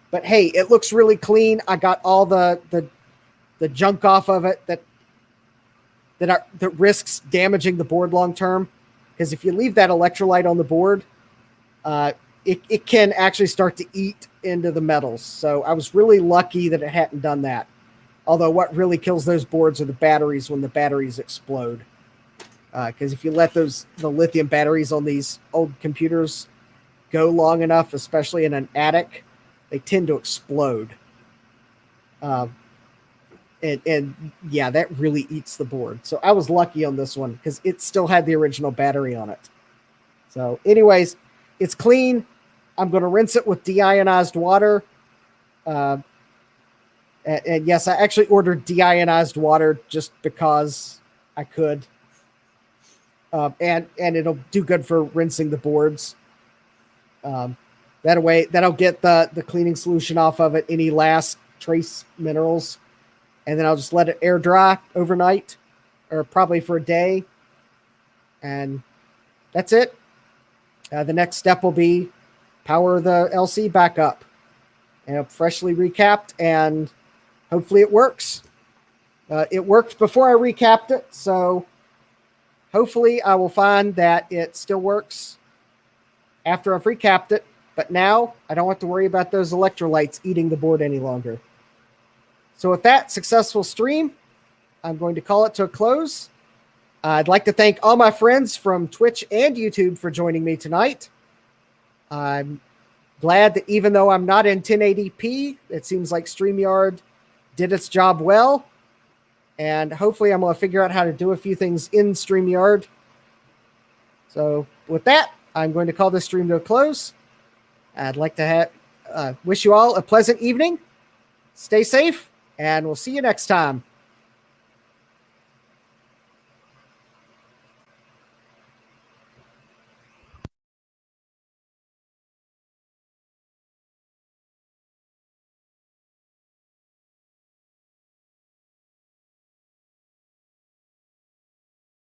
But hey, it looks really clean. I got all the junk off of it that risks damaging the board long term. Because if you leave that electrolyte on the board, it can actually start to eat into the metals. So I was really lucky that it hadn't done that. Although what really kills those boards are the batteries when the batteries explode. Because if you let the lithium batteries on these old computers go long enough, especially in an attic, they tend to explode. And yeah, that really eats the board. So I was lucky on this one because it still had the original battery on it. So anyways, it's clean. I'm going to rinse it with deionized water. And yes, I actually ordered deionized water just because I could. And it'll do good for rinsing the boards. That'll get the cleaning solution off of it, any last trace minerals. And then I'll just let it air dry overnight or probably for a day. And that's it. The next step will be power the LC back up. And freshly recapped, and hopefully it works. It worked before I recapped it, so hopefully I will find that it still works after I've recapped it. But now I don't have to worry about those electrolytes eating the board any longer. So with that successful stream, I'm going to call it to a close. I'd like to thank all my friends from Twitch and YouTube for joining me tonight. I'm glad that even though I'm not in 1080p, it seems like StreamYard did its job well. And hopefully I'm going to figure out how to do a few things in StreamYard. So with that, I'm going to call this stream to a close. I'd like to wish you all a pleasant evening. Stay safe, and we'll see you next time.